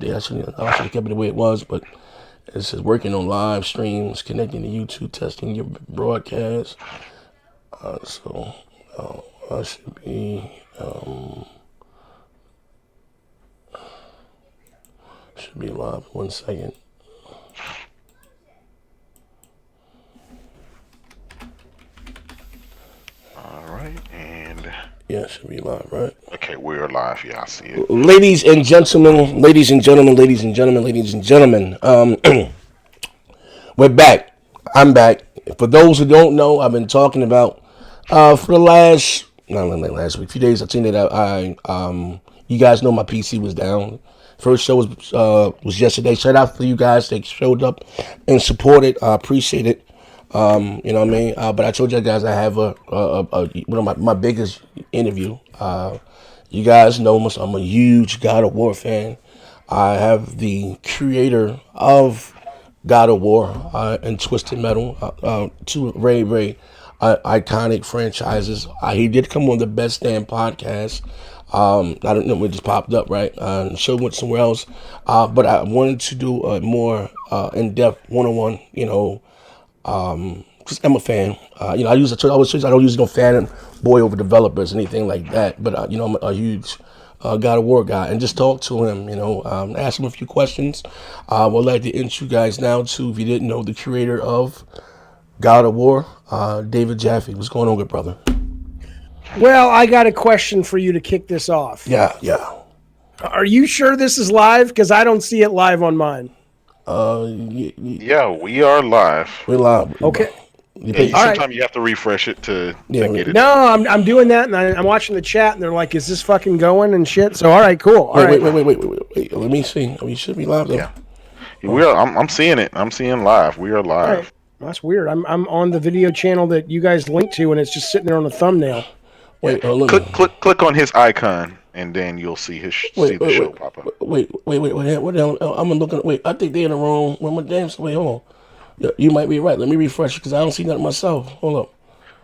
update. I should have kept it the way it was, but it says working on live streams, connecting to YouTube, testing your broadcast. So I should be live. 1 second. All right, and yeah, it should be live, right? Okay, we're live. Yeah, I see it. Ladies and gentlemen, we're back. I'm back. For those who don't know, I've been talking about for the last week, few days. I've seen that you guys know my PC was down. First show was yesterday. Shout out for you guys that showed up and supported. I appreciate it. You know what I mean? But I told you guys I have one of my biggest interview. You guys know I'm a huge God of War fan. I have the creator of God of War and Twisted Metal, two very iconic franchises. He did come on the Best Damn podcast. I don't know, it just popped up, right? The show went somewhere else. But I wanted to do a more in-depth one-on-one, because I'm a fan. I don't use no fan boy over developers, anything like that. But I'm a huge God of War guy, and just talk to him. Ask him a few questions. I would like to introduce you guys now to, if you didn't know, the creator of God of War, David Jaffe. What's going on, good brother? Well, I got a question for you to kick this off. Yeah. Are you sure this is live? Because I don't see it live on mine. Yeah, we are live. We're live. Okay. Sometimes you have to refresh it to get it. No, I'm doing that, and I'm watching the chat, and they're like, "Is this fucking going and shit?" So, all right, cool. Wait. Let me see. We should be live though. Yeah, we are. I'm seeing it. I'm seeing live. We are live. Right. That's weird. I'm on the video channel that you guys linked to, and it's just sitting there on the thumbnail. Click on his icon, and then you'll see the show pop up. Wait. What the hell? I'm looking. Wait, I think they're in the wrong. Wait, hold on. You might be right. Let me refresh it because I don't see nothing myself. Hold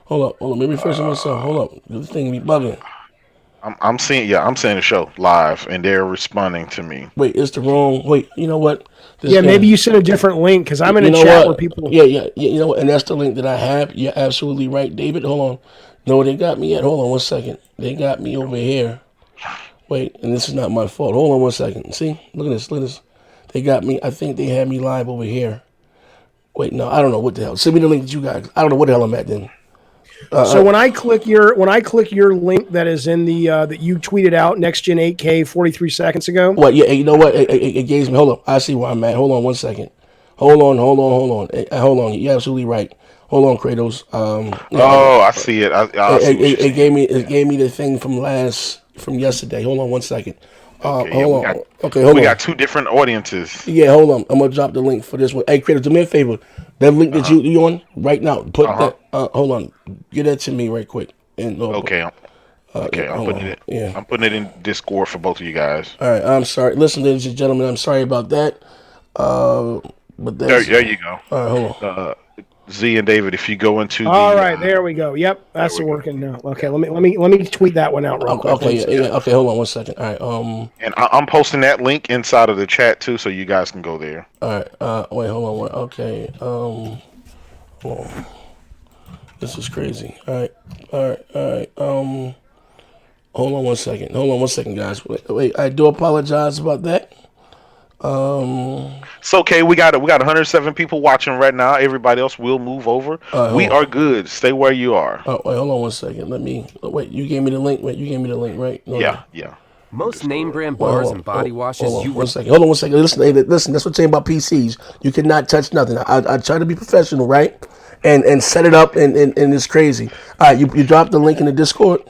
up. Let me refresh it myself. Hold up. This thing be bugging. I'm seeing the show live, and they're responding to me. Wait, it's the wrong. Wait, you know what? Maybe you sent a different link because I'm in a chat where people. Yeah. You know what? And that's the link that I have. You're absolutely right, David. Hold on. No, they got me at. Hold on 1 second. They got me over here. Wait, and this is not my fault. Hold on 1 second. See? Look at this. They got me. I think they had me live over here. Wait, no, I don't know what the hell. Send me the link to you guys. I don't know what the hell I'm at then. So when I click your link that is in the that you tweeted out, NXTGEN 8K 43 seconds ago. What? Yeah, you know what? It gave me. Hold on. I see where I'm at. Hold on 1 second. Hold on. You're absolutely right. Hold on, Kratos. I see it. It gave me the thing from yesterday. Hold on 1 second. Hold on. We got two different audiences. Yeah, hold on. I'm gonna drop the link for this one. Hey, Kratos, do me a favor. That link that you on right now. Put that. Hold on. Get that to me right quick. And okay. I'm putting it. Yeah. I'm putting it in Discord for both of you guys. All right. I'm sorry. Listen, ladies and gentlemen. I'm sorry about that. But there you go. All right. Hold on. Z and David, if you go into all right, there we go. Yep, that's working now. Okay, let me tweet that one out real quick. Okay, okay, hold on 1 second. All right, and I'm posting that link inside of the chat too, so you guys can go there. All right, wait, hold on. Okay, hold on. This is crazy. All right. Hold on 1 second, guys. Wait. I do apologize about that. It's okay. We got 107 people watching right now. Everybody else will move over. We are good. Stay where you are. Wait, hold on 1 second. Wait. You gave me the link. Right? No, yeah. Most name brand bars and body washes. Hold on 1 second. Listen. That's what I'm saying about PCs. You cannot touch nothing. I try to be professional, right? And set it up, and it's crazy. All right, you dropped the link in the Discord.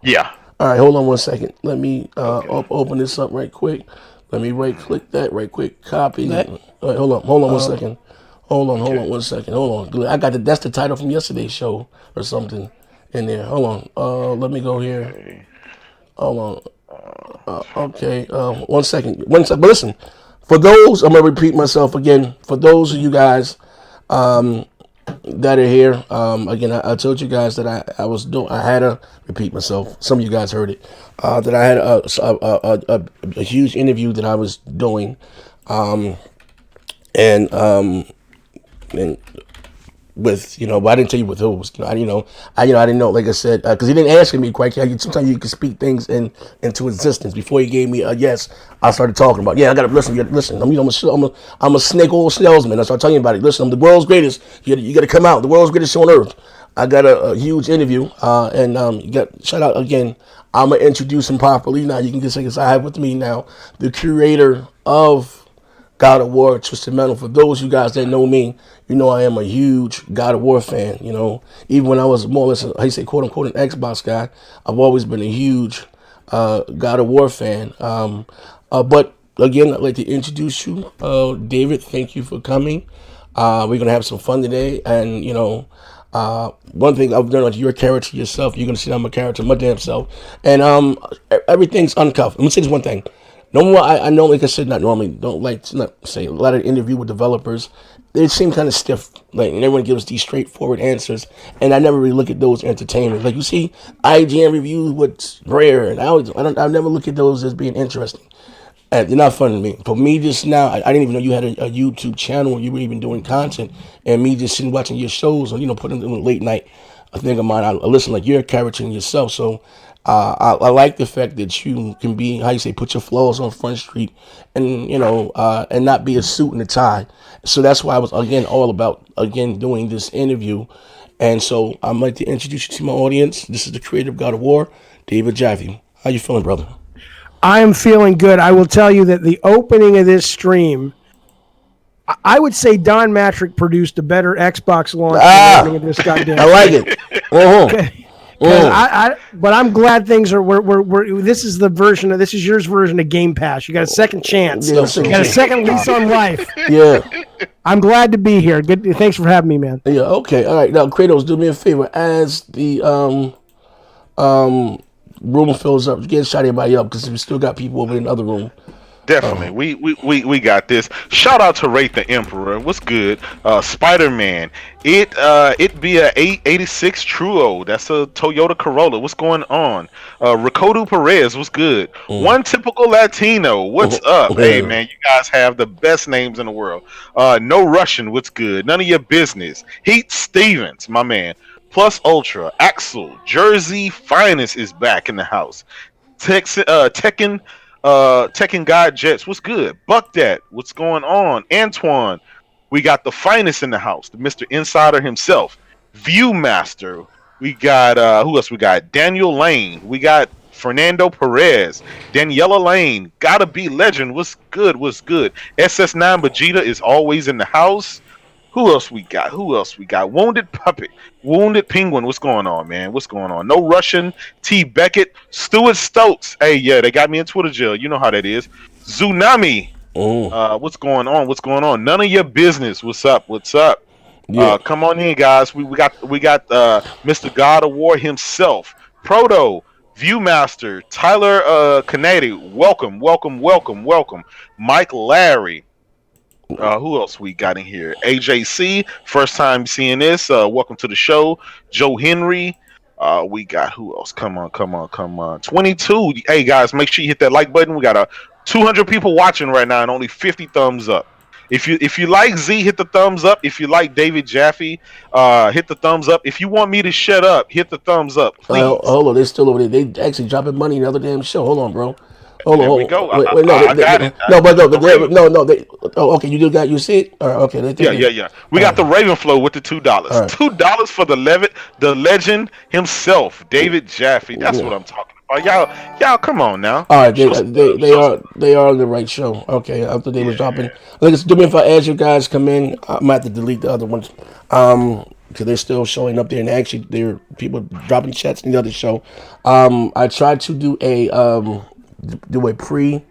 Yeah. All right, hold on 1 second. Let me open this up right quick. Let me right-click that right quick. Copy that. All right, hold on 1 second. Hold on 1 second. Hold on. I got that's the title from yesterday's show or something in there. Hold on. Let me go here. Hold on. Okay. 1 second. But listen, for those, I'm gonna repeat myself again. For those of you guys that are here, again, I told you guys that I had to repeat myself. Some of you guys heard it. that I had a huge interview that I was doing, and and with but I didn't tell you with who it was. I didn't know. Like I said, because he didn't answer me quite. Sometimes you can speak things into existence before he gave me a yes. I started talking about I gotta listen. You gotta listen. I'm a snake oil salesman. I started telling you about it. Listen, I'm the world's greatest. You gotta come out. The world's greatest show on earth. I got a huge interview, and you got shout out again. I'm gonna introduce him properly now. You can just say, I have with me now the curator of God of War, Twisted Metal. For those of you guys that know me, I am a huge God of War fan. Even when I was more or less, how you say, quote unquote, an Xbox guy, I've always been a huge God of War fan. But again, I'd like to introduce you, David. Thank you for coming. We're gonna have some fun today, and one thing I've done, like your character yourself, you're gonna see I'm a character, my damn self, and everything's uncuffed. I'm gonna say this one thing. No more. I know, like I said, not normally don't like to not say a lot of interview with developers. They seem kind of stiff, like, and everyone gives these straightforward answers, and I never really look at those entertainment. Like you see, IGN reviews what's rare, and I never look at those as being interesting. They're not fun to me. For me, just now, I didn't even know you had a YouTube channel. You were even doing content, and me just sitting watching your shows, or putting them late night. A thing of mine. I listen like you're a character in yourself. So I like the fact that you can be, how you say, put your flaws on Front Street, and and not be a suit and a tie. So that's why I was again all about doing this interview. And so I'd like to introduce you to my audience. This is the creator of God of War, David Jaffe. How you feeling, brother? I am feeling good. I will tell you that the opening of this stream, I would say Don Matrick produced a better Xbox launch than the opening of this goddamn. I like it. Okay. But I'm glad things are. This is your version of Game Pass. You got a second chance. Yeah, you got a second lease on life. Yeah. I'm glad to be here. Good. Thanks for having me, man. Yeah. Okay. All right. Now, Kratos, do me a favor. As the room fills up, get shout everybody up because we still got people over in the other room. Definitely, we got this. Shout out to Wraith the Emperor. What's good? Spider-Man. It be a 886 Truo. That's a Toyota Corolla. What's going on? Ricardo Perez. What's good? One typical Latino. What's up? Hey man, you guys have the best names in the world. No Russian. What's good? None of your business. Heat Stevens, my man. Plus Ultra. Axel. Jersey Finest is back in the house. Tekken God Jets, what's good? Buck that, what's going on? Antoine, we got the finest in the house, the Mr. Insider himself. Viewmaster, we got who else? We got Daniel Lane, we got Fernando Perez, Daniela Lane, gotta be legend. What's good? What's good? SS9 Vegeta is always in the house. Who else we got? Wounded Puppet, Wounded Penguin. What's going on, man? What's going on? No Russian. T. Beckett, Stuart Stokes. Hey, yeah, they got me in Twitter jail. You know how that is. Tsunami. What's going on? None of your business. What's up? Yeah. Come on in, guys. We got Mr. God of War himself. Proto. Viewmaster. Tyler Canady. Welcome. Mike Larry. Who else we got in here? AJC, first time seeing this. Welcome to the show. Joe Henry. We got who else? Come on. 22. Hey guys, make sure you hit that like button. We got 200 people watching right now and only 50 thumbs up. If you like Z, hit the thumbs up. If you like David Jaffe, hit the thumbs up. If you want me to shut up, hit the thumbs up, please. Hold on, they're still over there. They actually dropping money in the other damn show. Hold on, bro. Hold on. We go. Wait, no, I got it. Okay, you do got you see it? Okay, yeah. We got the Ravenflow with the $2. Right. $2 for the legend himself, David Jaffe. That's what I'm talking about. Y'all, come on now. All right, they are on the right show. Okay, after they was dropping. Do me if I ask you guys come in. I might have to delete the other ones. Because they're still showing up there, and actually there are people dropping chats in the other show. I tried to do a pre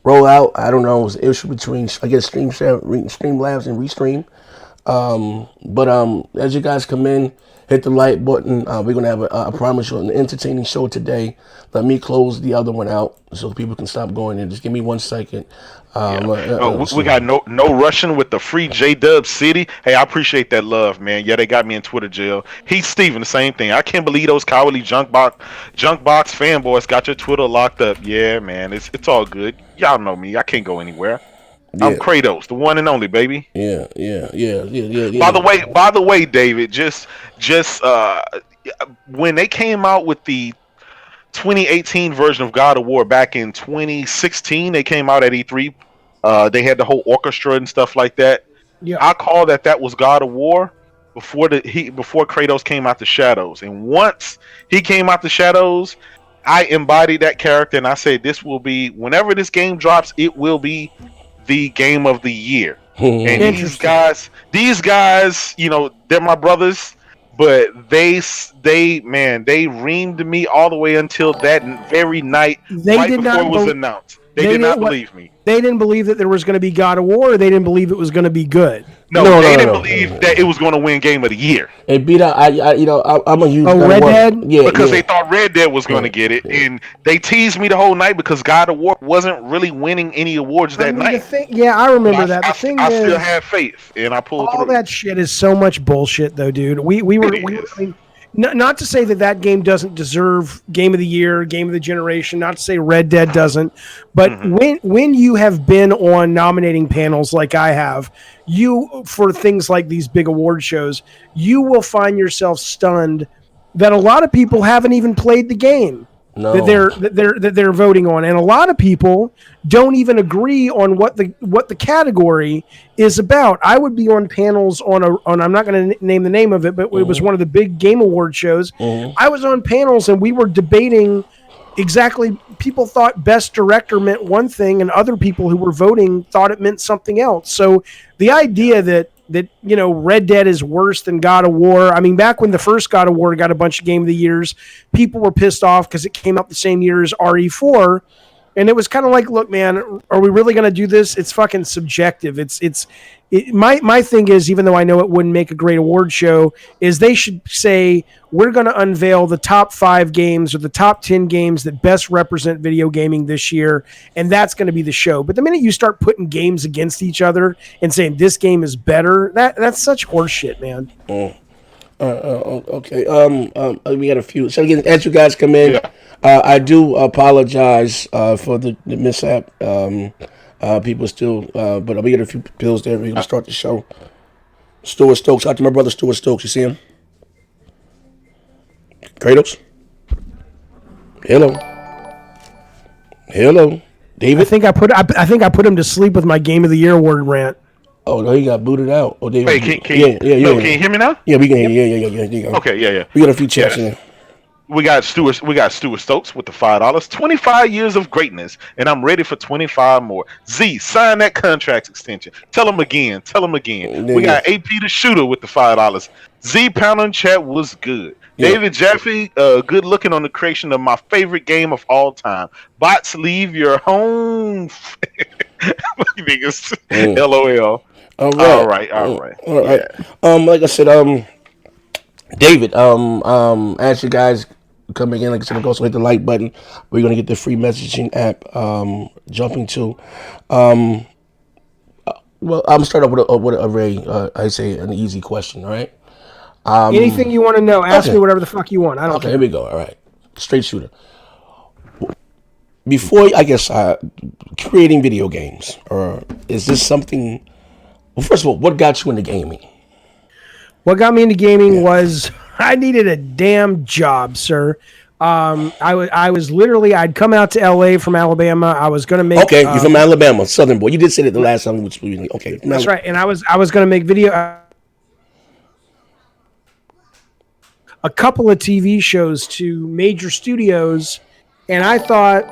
rollout. I don't know, it was an issue between Streamlabs and Restream. But as you guys come in, hit the like button. We're gonna have I promise you, an entertaining show today. Let me close the other one out so people can stop going in. Just give me 1 second. Yeah. We got no Russian with the free J-Dub City. Hey, I appreciate that love, man. Yeah, they got me in Twitter jail. Heath Steven, the same thing. I can't believe those cowardly junk box fanboys got your Twitter locked up. Yeah, man, it's all good. Y'all know me. I can't go anywhere. I'm Yeah. Kratos, the one and only, baby. Yeah. By the way, David, just when they came out with the 2018 version of God of War back in 2016, they came out at E3. They had the whole orchestra and stuff like that. Yeah. I call that was God of War before Kratos came out the shadows. And once he came out the shadows, I embodied that character and I said this will be whenever this game drops, it will be the game of the year. And these guys, you know, they're my brothers, but they reamed me all the way until that very night, right before it was announced. They did not believe me. They didn't believe that there was going to be God of War. Or they didn't believe it was going to be good. No, they didn't believe that it was going to win Game of the Year. It beat out. I'm a huge. Red Dead. Yeah, because they thought Red Dead was going to get it, and they teased me the whole night because God of War wasn't really winning any awards that night. I remember that. The thing I is, still have faith, and I pulled all through. that shit is so much bullshit, though, dude. We were. Not to say that game doesn't deserve Game of the Year, Game of the Generation. Not to say Red Dead doesn't, but when you have been on nominating panels like I have, you for things like these big award shows, you will find yourself stunned that a lot of people haven't even played the game that they're voting on, and a lot of people don't even agree on what the category is about. I would be on panels on I'm not going to name the name of it, but it was one of the big game award shows. I was on panels and we were debating exactly. People thought best director meant one thing, and other people who were voting thought it meant something else. So the idea that Red Dead is worse than God of War. I mean, back when the first God of War got a bunch of Game of the Years, people were pissed off because it came out the same year as RE4. And it was kind of like, look, man, are we really going to do this? It's fucking subjective. My thing is, even though I know it wouldn't make a great award show, is they should say, we're going to unveil the top 5 games or the top 10 games that best represent video gaming this year, and that's going to be the show. But the minute you start putting games against each other and saying this game is better, that's such horseshit, man. Okay. We got a few. So again, as you guys come in, I do apologize for the mishap. People still, but we got a few pills there. We're gonna start the show. Stuart Stokes, out to my brother Stuart Stokes. You see him? Kratos. Hello. David. I think I put him to sleep with my Game of the Year award rant. Oh no, he got booted out. Oh, David. Wait, can you hear me now? Yeah, we can hear you. Yeah. Okay, yeah. We got a few chats in there. We got Stuart Stokes with the $5. 25 years of greatness, and I'm ready for 25 more. Z, sign that contract extension. Tell him again. We got AP the Shooter with the $5. Z, pound on chat was good. Yeah. David Jaffe, good looking on the creation of my favorite game of all time. Bots, leave your home. Niggas. LOL. All right. Yeah. Like I said, David, as you guys coming in, like I said, also hit the like button. We're gonna get the free messaging app jumping to. Well, I'm gonna start off with a very, I say, an easy question. All right. Anything you want to know, ask me whatever the fuck you want. I don't care. Here we go. All right, straight shooter. Before, I guess, creating video games, or is this something? Well, first of all, what got you into gaming? What got me into gaming was I needed a damn job, sir. I was literally, I'd come out to LA from Alabama. I was going to make. Okay, you're from Alabama, Southern boy. You did say that the last time, which we okay. That's right, and I was going to make video. A couple of TV shows to major studios, and I thought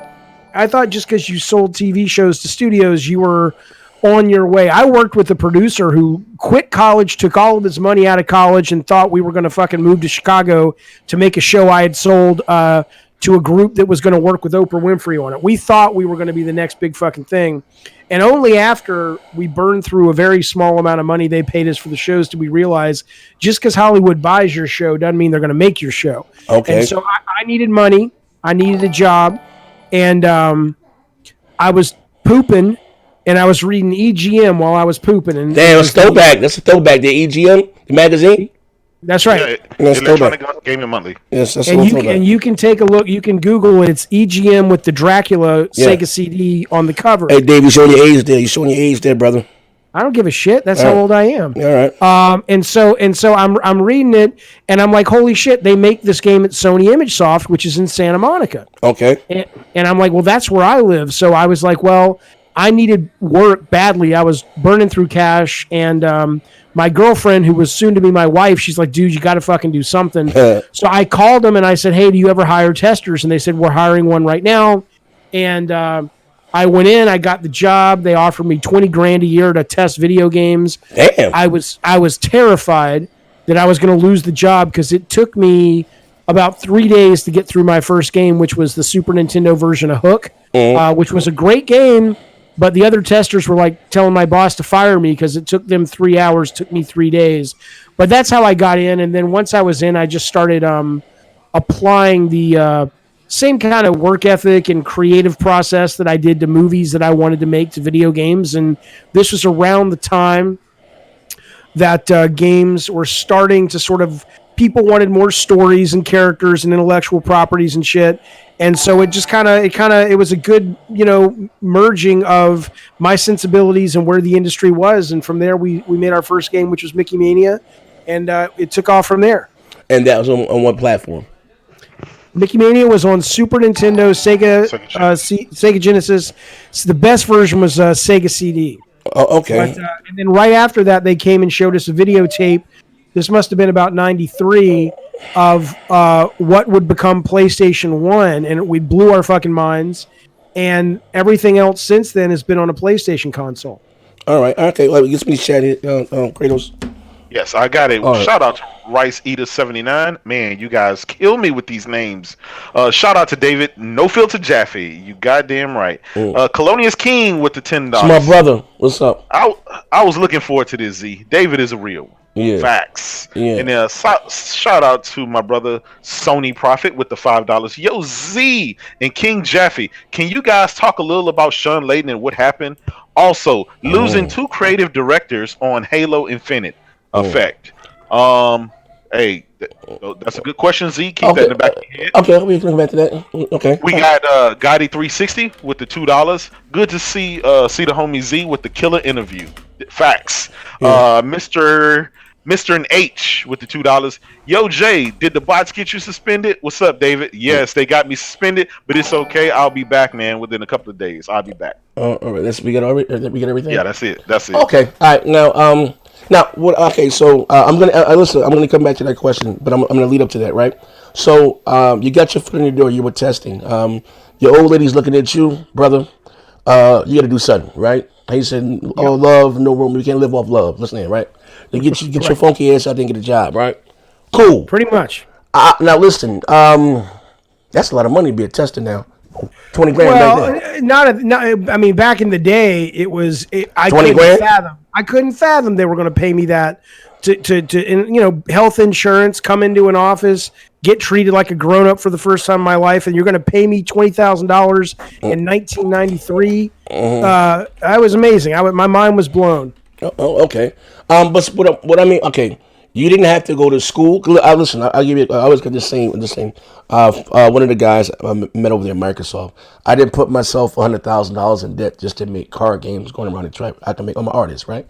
just because you sold TV shows to studios, you were on your way. I worked with a producer who quit college, took all of his money out of college, and thought we were going to fucking move to Chicago to make a show I had sold to a group that was going to work with Oprah Winfrey on it. We thought we were going to be the next big fucking thing. And only after we burned through a very small amount of money they paid us for the shows did we realize just because Hollywood buys your show doesn't mean they're going to make your show. Okay. And so I needed money. I needed a job. And I was pooping and I was reading EGM while I was pooping. And damn, it's throwback. That's a throwback. The EGM, the magazine. That's right. Yeah, Electronic Gaming Monthly. Yes, that's And you can take a look. You can Google it. It's EGM with the Dracula Sega CD on the cover. Hey, Dave, you showing your age there. You showing your age there, brother. I don't give a shit. That's how old I am. All right. And so I'm reading it, and I'm like, holy shit! They make this game at Sony ImageSoft, which is in Santa Monica. Okay. And I'm like, well, that's where I live. So I was like, well, I needed work badly. I was burning through cash, and my girlfriend, who was soon to be my wife, she's like, dude, you got to fucking do something. So I called them and I said, hey, do you ever hire testers? And they said, we're hiring one right now. And I went in, I got the job. They offered me $20,000 a year to test video games. Damn. I was terrified that I was going to lose the job because it took me about 3 days to get through my first game, which was the Super Nintendo version of Hook, which was a great game. But the other testers were like telling my boss to fire me because it took them 3 hours, took me 3 days. But that's how I got in. And then once I was in, I just started applying the same kind of work ethic and creative process that I did to movies that I wanted to make to video games. And this was around the time that games were starting to sort of, people wanted more stories and characters and intellectual properties and shit. And so it just it was a good, merging of my sensibilities and where the industry was. And from there, we made our first game, which was Mickey Mania, and it took off from there. And that was on what platform? Mickey Mania was on Super Nintendo, Sega Genesis. So the best version was Sega CD. Oh, okay. But, and then right after that, they came and showed us a videotape. This must have been about 93 of what would become PlayStation 1, and we blew our fucking minds. And everything else since then has been on a PlayStation console. All right. Okay. Well, get me chat here, Kratos. Yes, I got it. Right. Shout out to Rice Eater 79. Man, you guys kill me with these names. Shout out to David No Filter Jaffe. You goddamn right. Colonius King with the $10. It's my brother. What's up? I was looking forward to this, Z. David is a real. Yeah. Facts. Yeah. And shout out to my brother Sony Prophet with the $5. Yo, Z and King Jaffe, can you guys talk a little about Sean Layden and what happened? Also, losing 2 creative directors on Halo Infinite effect. Hey, that's a good question, Z. Keep that in the back of your head. Okay, we can come back to that. Okay. We got Gotti360 with the $2. Good to see the homie Z with the killer interview. Facts. Yeah. Mr. and H with the $2. Yo, Jay, did the bots get you suspended? What's up, David? Yes, they got me suspended, but it's okay. I'll be back, man. Within a couple of days, I'll be back. All right. We got everything. Yeah, that's it. That's it. Okay. All right. Now what? Okay. So I'm gonna listen. I'm gonna come back to that question, but I'm gonna lead up to that, right? So you got your foot in the door. You were testing. Your old lady's looking at you, brother. You got to do something, right? He said, "Oh, love, no room. We can't live off love." Listen here, right? Then get your funky ass out there and get a job, right? Cool. Pretty much. Now listen, that's a lot of money to be a tester now. $20,000 back then. I mean, back in the day, it was. I 20 couldn't grand? fathom. I couldn't fathom they were going to pay me that to health insurance. Come into an office, get treated like a grown up for the first time in my life, and you're going to pay me $20,000 in 1993. That was amazing. My mind was blown. Oh, okay. But what I mean, okay, you didn't have to go to school. Listen, I'll give you. I always got the same. One of the guys I met over there at Microsoft. I didn't put myself $100,000 in debt just to make card games going around the track. I had to make. I'm an artist, right?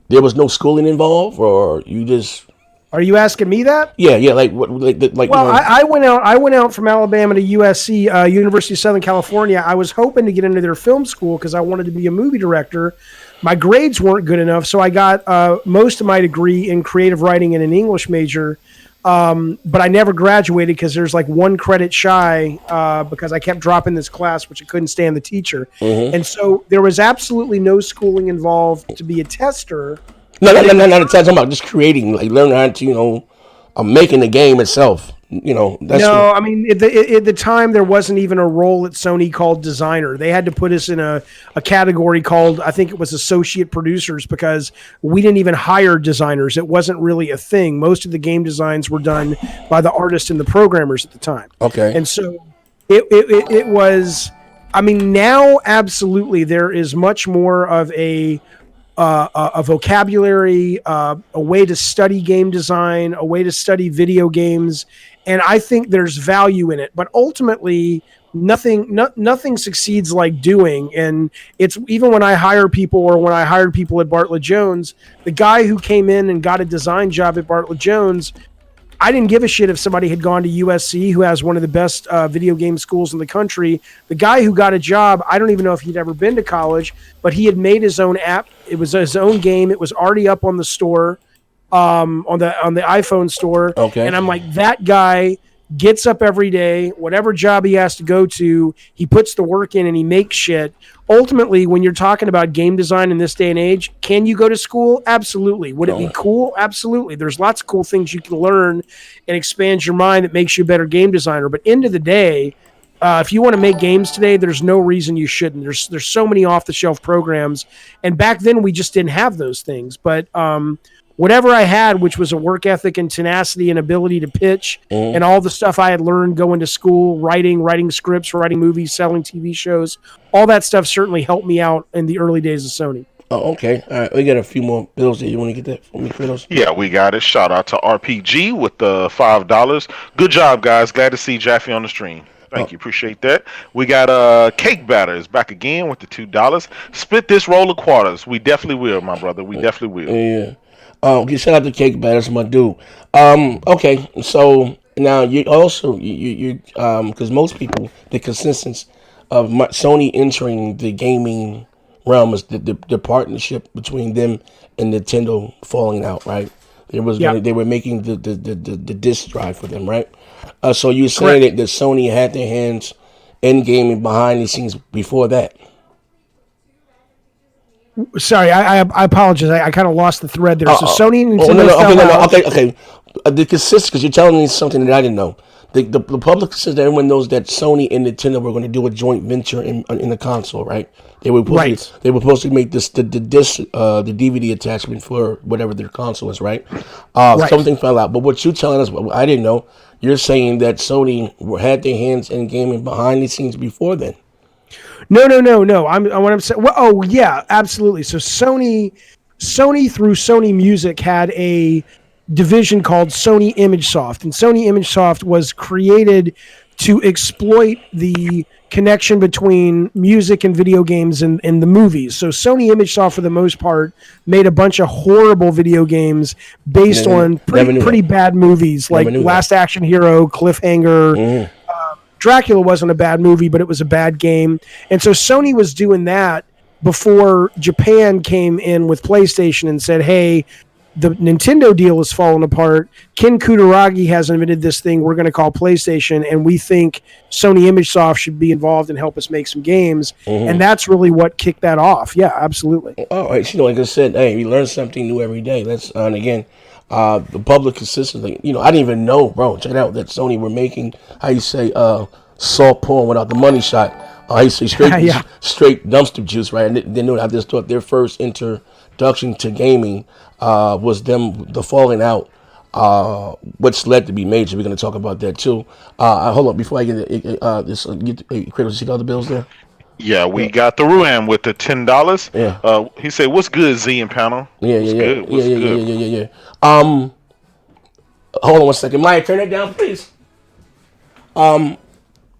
There was no schooling involved, or you just. Are you asking me that? Yeah. Like what? Like. Well, I went out from Alabama to USC, University of Southern California. I was hoping to get into their film school because I wanted to be a movie director. My grades weren't good enough, so I got most of my degree in creative writing and an English major. But I never graduated because there's like 1 credit shy because I kept dropping this class, which I couldn't stand the teacher. And so there was absolutely no schooling involved to be a tester. No, not a test. I'm about just creating, like learning how to, making the game itself. I mean, at the time, there wasn't even a role at Sony called designer. They had to put us in a category called, I think it was associate producers, because we didn't even hire designers. It wasn't really a thing. Most of the game designs were done by the artists and the programmers at the time. Okay. And so it was I mean, now absolutely there is much more of a vocabulary, a way to study game design, a way to study video games, and I think there's value in it. But ultimately, nothing succeeds like doing. And it's even when I hire people, or when I hired people at Bartlett Jones, the guy who came in and got a design job at Bartlett Jones, I didn't give a shit if somebody had gone to USC, who has one of the best video game schools in the country. The guy who got a job, I don't even know if he'd ever been to college, but he had made his own app. It was his own game. It was already up on the store, on the iPhone store. Okay. And I'm like, that guy gets up every day, whatever job he has to go to, he puts the work in and he makes shit. Ultimately, when you're talking about game design in this day and age, can you go to school? Absolutely. Would it be cool? Absolutely. There's lots of cool things you can learn and expand your mind that makes you a better game designer. But end of the day, if you want to make games today, there's no reason you shouldn't. There's so many off-the-shelf programs, and back then we just didn't have those things. But whatever I had, which was a work ethic and tenacity and ability to pitch, and all the stuff I had learned going to school, writing scripts, writing movies, selling TV shows, all that stuff certainly helped me out in the early days of Sony. Oh, okay. All right. We got a few more bills there. You want to get that for me, Kratos? Yeah, we got it. Shout out to RPG with the $5. Good job, guys. Glad to see Jaffe on the stream. Thank you. Appreciate that. We got Cake Batters back again with the $2. Split this roll of quarters. We definitely will, my brother. We definitely will. Yeah. Okay, shout out to Cake Batters, my dude. Okay, so now you also you because most people, the consensus of Sony entering the gaming realm is the partnership between them and Nintendo falling out, right? There was they were making the disc drive for them, right? So you're saying that Sony had their hands in gaming behind the scenes before that. Sorry, I apologize. I kind of lost the thread there. So Sony and Nintendo Okay. The consistency, because you're telling me something that I didn't know. The public says that everyone knows that Sony and Nintendo were going to do a joint venture in the console, right? They were supposed to make this the disc the DVD attachment for whatever their console is, right? Something fell out. But what you're telling us, I didn't know. You're saying that Sony had their hands in gaming behind the scenes before then. No. What I'm saying. Well, oh yeah, absolutely. So Sony through Sony Music had a division called Sony ImageSoft, and Sony ImageSoft was created to exploit the connection between music and video games and the movies. So Sony ImageSoft, for the most part, made a bunch of horrible video games based on pretty bad movies, like Last Action Hero, Cliffhanger. Dracula wasn't a bad movie, but it was a bad game. And so Sony was doing that before Japan came in with PlayStation and said, hey, the Nintendo deal is falling apart. Ken Kutaragi has invented this thing we're going to call PlayStation, and we think Sony ImageSoft should be involved and help us make some games. And that's really what kicked that off. Yeah, absolutely. All right. Like I said, hey, we learn something new every day. And again, the public consistently, I didn't even know, bro. Check it out, that Sony were making, how you say, soft porn without the money shot. How you say, straight dumpster juice, right? And they knew. I just thought their first introduction to gaming was the falling out, which led to be major. We're going to talk about that too. Hold on, before I get this, Kratos, see the other bills there? Yeah, we got the Ruan with the $10. Yeah. He said, "What's good, Z and panel?" Yeah. Hold on 1 second, Maya, turn that down, please.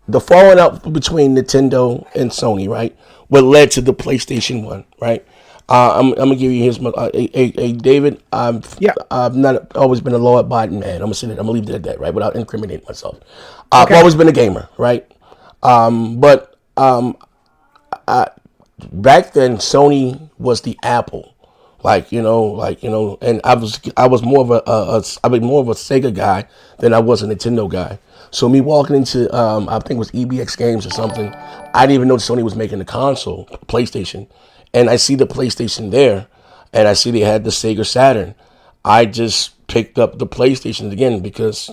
The falling out between Nintendo and Sony, right? What led to the PlayStation 1, right? I'm gonna give you his. Hey, David, I've not always been a law-abiding man. I'm gonna say that. I'm gonna leave it at that, right? Without incriminating myself. I've always been a gamer, right? But back then, Sony was the Apple, and I was more of a Sega guy than I was a Nintendo guy. So me walking into I think it was EBX Games or something, I didn't even know Sony was making the console, PlayStation, and I see the PlayStation there, and I see they had the Sega Saturn. I just picked up the PlayStation again because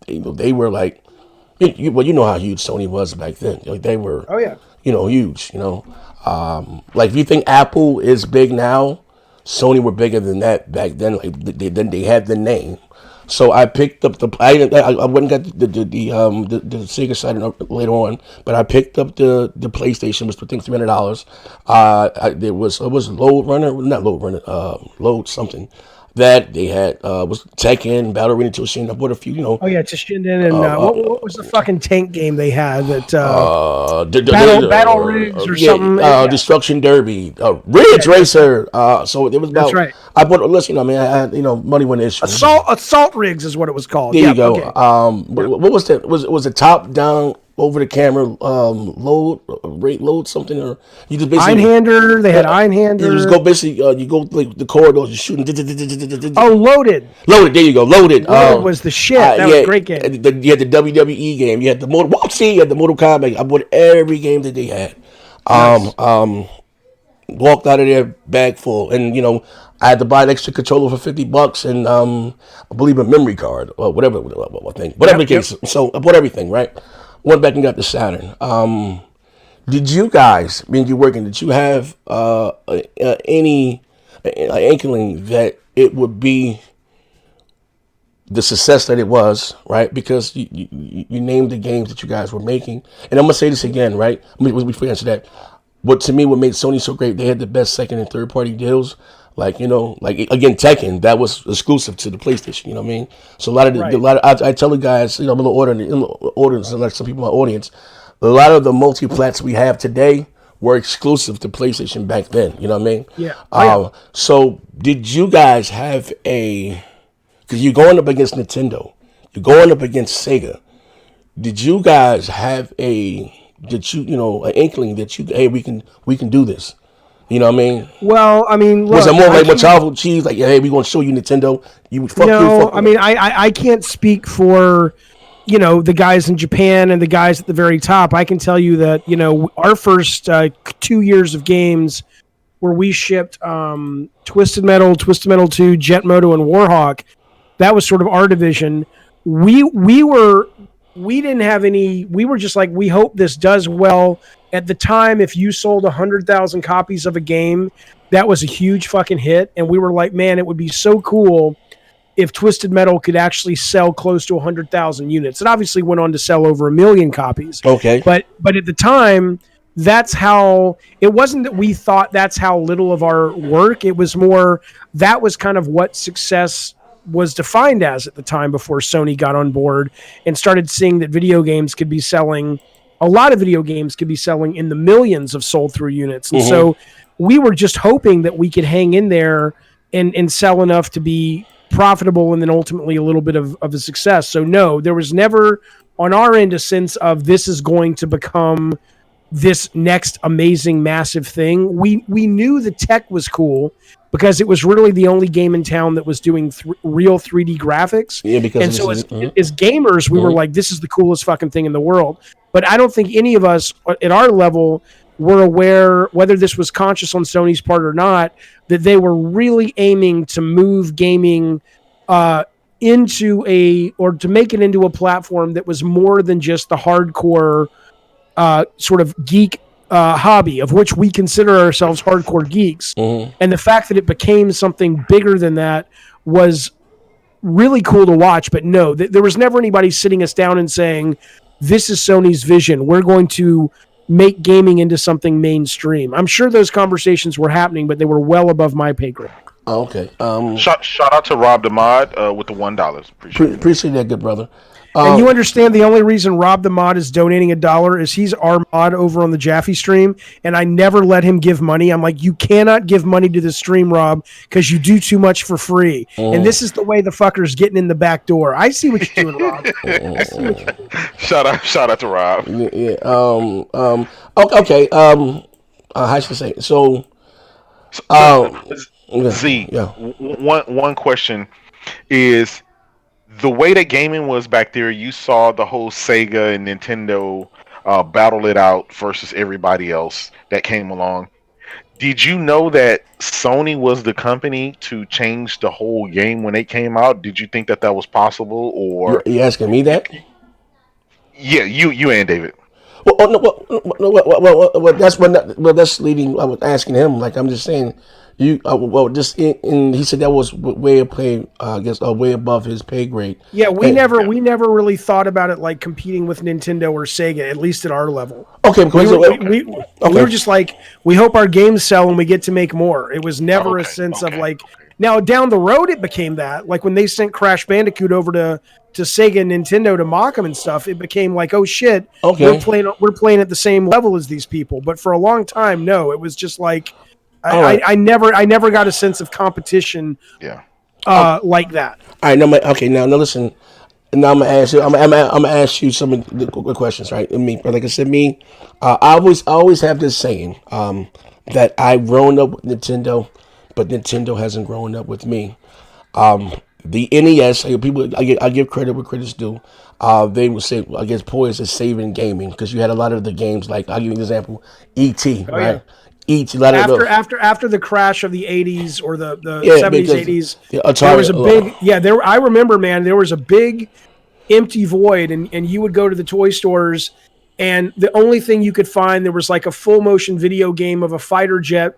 they were like, you know how huge Sony was back then. Like they were, huge. Like if you think Apple is big now, Sony were bigger than that back then. Like they had the name. So I picked up I went and got the Sega side later on, but I picked up the PlayStation, which I think $300. It was Load Runner, not Load Runner, Load something that they had was Tekken, Battle Arena Toshin. I bought a few, Oh yeah, Toshinden and what was the fucking tank game they had that Battle Rigs or something? Destruction Derby, Ridge Racer. So it was about. That's right. I bought. Listen, I mean, I had, money went issue. Assault Rigs is what it was called. There you go. Okay. What was that? Was it top down over the camera load something, or you just basically Einhander? They had Einhander. You just go basically you go like the corridors, you're shooting. Oh, Loaded. There you go. Loaded. Loaded was the shit. That was a great game. You had the WWE game. You had the you had the Mortal Kombat. I bought every game that they had. Nice. Walked out of there bag full, and I had to buy an extra controller for $50, and I believe a memory card or whatever the case. So I bought everything, right? Went back and got the Saturn. Did you guys, when you're working, did you have any inkling that it would be the success that it was, right? Because you named the games that you guys were making, and I'm gonna say this again, right? Before you answer that, what made Sony so great, they had the best second and third party deals. Like again, Tekken, that was exclusive to the PlayStation. You know what I mean? So I tell the guys, I'm gonna order like some people in my audience. A lot of the multi-plats we have today were exclusive to PlayStation back then. You know what I mean? Yeah. So did you guys have because you're going up against Nintendo, you're going up against Sega. Did you guys have an inkling that we can do this? You know what I mean? Well, I mean, look, was it more like what childhood cheese? Like, hey, we're gonna show you Nintendo. I mean, I can't speak for the guys in Japan and the guys at the very top. I can tell you that our first 2 years of games where we shipped Twisted Metal 2, Jet Moto, and Warhawk. That was sort of our division. We didn't have any. We were just like, we hope this does well. At the time, if you sold 100,000 copies of a game, that was a huge fucking hit. And we were like, man, it would be so cool if Twisted Metal could actually sell close to 100,000 units. It obviously went on to sell over 1 million copies. Okay. But at the time, that's how, it wasn't that we thought that's how little of our work. It was more, that was kind of what success was defined as at the time before Sony got on board and started seeing that a lot of video games could be selling in the millions of sold through units. And so we were just hoping that we could hang in there and sell enough to be profitable and then ultimately a little bit of a success. So no, there was never on our end a sense of this is going to become this next amazing massive thing. We knew the tech was cool because it was really the only game in town that was doing real 3D graphics. Yeah, because and so as gamers, we were like, this is the coolest fucking thing in the world. But I don't think any of us at our level were aware, whether this was conscious on Sony's part or not, that they were really aiming to move gaming to make it into a platform that was more than just the hardcore sort of geek hobby, of which we consider ourselves hardcore geeks. And the fact that it became something bigger than that was really cool to watch. But no, there was never anybody sitting us down and saying, this is Sony's vision. We're going to make gaming into something mainstream. I'm sure those conversations were happening, but they were well above my pay grade. Oh, okay. Shout out to Rob the Mod with the $1. Appreciate that, good brother. And you understand the only reason Rob the Mod is donating $1 is he's our mod over on the Jaffe stream, and I never let him give money. I'm like, you cannot give money to the stream, Rob, because you do too much for free. And this is the way the fucker's getting in the back door. I see what you're doing, Rob. I see what you're doing. Shout out to Rob. Yeah. Okay. How should I say it? So Z. Yeah. One question is, the way that gaming was back there, you saw the whole Sega and Nintendo battle it out versus everybody else that came along. Did you know that Sony was the company to change the whole game when it came out? Did you think that was possible? Or you asking me that? Yeah, you and David. Well, that's leading. I was asking him. Like, I'm just saying, You well, just he said that was way I guess way above his pay grade. Yeah, we And- never really thought about it like competing with Nintendo or Sega, at least at our level. Okay, We because were just like, we hope our games sell and we get to make more. It was never a sense of like, now down the road it became that. Like when they sent Crash Bandicoot over to Sega and Nintendo to mock them and stuff, it became like, oh shit, Okay. we're playing at the same level as these people. But for a long time, no, it was just like right. I never got a sense of competition Yeah. like that. all right, now listen. Now I'm gonna ask you. I'm gonna ask you some of the questions, right? And me, like I said, I always have this saying that I've grown up with Nintendo, but Nintendo hasn't grown up with me. The NES, I give credit where credit's due. They would say, I guess, poised as saving gaming because you had a lot of the games. Like I'll give you an example, ET, right? Yeah. ET, a lot of those. After the crash of the 80s or the Yeah, 70s, because 80s, the Atari- there was a big I remember, man, there was a big empty void, and you would go to the toy stores, and the only thing you could find, there was like a full motion video game of a fighter jet,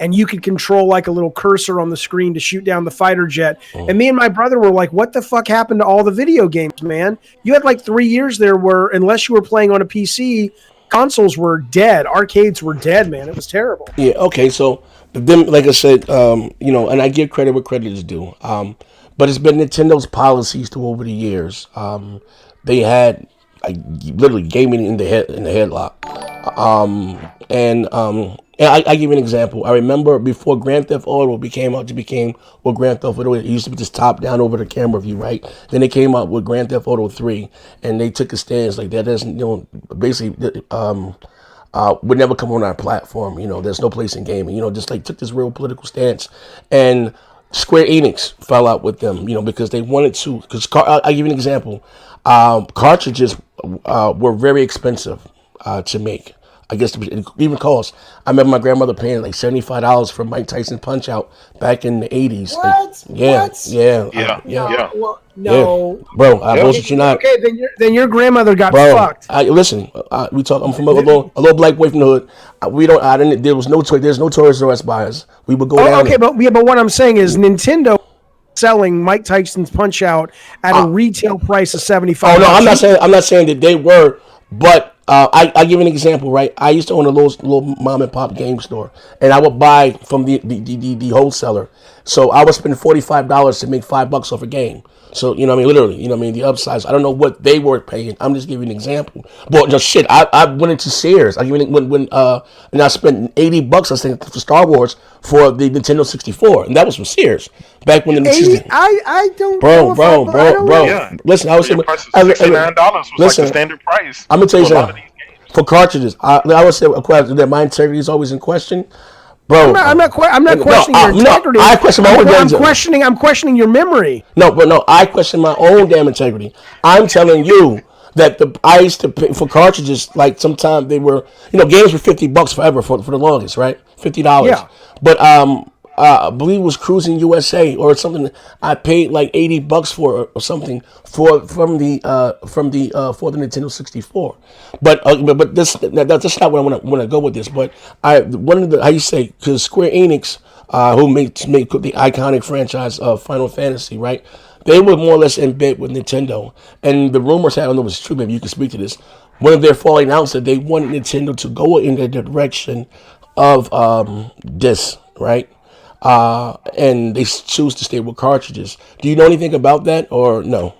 and you could control like a little cursor on the screen to shoot down the fighter jet. And me and my brother were like, what the fuck happened to all the video games, man? You had like 3 years there where, unless you were playing on a PC, consoles were dead. Arcades were dead, man. It was terrible. Yeah. Okay. So then, like I said, and I give credit where credit is due. But it's been Nintendo's policies through over the years. They had like literally gaming in the headlock. And I give you an example. I remember before Grand Theft Auto became what Grand Theft Auto, it used to be just top down over the camera view, right? Then they came out with Grand Theft Auto 3, and they took a stance like that doesn't, basically, would never come on our platform. There's no place in gaming. Just like took this real political stance, and Square Enix fell out with them. Because they wanted to. Because I'll give you an example. Cartridges were very expensive to make. I guess it even cost. I remember my grandmother paying like $75 for Mike Tyson Punch Out back in the '80s. What? Yeah, What? Yeah. No. Bro. I bullshit you not. Okay, then your grandmother got Bro, fucked. listen. We talk. I'm from a little black boy from the hood. There was no toy. There's no Toys R Us buyers. We would go down. Okay, but what I'm saying is Nintendo selling Mike Tyson's Punch Out at a retail price of $75. Oh no, I'm not saying that they were, but I give an example, right? I used to own a little mom and pop game store, and I would buy from the wholesaler. So I would spend $45 to make $5 off a game. So literally, the upsides. I don't know what they were paying. I'm just giving an example. But just shit, I went into Sears. I give and I spent $80, I think, for Star Wars for the Nintendo 64, and that was from Sears back when the 80, I don't bro. Yeah. Listen, I was saying, Price of $69 was like the standard price. I'm gonna tell you for a lot something. of these games. For cartridges, I would say that my integrity is always in question, bro. I'm not questioning your integrity. I question my own damn integrity. I'm questioning your memory. No, I question my own damn integrity. I'm telling you that I used to pay for cartridges. Like sometimes they were, games were $50 forever for the longest, right? $50. Yeah. But I believe it was Cruising USA or something. I paid like $80 for or something for the Nintendo 64. But that's not where I want to go with this. But because Square Enix, who made the iconic franchise of Final Fantasy, right? They were more or less in bed with Nintendo, and the rumors, I don't know if it's true. Maybe you can speak to this. One of their falling outs that they wanted Nintendo to go in the direction of discs, right? And they choose to stay with cartridges. Do you know anything about that or no?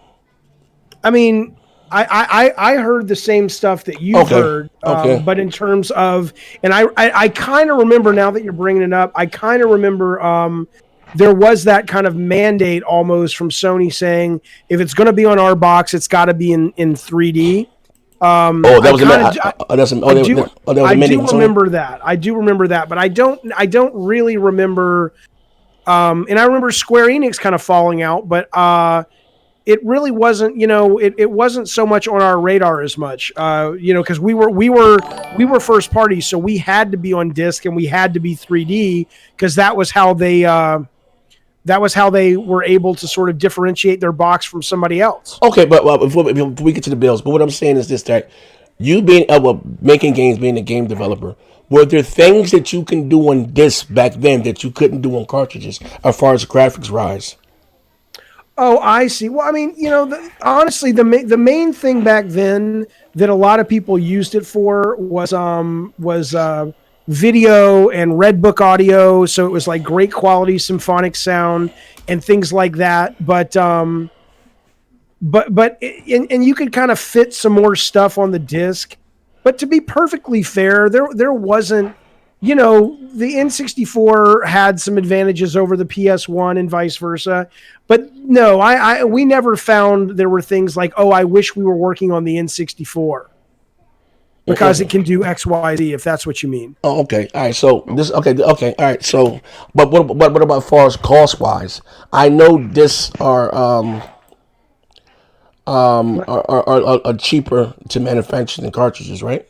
I mean, I heard the same stuff that you've heard, but in terms of, and I kind of remember now that you're bringing it up, I kind of remember there was that kind of mandate almost from Sony saying, if it's going to be on our box, it's got to be in 3D. That was I do remember that. I do remember that, but I don't really remember. And I remember Square Enix kind of falling out, but it really wasn't. It wasn't so much on our radar as much. Because we were first party, so we had to be on disc and we had to be 3D because that was how they. That was how they were able to sort of differentiate their box from somebody else. Okay, but before we get to the bills, but what I'm saying is this: that you being making games, being a game developer, Were there things that you can do on disc back then that you couldn't do on cartridges, as far as the graphics rise? Oh, I see. Well, I mean, honestly, the main thing back then that a lot of people used it for was video and Red Book audio. So it was like great quality symphonic sound and things like that. And you could kind of fit some more stuff on the disc. But to be perfectly fair, there wasn't. The N64 had some advantages over the PS1 and vice versa. But no, we never found there were things like, oh, I wish we were working on the N64 because it can do X, Y, Z, if that's what you mean. Oh, okay. All right. So this, okay. All right. So, but what about as far as cost wise? I know discs are cheaper to manufacture than cartridges, right?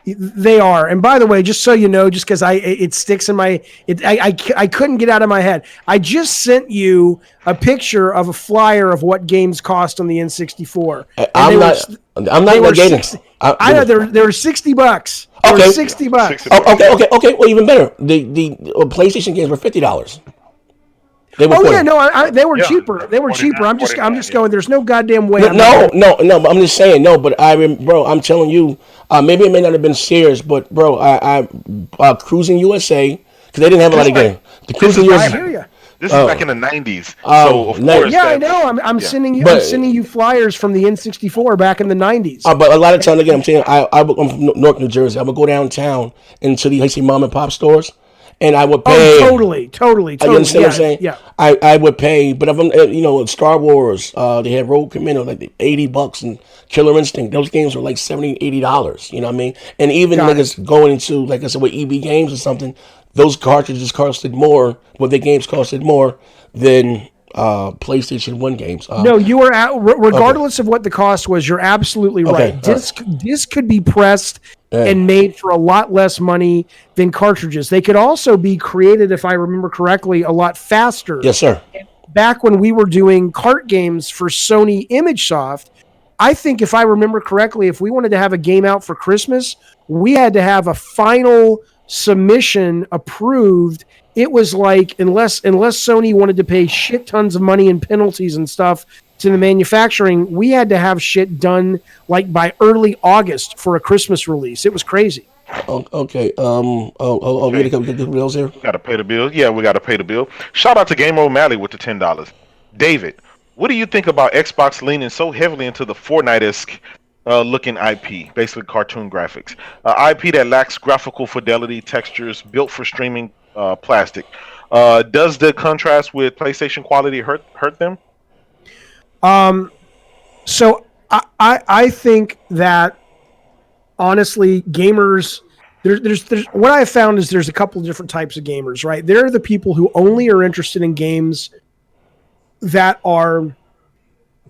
They are. And by the way, just so you know, just because it sticks in my, I couldn't get out of my head. I just sent you a picture of a flyer of what games cost on the N64. I'm not negating. I know they were $60. They were $60. Okay. Well, even better. The PlayStation games were $50. They were they were cheaper. They were cheaper. I'm just going. There's no goddamn way. No. But I'm just saying no. But bro, I'm telling you, maybe it may not have been Sears, but bro, I Cruising USA, because they didn't have a lot of games. The Cruising USA. I hear you. This is back in the 90s. So of course, I know. I'm sending you flyers from the N64 back in the 90s. But a lot of times, again, I'm saying I'm from Newark, New Jersey. I would go downtown into the mom and pop stores. And I would pay. Oh, totally. You understand what I'm saying? Yeah. I would pay, but if I'm, Star Wars, they had Rogue Commando, like $80, and Killer Instinct. Those games were like $70, $80. You know what I mean? And even niggas going into, like I said, with EB Games or something, those cartridges costed more. Well, the games costed more than PlayStation 1 games. No, you were regardless of what the cost was, you're absolutely right. Disc could be pressed and made for a lot less money than cartridges. They could also be created, if I remember correctly, a lot faster. Yes, sir. Back when we were doing cart games for Sony ImageSoft, I think if I remember correctly, if we wanted to have a game out for Christmas, we had to have a final submission approved. It was like, unless Sony wanted to pay shit tons of money and penalties and stuff to the manufacturing, we had to have shit done like by early August for a Christmas release. It was crazy. Okay. We got to get the bills here. Got to pay the bill. Yeah, we got to pay the bill. Shout out to Gamer O'Malley with the $10. David, what do you think about Xbox leaning so heavily into the Fortnite-esque looking IP, basically cartoon graphics, IP that lacks graphical fidelity, textures, built for streaming plastic? Does the contrast with PlayStation quality hurt them? So I think that honestly, gamers, there's what I have found is there's a couple of different types of gamers, right? There are the people who only are interested in games that are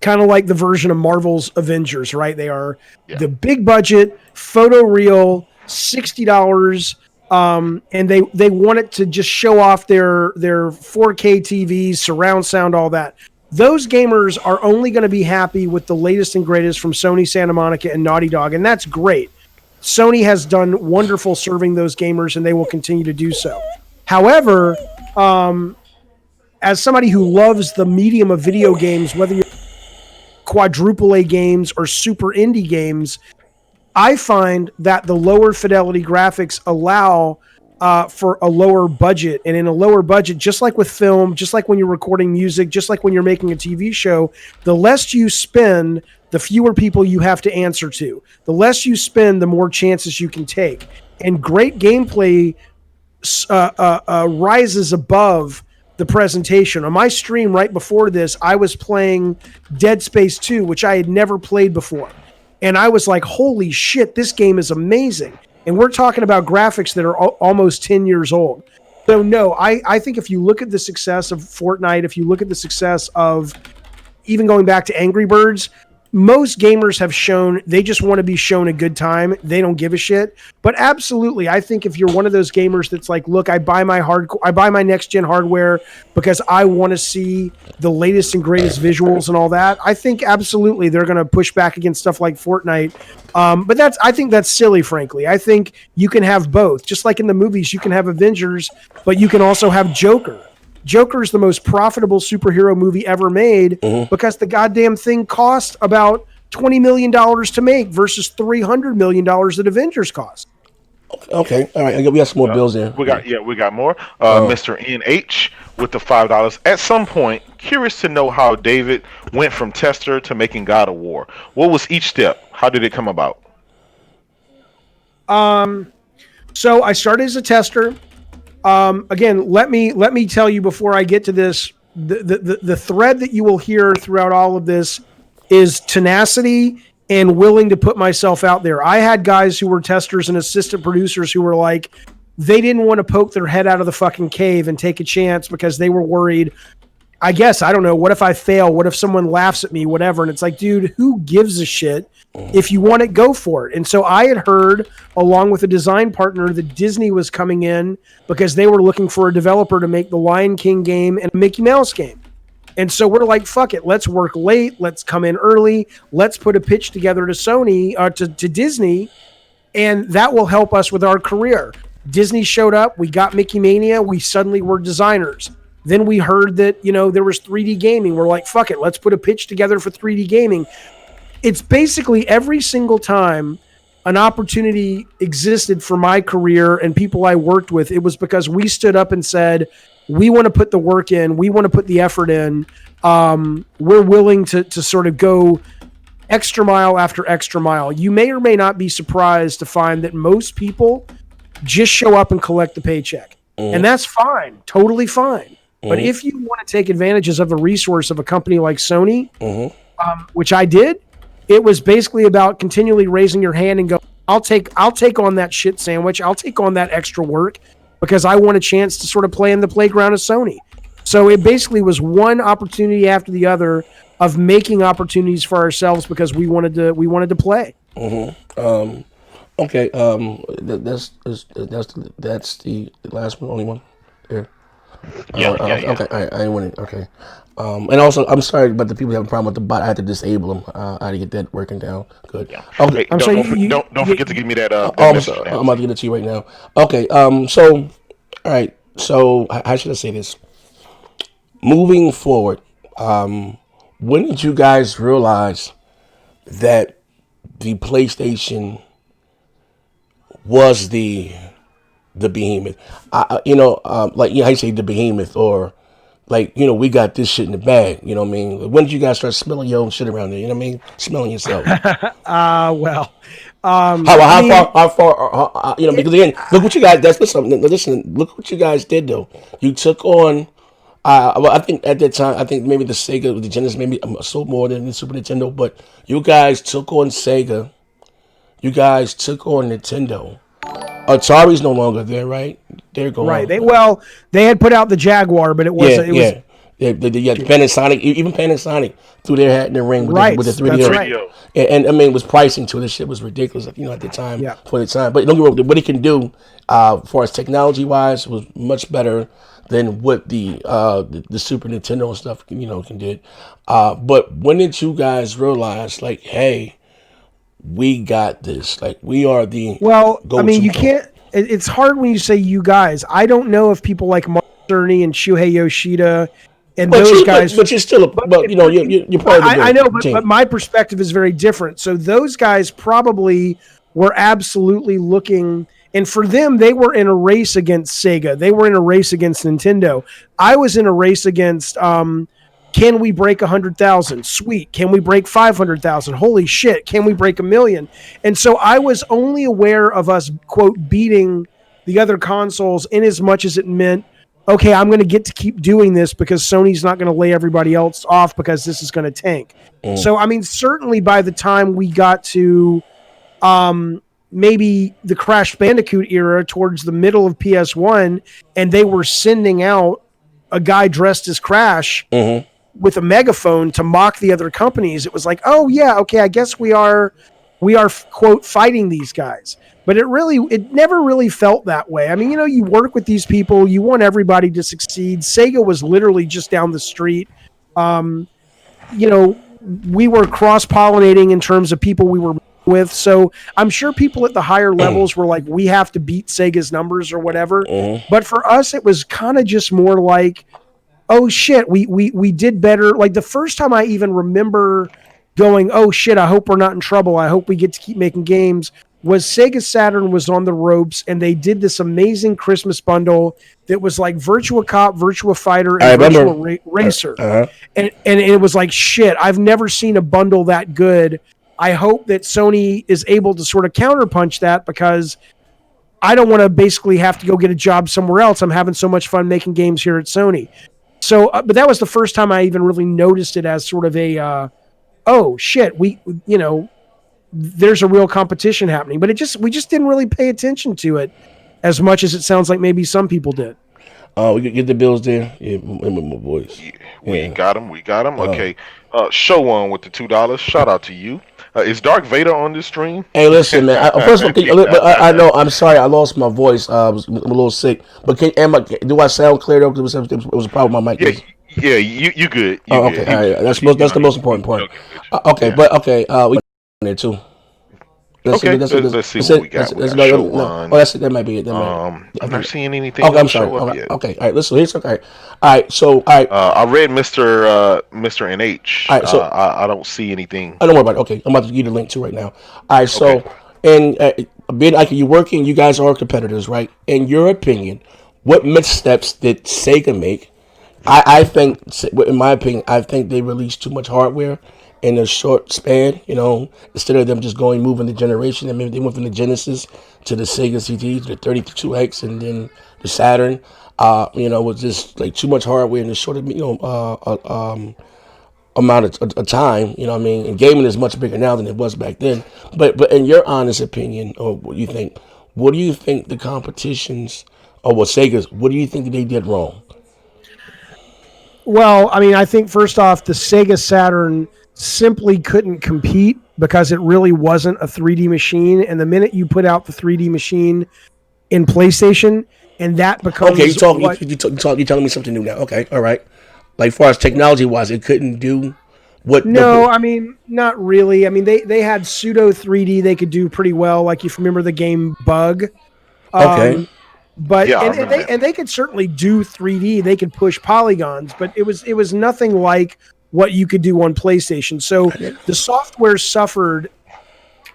kind of like the version of Marvel's Avengers, right? They are the big budget, photoreal, $60, and they want it to just show off their 4K TVs, surround sound, all that. Those gamers are only going to be happy with the latest and greatest from Sony Santa Monica and Naughty Dog, and that's great. Sony has done wonderful serving those gamers, and they will continue to do so. However, as somebody who loves the medium of video games, whether you're quadruple A games or super indie games, I find that the lower fidelity graphics allow for a lower budget. And in a lower budget, just like with film, just like when you're recording music, just like when you're making a TV show, the less you spend, the fewer people you have to answer to. The less you spend, the more chances you can take. And great gameplay rises above the presentation. On my stream right before this, I was playing Dead Space 2, which I had never played before. And I was like, holy shit, this game is amazing. And we're talking about graphics that are almost 10 years old. So no, I think if you look at the success of Fortnite, if you look at the success of even going back to Angry Birds, most gamers have shown they just want to be shown a good time. They don't give a shit. But absolutely, I think if you're one of those gamers that's like, look, I buy my next gen hardware because I want to see the latest and greatest visuals and all that. I think absolutely they're going to push back against stuff like Fortnite. But I think that's silly, frankly. I think you can have both. Just like in the movies, you can have Avengers, but you can also have Joker. Joker is the most profitable superhero movie ever made because the goddamn thing cost about $20 million to make versus $300 million that Avengers cost. Okay, all right. We got some more bills there. We got more. Mr. NH with the $5. At some point, curious to know how David went from tester to making God of War. What was each step? How did it come about? So I started as a tester. Again, let me tell you before I get to this, the thread that you will hear throughout all of this is tenacity and willing to put myself out there. I had guys who were testers and assistant producers who were like, they didn't want to poke their head out of the fucking cave and take a chance because they were worried. I guess, I don't know, what if I fail? What if someone laughs at me? Whatever. And it's like, dude, who gives a shit? If you want it, go for it. And so I had heard, along with a design partner, that Disney was coming in because they were looking for a developer to make the Lion King game and a Mickey Mouse game. And so we're like, fuck it, let's work late, let's come in early, let's put a pitch together to Sony, to Disney, and that will help us with our career. Disney showed up, we got Mickey Mania, we suddenly were designers. Then we heard that, there was 3D gaming. We're like, fuck it, let's put a pitch together for 3D gaming. It's basically every single time an opportunity existed for my career and people I worked with, it was because we stood up and said, we want to put the work in, we want to put the effort in. We're willing to sort of go extra mile after extra mile. You may or may not be surprised to find that most people just show up and collect the paycheck. And that's fine, totally fine. But if you want to take advantages of a resource of a company like Sony, which I did, it was basically about continually raising your hand and go, I'll take on that shit sandwich. I'll take on that extra work because I want a chance to sort of play in the playground of Sony. So it basically was one opportunity after the other of making opportunities for ourselves because we wanted to play. Okay. That's the last one, only one. Yeah. Yeah. Okay. I ain't winning. Okay. And also, I'm sorry, but the people who have a problem with the bot, I had to disable them. I had to get that working down. Good. Yeah. Okay. Hey, don't forget to give me that. I'm sorry. I'm about to get it to you right now. Okay. So, all right. So, how should I say this? Moving forward, when did you guys realize that the PlayStation was the behemoth? Like how you say the behemoth, or like, we got this shit in the bag. You know what I mean? When did you guys start smelling your own shit around there? You know what I mean? Smelling yourself. How far? Because again, look what you guys. Listen. Look what you guys did though. You took on. I think at that time, maybe the Sega, the Genesis, maybe sold more than the Super Nintendo. But you guys took on Sega. You guys took on Nintendo. Atari's no longer there, right? They're gone. Right. They had put out the Jaguar, but it wasn't. Yeah. Panasonic, even Panasonic threw their hat in the ring with the 3D. That's right. And I mean, it was pricing too. This shit was ridiculous, at the time. Yeah. For the time, but don't get me wrong, what it can do, for as technology wise, was much better than what the Super Nintendo and stuff can do. But when did you guys realize, like, hey, we got this? Like, we are the you can't. It's hard when you say you guys. I don't know if people like Mark Cerny and Shuhei Yoshida and those guys. But you're still, you're part of the I know, but my perspective is very different. So those guys probably were absolutely looking. And for them, they were in a race against Sega. They were in a race against Nintendo. I was in a race against, can we break 100,000? Sweet. Can we break 500,000? Holy shit. Can we break 1 million? And so I was only aware of us, quote, beating the other consoles in as much as it meant, okay, I'm going to get to keep doing this because Sony's not going to lay everybody else off because this is going to tank. So, I mean, certainly by the time we got to maybe the Crash Bandicoot era towards the middle of PS1, and they were sending out a guy dressed as Crash, with a megaphone to mock the other companies. It was like, oh yeah, okay, I guess we are quote fighting these guys. But it never really felt that way. I mean, you work with these people, you want everybody to succeed. Sega was literally just down the street. We were cross-pollinating in terms of people we were with. So I'm sure people at the higher levels were like, we have to beat Sega's numbers or whatever. But for us, it was kind of just more like, oh shit, we did better. Like the first time I even remember going, oh shit, I hope we're not in trouble. I hope we get to keep making games, was Sega Saturn was on the ropes, and they did this amazing Christmas bundle that was like Virtua Cop, Virtua Fighter, and Virtua Racer. And it was like, shit, I've never seen a bundle that good. I hope that Sony is able to sort of counterpunch that, because I don't want to basically have to go get a job somewhere else. I'm having so much fun making games here at Sony. So, but that was the first time I even really noticed it as sort of a, oh shit, there's a real competition happening. But we just didn't really pay attention to it as much as it sounds like maybe some people did. We could get the bills there. Yeah, my boys. Yeah, we got them. Okay. Show one with the $2. Shout out to you. Is Dark Vader on this stream? Hey, listen, man. First of all, I know. I'm sorry, I lost my voice. I'm a little sick. But do I sound clear though? Because it was a problem with my mic. Yeah, you good. Okay, all right. That's the most important point. Okay, but okay, we there too. Let's see what we got. That might be it. I'm not seeing anything. Okay, I'm sorry. Okay, all right. Listen, here's okay. All right, so I read Mr. NH. All right, so I don't see anything. I don't worry about it. Okay, I'm about to give you the link to right now. All right, so and being like you working, you guys are competitors, right? In your opinion, what missteps did Sega make? I think, in my opinion, I think they released too much hardware in a short span, instead of them just moving the generation. I mean, they went from the Genesis to the Sega CD to the 32X and then the Saturn. Was just like too much hardware in a short, amount of time. You know what I mean? And gaming is much bigger now than it was back then. But in your honest opinion, or what do you think the competitions, or what do you think they did wrong? Well, I mean, I think first off, the Sega Saturn simply couldn't compete because it really wasn't a 3D machine. And the minute you put out the 3D machine in PlayStation, and that becomes you're telling me something new now. Okay, all right. Like, as far as technology wise, it couldn't do what? No, I mean, not really. I mean, they had pseudo 3D they could do pretty well. Like, if you remember the game Bug. Okay. But and they could certainly do 3D. They could push polygons, but it was nothing like what you could do on PlayStation. So the software suffered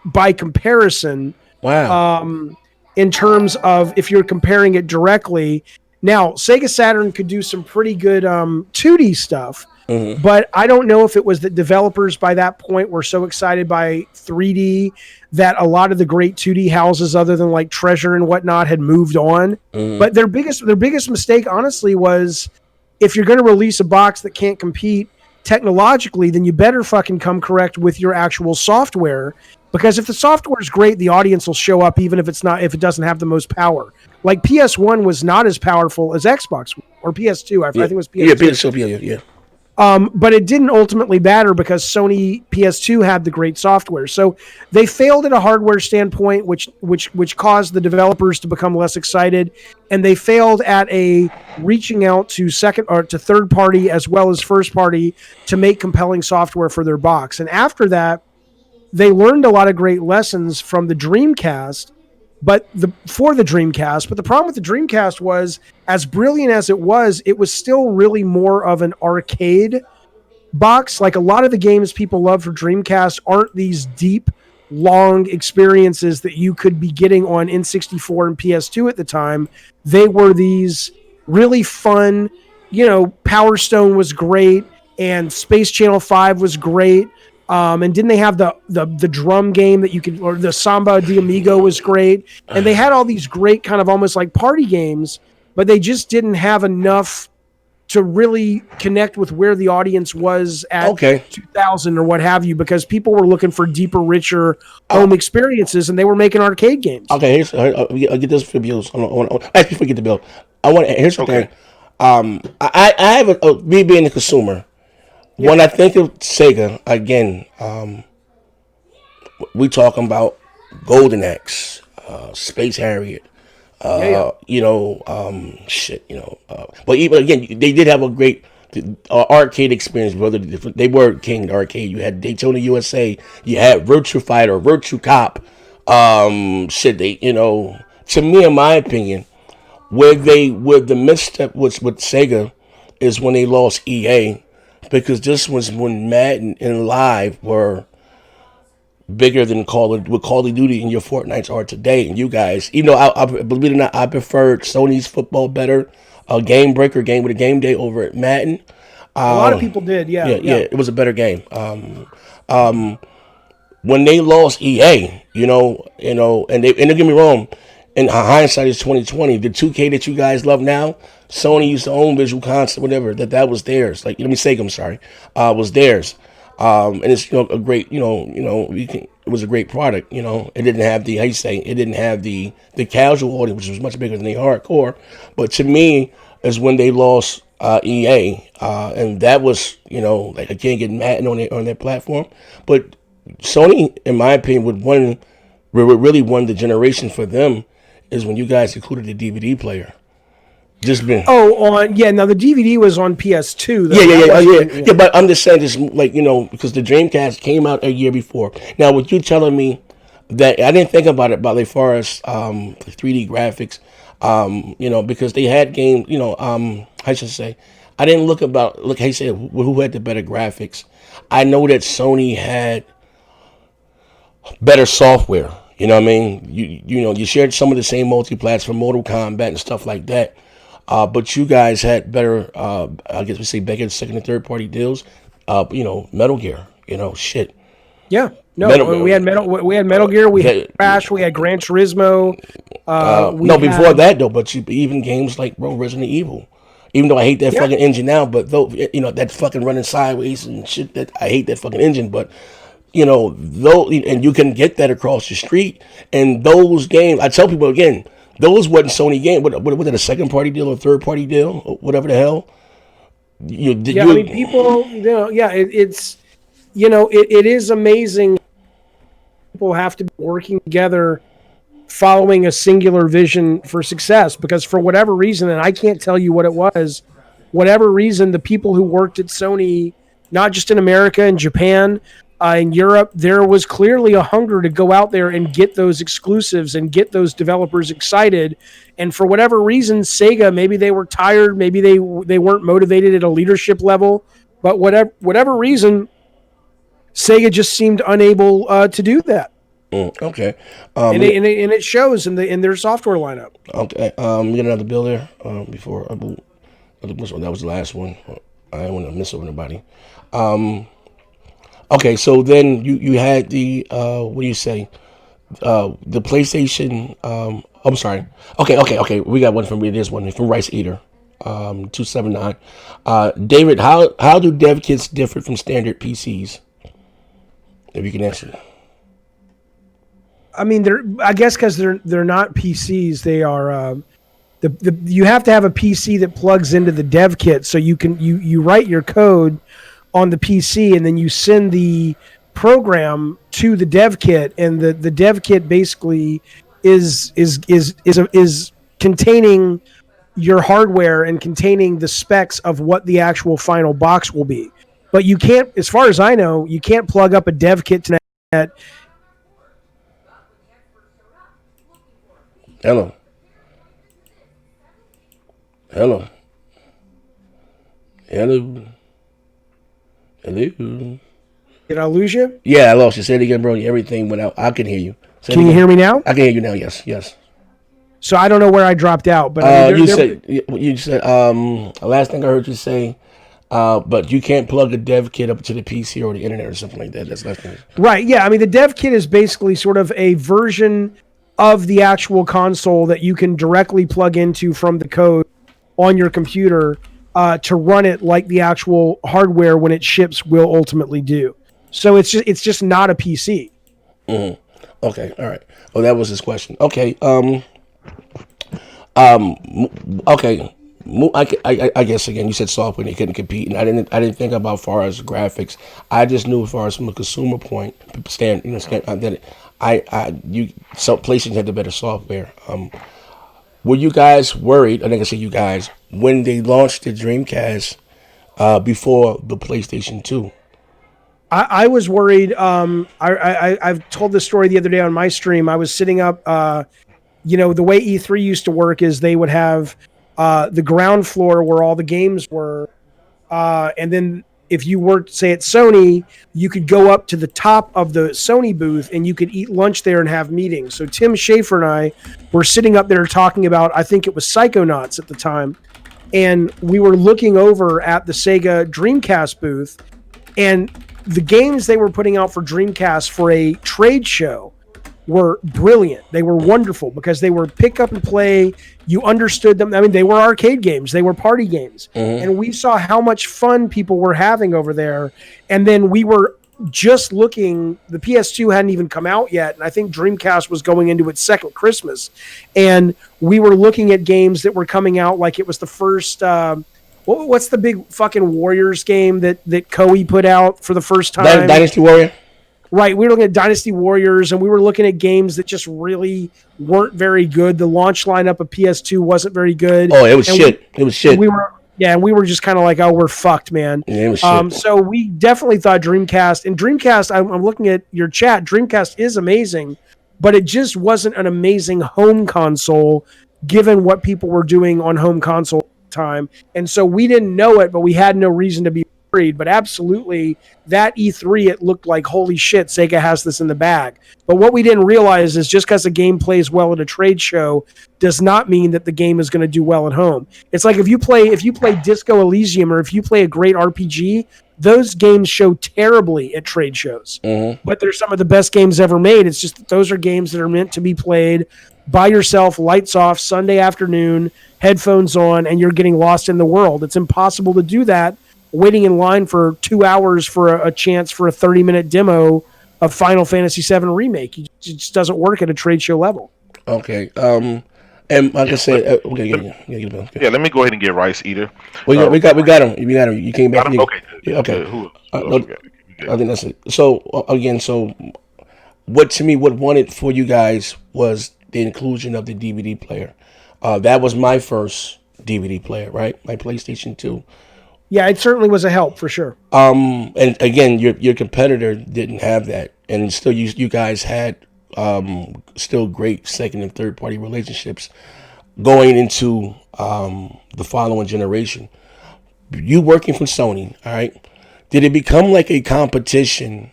by comparison. Wow. In terms of if you're comparing it directly. Now, Sega Saturn could do some pretty good 2D stuff, but I don't know if it was that developers by that point were so excited by 3D that a lot of the great 2D houses, other than like Treasure and whatnot, had moved on. But their biggest mistake, honestly, was if you're going to release a box that can't compete technologically, then you better fucking come correct with your actual software. Because if the software is great, the audience will show up, even if it doesn't have the most power. Like PS1 was not as powerful as Xbox or PS2. I think it was PS2. Yeah. But it didn't ultimately matter because Sony PS2 had the great software. So they failed at a hardware standpoint, which caused the developers to become less excited, and they failed at a reaching out to second or to third party as well as first party to make compelling software for their box. And after that, they learned a lot of great lessons from the Dreamcast, but the problem with the Dreamcast was, as brilliant as it was still really more of an arcade box. Like, a lot of the games people love for Dreamcast aren't these deep, long experiences that you could be getting on N64 and PS2 at the time. They were these really fun, Power Stone was great and Space Channel 5 was great. And didn't they have the drum game that you could, or the Samba de Amigo was great. And they had all these great kind of almost like party games, but they just didn't have enough to really connect with where the audience was at 2000 or what have you, because people were looking for deeper, richer home experiences, and they were making arcade games. Okay, I'll get this for bills. Actually, before we get the bill, here's the thing. I have me being a consumer. when I think of Sega again, we talking about Golden Axe, Space Harriet. Shit. But even again, they did have a great arcade experience. Whether they were king arcade, you had Daytona USA, you had Virtua Fighter, Virtua Cop. Shit. To me, in my opinion, where the misstep was with Sega is when they lost EA, because this was when Madden and Live were bigger than Call of Duty and your Fortnites are today. And you guys, even though I believe it or not, I preferred Sony's football better, Game Breaker game with a game day over at Madden. A lot of people did, yeah. It was a better game. When they lost EA, and don't get me wrong, in hindsight is 2020. The 2K that you guys love now, Sony used to own Visual Concept, whatever. That was theirs. Like, let me say, I'm sorry, was theirs. And it's a great, it was a great product. It didn't have the, how you say, it didn't have the casual audience, which was much bigger than the hardcore. But to me, is when they lost EA, and that was, like, I can't get Madden on their platform. But Sony, in my opinion, would really won the generation for them is when you guys included the DVD player. Just been. Now the DVD was on PS2. Though. Yeah. But I'm just saying, just like because the Dreamcast came out a year before. Now, with you telling me that, I didn't think about it, but as far as 3D graphics, because they had games. I should say, I didn't look. How you say, who had the better graphics? I know that Sony had better software. You know what I mean? You shared some of the same multi-plats for Mortal Kombat and stuff like that. But you guys had better, I guess we say, better second and third party deals. Metal Gear. Shit. Yeah. No, we had Metal Gear. We had Crash. We had Gran Turismo. Before that though. But even games like Resident Evil. Even though I hate that fucking engine now, but though that fucking running sideways and shit, that I hate that fucking engine, but. Though, and you can get that across the street. And those games, I tell people again, those wasn't Sony games. What was it, a second party deal or third party deal, or whatever the hell? People, it is amazing. People have to be working together, following a singular vision for success. Because for whatever reason, and I can't tell you what it was, whatever reason, the people who worked at Sony, not just in America and Japan. In Europe, there was clearly a hunger to go out there and get those exclusives and get those developers excited. And for whatever reason, Sega, maybe they were tired, maybe they weren't motivated at a leadership level, but whatever reason, Sega just seemed unable to do that. Okay, and it shows in their software lineup. Okay, we got another bill there before I move. That was the last one. I don't want to miss over nobody. Okay, so then you had the what do you say? The PlayStation. I'm sorry. Okay. We got one from Rice Eater, 279. David, how do dev kits differ from standard PCs? If you can answer. I mean, I guess because they're not PCs. They are. You have to have a PC that plugs into the dev kit, so you write your code on the PC, and then you send the program to the dev kit, and the dev kit basically is containing your hardware and containing the specs of what the actual final box will be. But you can't, as far as I know, you can't plug up a dev kit to that. Hello. Did I lose you? Yeah, I lost you. Say it again, bro. Everything went out. I can hear you. Can you hear me now? I can hear you now. Yes. So I don't know where I dropped out, but you said last thing I heard you say, but you can't plug a dev kit up to the PC or the internet or something like that. That's last thing. Right. Yeah. I mean, the dev kit is basically sort of a version of the actual console that you can directly plug into from the code on your computer. To run it like the actual hardware when it ships will ultimately do. So it's just not a PC. Mm-hmm. Okay, all right. Well, that was his question. Okay. Okay. I guess again, you said software they couldn't compete, and I didn't think about far as graphics. I just knew as far as from a consumer point that so PlayStation had the better software. Were you guys worried? I think I say you guys when they launched the Dreamcast before the PlayStation 2. I was worried. I've told this story the other day on my stream. I was sitting up. The way E3 used to work is they would have the ground floor where all the games were, and then if you worked, say, at Sony, you could go up to the top of the Sony booth and you could eat lunch there and have meetings. So Tim Schafer and I were sitting up there talking about, I think it was Psychonauts at the time, and we were looking over at the Sega Dreamcast booth, and the games they were putting out for Dreamcast for a trade show were brilliant. They were wonderful because they were pick up and play. You understood them. I mean, they were arcade games. They were party games. And we saw how much fun people were having over there. And then we were just looking, the PS2 hadn't even come out yet. And I think Dreamcast was going into its second Christmas. And we were looking at games that were coming out like it was the first, what's the big fucking Warriors game that Koei put out for the first time? Dynasty Warrior? Right, we were looking at Dynasty Warriors, and we were looking at games that just really weren't very good. The launch lineup of PS2 wasn't very good. Oh, it was shit. It was shit. And we were just kind of like, oh, we're fucked, man. Yeah, it was shit. So we definitely thought Dreamcast. And Dreamcast, I'm looking at your chat, Dreamcast is amazing, but it just wasn't an amazing home console given what people were doing on home console at the time. And so we didn't know it, but we had no reason to be worried. But absolutely, that E3, it looked like, holy shit, Sega has this in the bag. But what we didn't realize is just because a game plays well at a trade show does not mean that the game is going to do well at home. It's like if you play Disco Elysium, or if you play a great RPG, those games show terribly at trade shows. But they're some of the best games ever made. It's just that those are games that are meant to be played by yourself, lights off, Sunday afternoon, headphones on, and you're getting lost in the world. It's impossible to do that waiting in line for 2 hours for a chance for a 30-minute demo of Final Fantasy VII Remake. It just doesn't work at a trade show level. Okay. And like I said, let me go ahead and get Rice Eater. We got him. We got him. You came back. Okay. Okay. Who I think that's it. So again, what wanted for you guys was the inclusion of the DVD player. That was my first DVD player, right? My PlayStation 2. Yeah, it certainly was a help for sure. And again, your competitor didn't have that, and still you guys had still great second and third party relationships going into the following generation. You working for Sony, all right? Did it become like a competition?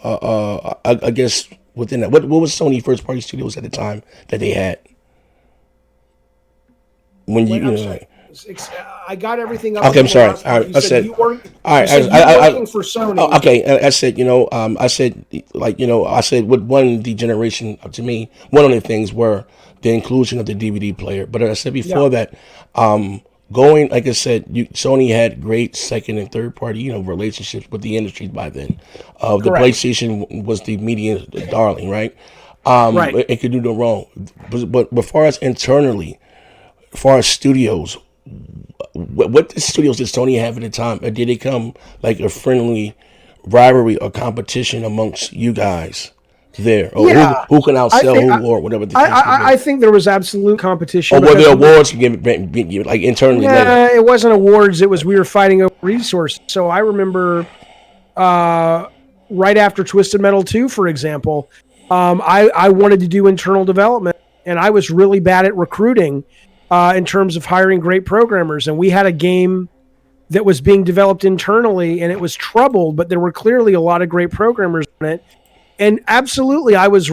I guess within that, what was Sony first party studios at the time that they had? When I got everything up. Okay, I'm sorry. All right, I said you weren't. All right, I working for Sony. Okay, I said, I said with one the generation to me, one of the things were the inclusion of the DVD player. But I said before that, going like I said, Sony had great second and third party relationships with the industry by then. The PlayStation was the media darling, right? Right. It could do no wrong. But as far as internally, as far as studios. What studios did Sony have at the time? Or did it come like a friendly rivalry or competition amongst you guys there? Or who can outsell who or whatever the case I think there was absolute competition. Or were there awards like internally? Yeah, it wasn't awards. It was we were fighting over resources. So I remember right after Twisted Metal 2, for example, I wanted to do internal development, and I was really bad at recruiting. In terms of hiring great programmers. And we had a game that was being developed internally, and it was troubled, but there were clearly a lot of great programmers in it. And absolutely, I was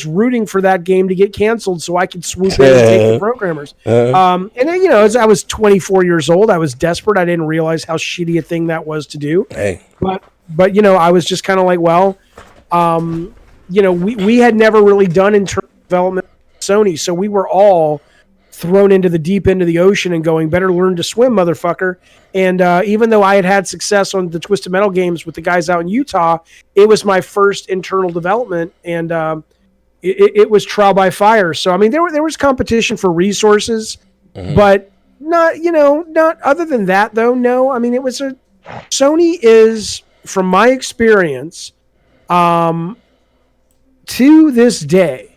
rooting for that game to get canceled so I could swoop in and take the programmers. And then, as I was 24 years old, I was desperate. I didn't realize how shitty a thing that was to do. Hey. But I was just kind of like, we had never really done internal development at Sony, so we were all thrown into the deep end of the ocean and going, better learn to swim, motherfucker. And even though I had success on the Twisted Metal games with the guys out in Utah, it was my first internal development, and it was trial by fire. So, I mean, there was competition for resources, but Not, not other than that though. No, I mean, Sony is, from my experience, um, to this day,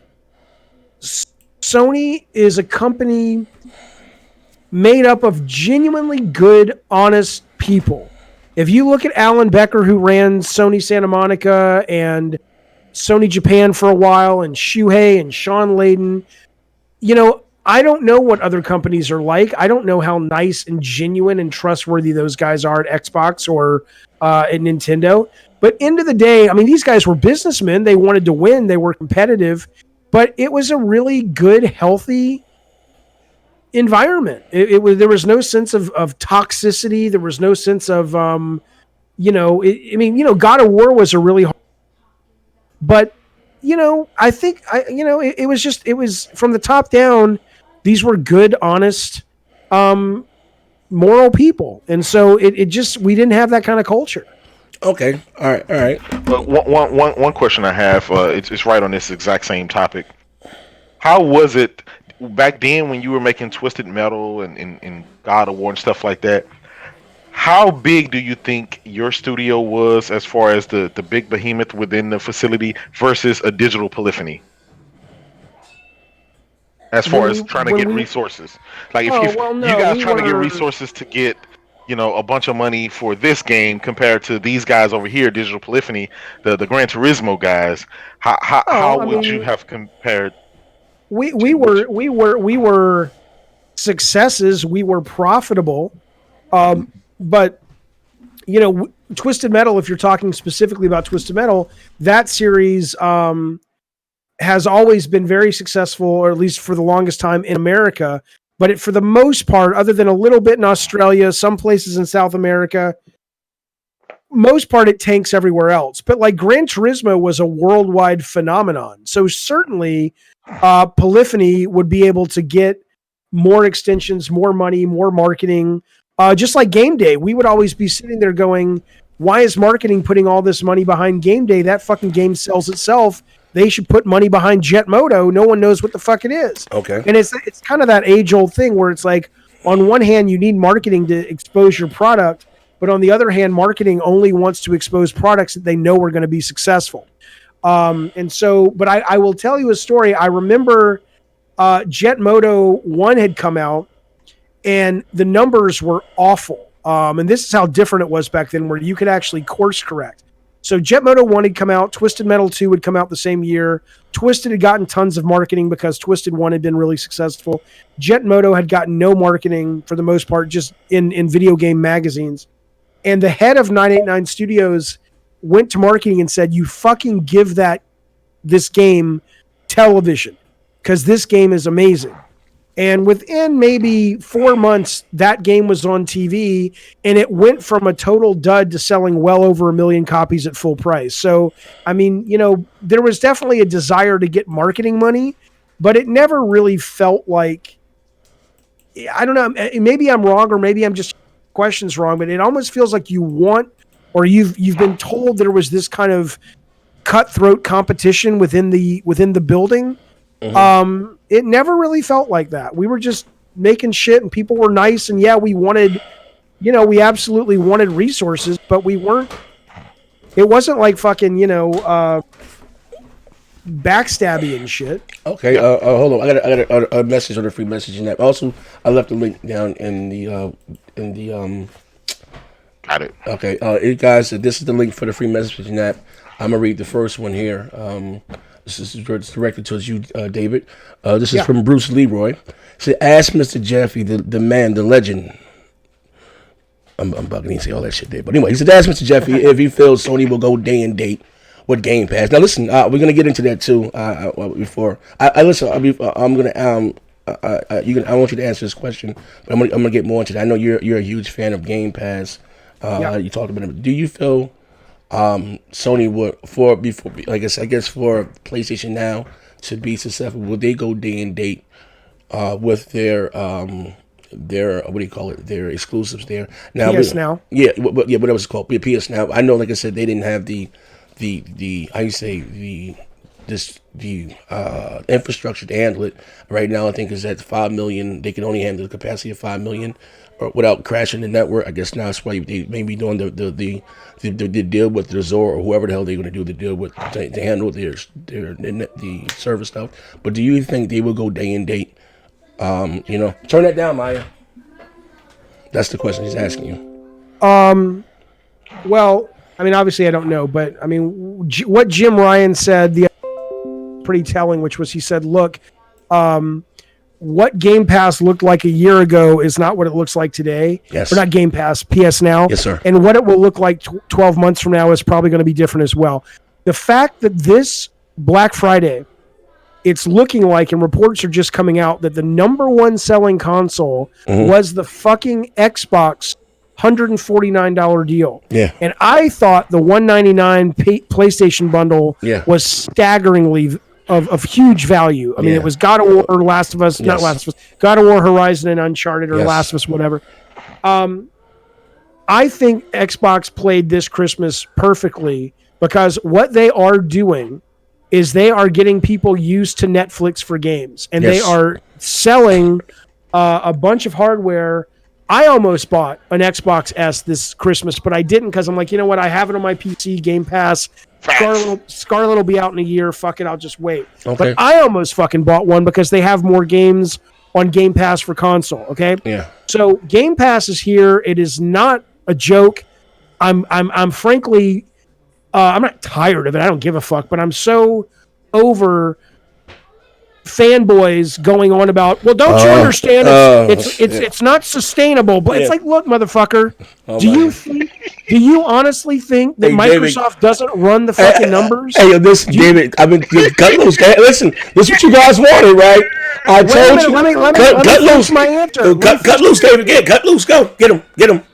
Sony is a company made up of genuinely good, honest people. If you look at Alan Becker, who ran Sony Santa Monica and Sony Japan for a while, and Shuhei and Sean Layden, I don't know what other companies are like. I don't know how nice and genuine and trustworthy those guys are at Xbox or at Nintendo. But end of the day, I mean, these guys were businessmen. They wanted to win. They were competitive. But it was a really good, healthy environment. There was no sense of toxicity. There was no sense of God of War was a really hard, but I think it was from the top down. These were good, honest, moral people, and so it just, we didn't have that kind of culture. Okay. All right. All right. One question I have, it's right on this exact same topic. How was it back then when you were making Twisted Metal and God of War and stuff like that? How big do you think your studio was as far as the big behemoth within the facility versus a digital polyphony? As far as trying to get resources, like if you guys trying to get resources to get a bunch of money for this game compared to these guys over here, digital polyphony, the Gran Turismo guys, how would you have compared? We were successes. We were profitable, but Twisted Metal. If you're talking specifically about Twisted Metal, that series has always been very successful, or at least for the longest time in America. But for the most part, other than a little bit in Australia, some places in South America, most part it tanks everywhere else. But like Gran Turismo was a worldwide phenomenon. So certainly Polyphony would be able to get more extensions, more money, more marketing. Just like Game Day, we would always be sitting there going, why is marketing putting all this money behind Game Day? That fucking game sells itself. They should put money behind Jet Moto. No one knows what the fuck it is. Okay. And it's kind of that age-old thing where it's like, on one hand, you need marketing to expose your product, but on the other hand, marketing only wants to expose products that they know are going to be successful. And so, but I will tell you a story. I remember Jet Moto 1 had come out, and the numbers were awful. And this is how different it was back then, where you could actually course correct. So Jet Moto 1 had come out, Twisted Metal 2 would come out the same year. Twisted had gotten tons of marketing because Twisted 1 had been really successful. Jet Moto had gotten no marketing for the most part, just in video game magazines. And the head of 989 Studios went to marketing and said, you fucking give this game television, because this game is amazing. And within maybe 4 months, that game was on TV, and it went from a total dud to selling well over 1 million copies at full price. So, I mean, there was definitely a desire to get marketing money, but it never really felt like, I don't know, maybe I'm wrong, or maybe I'm just questions wrong, but it almost feels like you want, or you've been told there was this kind of cutthroat competition within the building. Mm-hmm. It never really felt like that. We were just making shit, and people were nice, and yeah, we wanted, we absolutely wanted resources, but we weren't. It wasn't like fucking, backstabby and shit. Okay, hold on. I got a message on the free messaging app. Also, I left the link down in the. Got it. Okay, guys, this is the link for the free messaging app. I'm gonna read the first one here. This is directed towards you, David. This is from Bruce Leroy. So ask Mr. Jaffe, the man, the legend. I'm bugging. He say all that shit there, but anyway, he said ask Mr. Jaffe if he feels Sony will go day and date with Game Pass. Now listen, we're gonna get into that too. Before I listen, I'm gonna I want you to answer this question, but I'm gonna get more into that. I know you're a huge fan of Game Pass. You talked about it. Do you feel Sony would for PlayStation Now to be successful, will they go day and date with their what do you call it, their exclusives there now? PS Now, whatever it's called, PS Now. I know, like I said, they didn't have the how you say the the infrastructure to handle it. Right now, I think is at 5 million. They can only handle the capacity of 5 million, or without crashing the network. I guess now that's why they may be doing the deal with the Resort or whoever the hell they're going to do the deal with to handle the server stuff. But do you think they will go day and date? Turn that down, Maya. That's the question he's asking you. Well, I mean, obviously I don't know, but I mean, what Jim Ryan said pretty telling, which was he said, look, what Game Pass looked like a year ago is not what it looks like today. Yes. Or not Game Pass, PS Now. Yes, sir. And what it will look like 12 months from now is probably going to be different as well. The fact that this Black Friday, it's looking like, and reports are just coming out, that the number one selling console was the fucking Xbox $149 deal. Yeah. And I thought the $199 PlayStation bundle was staggeringly of huge value. I mean, it was God of War, or Last of Us, not Last of Us, God of War, Horizon, and Uncharted, or Last of Us, whatever. I think Xbox played this Christmas perfectly, because what they are doing is they are getting people used to Netflix for games, and they are selling a bunch of hardware. I almost bought an Xbox S this Christmas, but I didn't, because I'm like, you know what? I have it on my PC, Game Pass. Scarlet will be out in a year. Fuck it, I'll just wait. Okay. But I almost fucking bought one because they have more games on Game Pass for console. Okay. Yeah. So Game Pass is here. It is not a joke. I'm frankly, I'm not tired of it. I don't give a fuck. But I'm so over fanboys going on about, well, don't you understand? It's not sustainable. But it's like, look, motherfucker. Do you honestly think that Microsoft doesn't run the fucking numbers? Hey, listen, David. I've been cut loose. Listen, this is what you guys wanted, right? I told you. Let me finish my answer. Cut loose, David. Get cut loose. Go. Get him.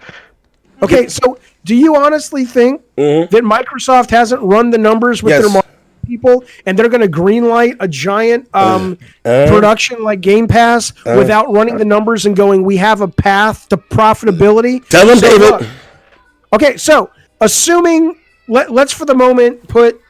Okay, so do you honestly think that Microsoft hasn't run the numbers with their marketing people, and they're going to greenlight a giant production like Game Pass without running the numbers and going, we have a path to profitability? Tell them, David. Okay, so assuming, let's for the moment put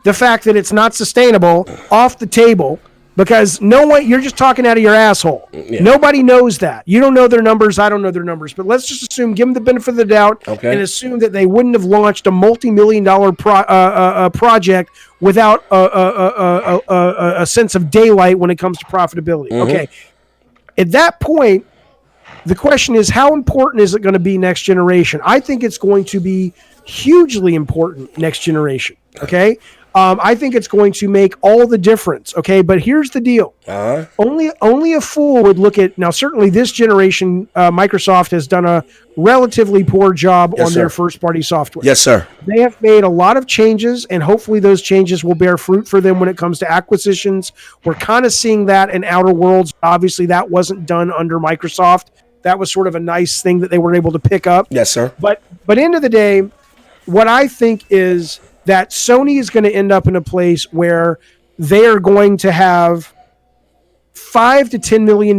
the fact that it's not sustainable off the table, because you're just talking out of your asshole. Yeah. Nobody knows that. You don't know their numbers. I don't know their numbers. But let's just assume, give them the benefit of the doubt, and assume that they wouldn't have launched a multi-million-dollar project without a sense of daylight when it comes to profitability. Okay. At that point, the question is, how important is it going to be next generation? I think it's going to be hugely important next generation. Okay. I think it's going to make all the difference. Okay. But here's the deal. Only a fool would look at, now certainly this generation, Microsoft has done a relatively poor job on their first party software. Yes, sir. They have made a lot of changes, and hopefully those changes will bear fruit for them when it comes to acquisitions. We're kind of seeing that in Outer Worlds. Obviously that wasn't done under Microsoft. That was sort of a nice thing that they were able to pick up. Yes, sir. But end of the day, what I think is that Sony is going to end up in a place where they are going to have $5 to $10 million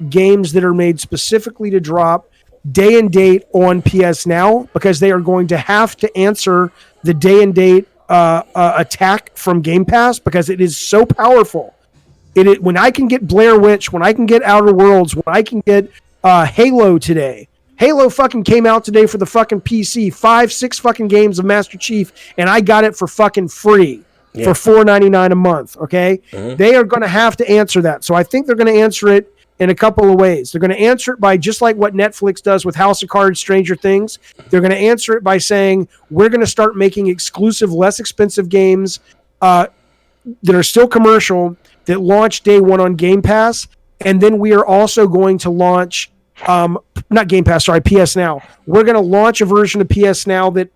games that are made specifically to drop day and date on PS Now, because they are going to have to answer the day and date attack from Game Pass, because it is so powerful. When I can get Blair Witch, when I can get Outer Worlds, when I can get Halo today. Halo fucking came out today for the fucking PC. 5-6 fucking games of Master Chief, and I got it for fucking free for $4.99 a month. Okay, they are going to have to answer that. So I think they're going to answer it in a couple of ways. They're going to answer it by just like what Netflix does with House of Cards, Stranger Things. They're going to answer it by saying, we're going to start making exclusive, less expensive games that are still commercial, that launch day one on Game Pass. And then we are also going to launch, not Game Pass, sorry, PS Now. We're going to launch a version of PS Now that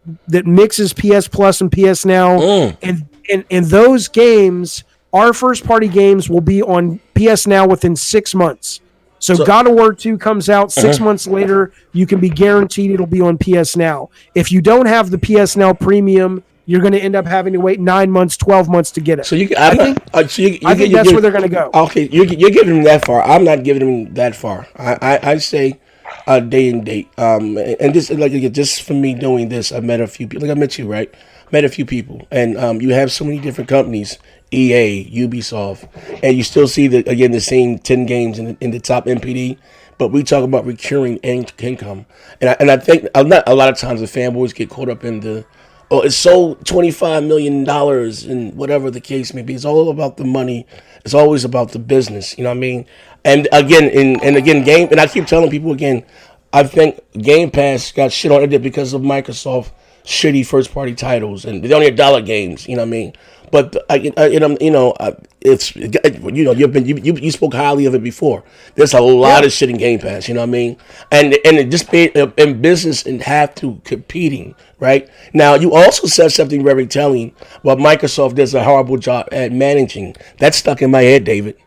mixes PS Plus and PS Now. And those games, our first party games, will be on PS Now within 6 months. So God of War 2 comes out 6 months later. You can be guaranteed it'll be on PS Now. If you don't have the PS Now Premium, you're going to end up having to wait 9 months, 12 months to get it. So I think that's where they're going to go. Okay, you're giving them that far. I'm not giving them that far. I say day and date. And just like again, just for me doing this, I met a few people. Like I met you, right? Met a few people, and you have so many different companies, EA, Ubisoft, and you still see the same 10 games in the top NPD. But we talk about recurring income, and I think not a lot of times the fanboys get caught up in the, oh, it's sold $25 million and whatever the case may be. It's all about the money. It's always about the business. You know what I mean? And again, game. And I keep telling people again, I think Game Pass got shit on it because of Microsoft shitty first party titles, and they're only $1 games. You know what I mean? But it's you spoke highly of it before. There's a lot of shit in Game Pass. You know what I mean? And it just be in business and have to competing right now. You also said something very telling. Well, Microsoft does a horrible job at managing. That's stuck in my head, David.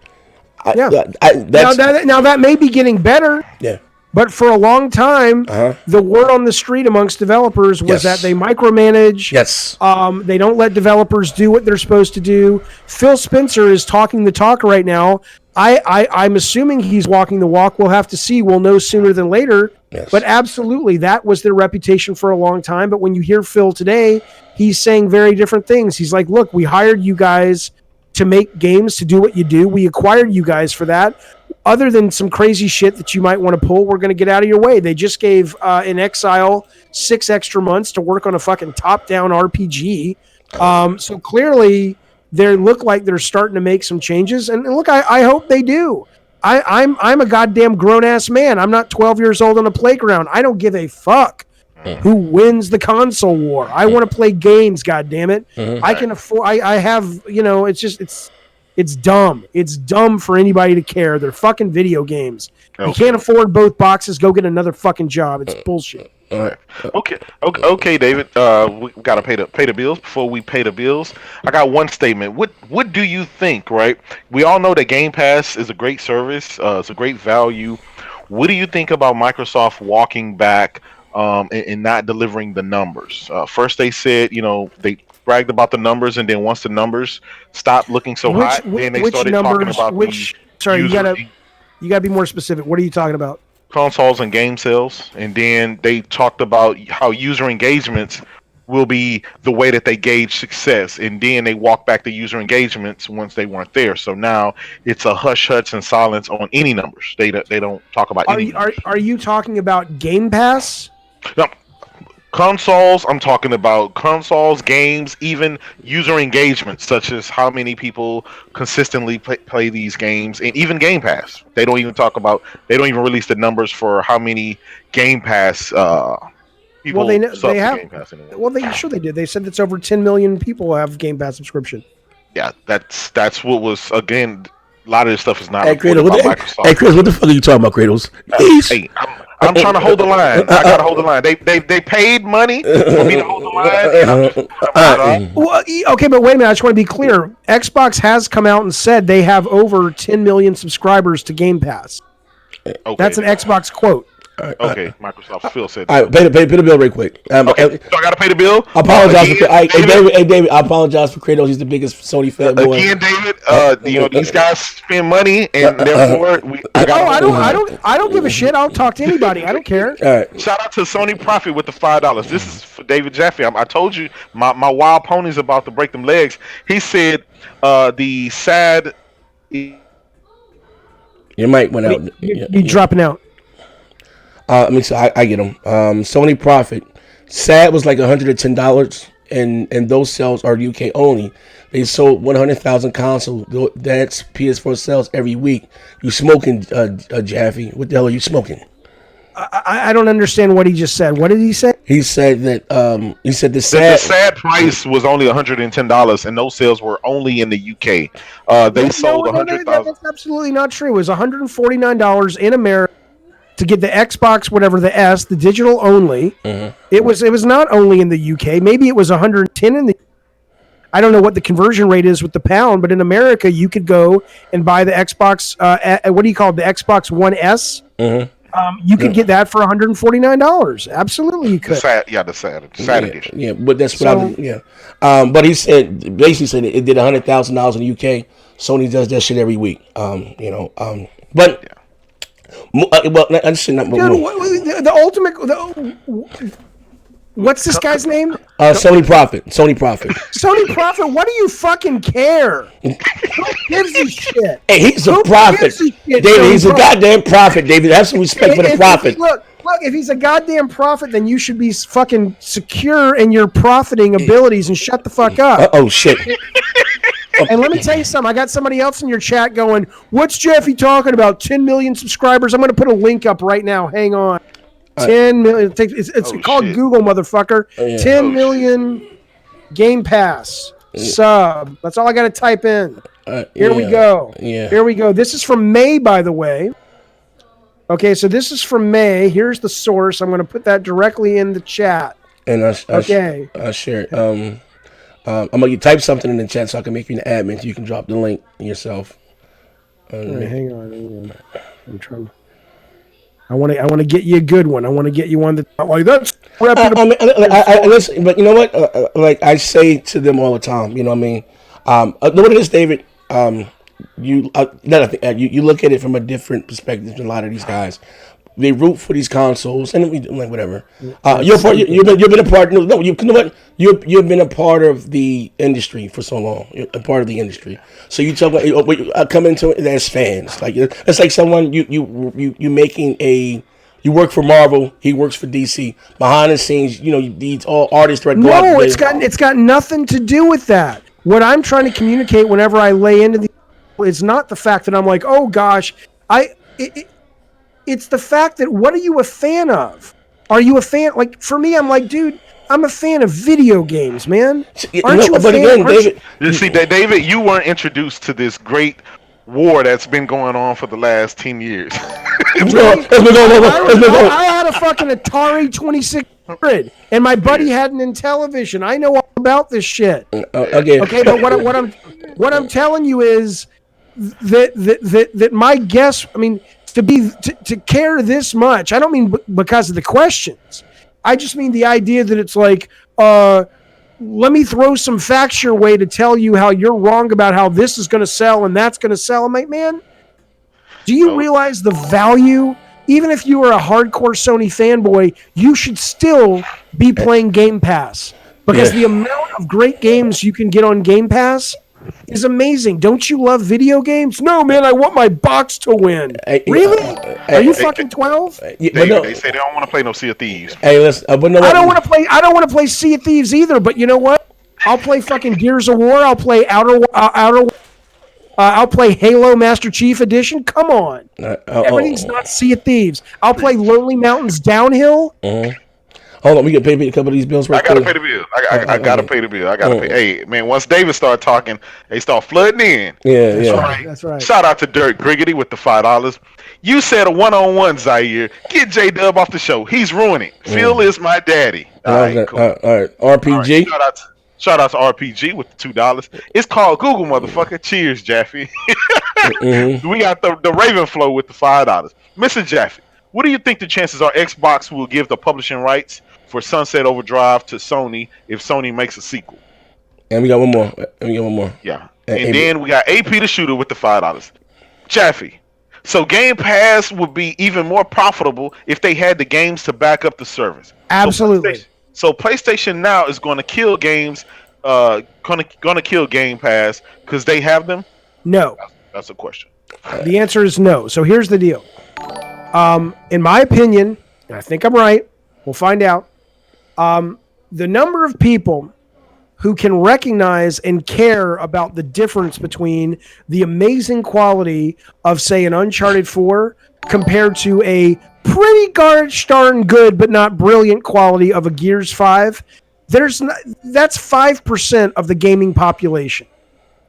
Now that may be getting better. Yeah. But for a long time, the word on the street amongst developers was that they micromanage. Yes. They don't let developers do what they're supposed to do. Phil Spencer is talking the talk right now. I'm assuming he's walking the walk. We'll have to see. We'll know sooner than later. Yes. But absolutely, that was their reputation for a long time. But when you hear Phil today, he's saying very different things. He's like, look, we hired you guys to make games, to do what you do. We acquired you guys for that. Other than some crazy shit that you might want to pull, we're going to get out of your way. They just gave In Exile 6 extra months to work on a fucking top-down RPG. So clearly, they look like they're starting to make some changes. And look, I hope they do. I'm a goddamn grown-ass man. I'm not 12 years old on a playground. I don't give a fuck who wins the console war. I want to play games, goddammit. I can afford... I have... It's dumb. It's dumb for anybody to care. They're fucking video games. Okay. You can't afford both boxes. Go get another fucking job. It's bullshit. All right. Okay, David. We gotta pay the bills. Before we pay the bills, I got one statement. What do you think? Right. We all know that Game Pass is a great service. It's a great value. What do you think about Microsoft walking back and not delivering the numbers? First, they said they bragged about the numbers, and then once the numbers stopped looking so hot, then they started talking about you gotta be more specific. What are you talking about? Consoles and game sales, and then they talked about how user engagements will be the way that they gauge success, and then they walked back the user engagements once they weren't there. So now it's a hush and silence on any numbers. They don't talk about any. Are you talking about Game Pass? No. Consoles, I'm talking about consoles, games, even user engagement, such as how many people consistently play these games, and even Game Pass. They don't even release the numbers for how many Game Pass people they sub to have. Game Pass anymore. Well, they did. They said it's over 10 million people have Game Pass subscription. Yeah, that's what was, again, a lot of this stuff is not reported by Microsoft. Hey, Chris, what the fuck are you talking about, Kratos? Hey, I'm trying to hold the line. I gotta hold the line. They paid money for me to hold the line. Well, okay, but wait a minute. I just want to be clear. Xbox has come out and said they have over 10 million subscribers to Game Pass. Okay. That's an Xbox quote. Okay, Microsoft. Phil said. All right, pay the bill right quick. Okay, so I gotta pay the bill. I apologize for David. I apologize for Kratos. He's the biggest Sony fanboy. Again, David. These guys spend money, and therefore I don't give a shit. I'll talk to anybody. I don't care. All right. Shout out to Sony Profit with the $5. This is for David Jaffe. I told you my wild pony's about to break them legs. He said the sad. Your mic went out. You dropping out. So I get them. Sony Profit. SAD was like $110, and those sales are UK only. They sold 100,000 consoles. That's PS4 sales every week. You smoking, Jaffe? What the hell are you smoking? I don't understand what he just said. What did he say? He said that the SAD price was only $110, and those sales were only in the UK. They sold 100,000. That's absolutely not true. It was $149 in America to get the Xbox, whatever, the S, the digital only. Mm-hmm. It was not only in the UK. Maybe it was 110 in the. I don't know what the conversion rate is with the pound, but in America, you could go and buy the Xbox. What do you call it? The Xbox One S. Mm-hmm. You could get that for $149. Absolutely, you could. The sad edition. Yeah, but that's what but he said it did $100,000 in the UK. Sony does that shit every week. But Well, I should not. Dude, the ultimate. What's this guy's name? Sony Profit. Sony Profit. Sony Profit. What do you fucking care? Who gives a shit? Hey, he's a prophet, David. He's a goddamn prophet, David. Have some respect for the prophet. Look, if he's a goddamn prophet, then you should be fucking secure in your profiting abilities and shut the fuck up. Oh shit. And let me tell you something. I got somebody else in your chat going, "What's Jaffe talking about? 10 million subscribers." I'm going to put a link up right now. Hang on. 10 million. It's called shit. Google, motherfucker. 10 million Game Pass sub. That's all I got to type in. Here we go. Yeah. Here we go. This is from May, by the way. Okay, so this is from May. Here's the source. I'm going to put that directly in the chat. And I share it. I'm going to type something in the chat so I can make you an admin so you can drop the link yourself. Right, hang on. I'm trying to... I want to get you a good one. I want to get you one that like that's reputable. Listen, but you know what? Like I say to them all the time, you know what I mean? What it is, David? You look at it from a different perspective than a lot of these guys. They root for these consoles, and we like whatever. You've been a part. No, you know what? You've been a part of the industry for so long. You're a part of the industry. So you talk about come into it as fans. Like it's like someone you making a. You work for Marvel. He works for DC. Behind the scenes, these all artists that go out. No, it's got nothing to do with that. What I'm trying to communicate whenever I lay into it's not the fact that I'm like, oh gosh, it's the fact that what are you a fan of? Are you a fan? Like for me, I'm like, dude, I'm a fan of video games, man. Aren't you a fan? Again, David, see, David, you weren't introduced to this great war that's been going on for the last 10 years. I had a fucking Atari 2600, and my buddy had an Intellivision. I know all about this shit. Okay, but what I'm telling you is that my guess, I mean, to care this much, I don't mean because of the questions. I just mean the idea that it's like, let me throw some facts your way to tell you how you're wrong about how this is going to sell and that's going to sell. I'm like, man, do you realize the value? Even if you are a hardcore Sony fanboy, you should still be playing Game Pass because the amount of great games you can get on Game Pass is amazing. Don't you love video games? No, man, I want my box to win. Really? Are you fucking 12? They say they don't want to play no Sea of Thieves. Hey, listen, I don't want to play Sea of Thieves either. But you know what? I'll play fucking Gears of War. I'll play I'll play Halo Master Chief Edition. Come on, everything's not Sea of Thieves. I'll play Lonely Mountains Downhill. Hold on, we can pay a couple of these bills right I gotta pay the bill. I gotta pay the bill. I gotta pay. Hey, man, once David start talking, they start flooding in. That's right. Shout out to Dirk Griggity with the $5. You said a one-on-one, Zaire. Get J-Dub off the show. He's ruining. Phil is my daddy. All right, cool. All right. RPG. All right, shout out to RPG with the $2. It's called Google, motherfucker. Cheers, Jaffe. We got the Raven Flow with the $5. Mr. Jaffe, what do you think the chances are Xbox will give the publishing rights for Sunset Overdrive to Sony if Sony makes a sequel? And we got one more. Yeah. And then we got AP the Shooter with the $5. Jaffe, so Game Pass would be even more profitable if they had the games to back up the service. Absolutely. So PlayStation Now is going to kill games, going to kill Game Pass because they have them? No. That's a question. The answer is no. So here's the deal. In my opinion, and I think I'm right, we'll find out, the number of people who can recognize and care about the difference between the amazing quality of, say, an Uncharted 4 compared to a pretty gosh darn good but not brilliant quality of a Gears 5, that's 5% of the gaming population.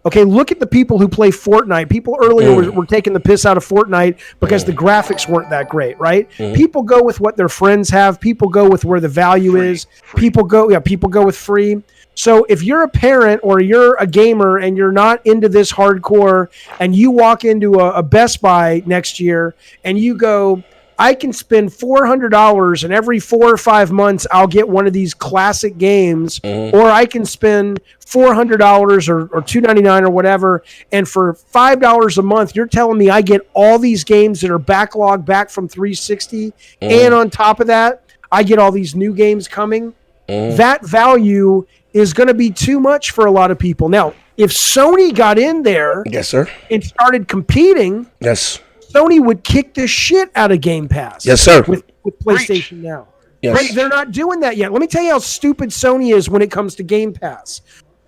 Okay, look at the people who play Fortnite. People earlier were taking the piss out of Fortnite because the graphics weren't that great, right? People go with what their friends have. People go with where the value is. People go with free. So if you're a parent or you're a gamer and you're not into this hardcore and you walk into a Best Buy next year and you go, I can spend $400 and every 4 or 5 months I'll get one of these classic games, or I can spend $400 or $299 or whatever, and for $5 a month, you're telling me I get all these games that are backlogged back from 360, and on top of that, I get all these new games coming. That value is going to be too much for a lot of people. Now, if Sony got in there, yes, sir, and started competing, yes, Sony would kick the shit out of Game Pass. Yes, sir. With PlayStation Now. Yes. They're not doing that yet. Let me tell you how stupid Sony is when it comes to Game Pass.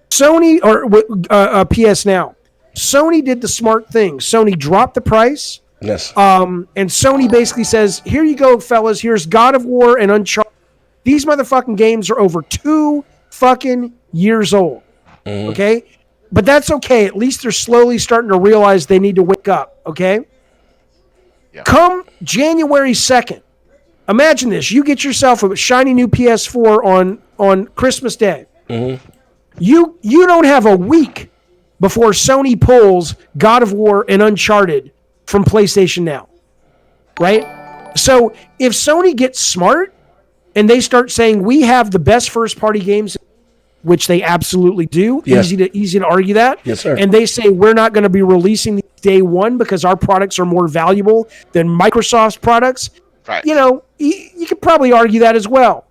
Sony or PS Now. Sony did the smart thing. Sony dropped the price. Yes. And Sony basically says, "Here you go, fellas. Here's God of War and Uncharted. These motherfucking games are over 2 fucking years old." Okay? But that's okay. At least they're slowly starting to realize they need to wake up. Okay? Yeah. Come January 2nd, imagine this. You get yourself a shiny new PS4 on Christmas Day. You don't have a week before Sony pulls God of War and Uncharted from PlayStation Now. Right? So if Sony gets smart and they start saying we have the best first-party games, which they absolutely do, yes. easy to argue that. Yes, sir. And they say we're not going to be releasing these day one because our products are more valuable than Microsoft's products. Right. You know, you could probably argue that as well.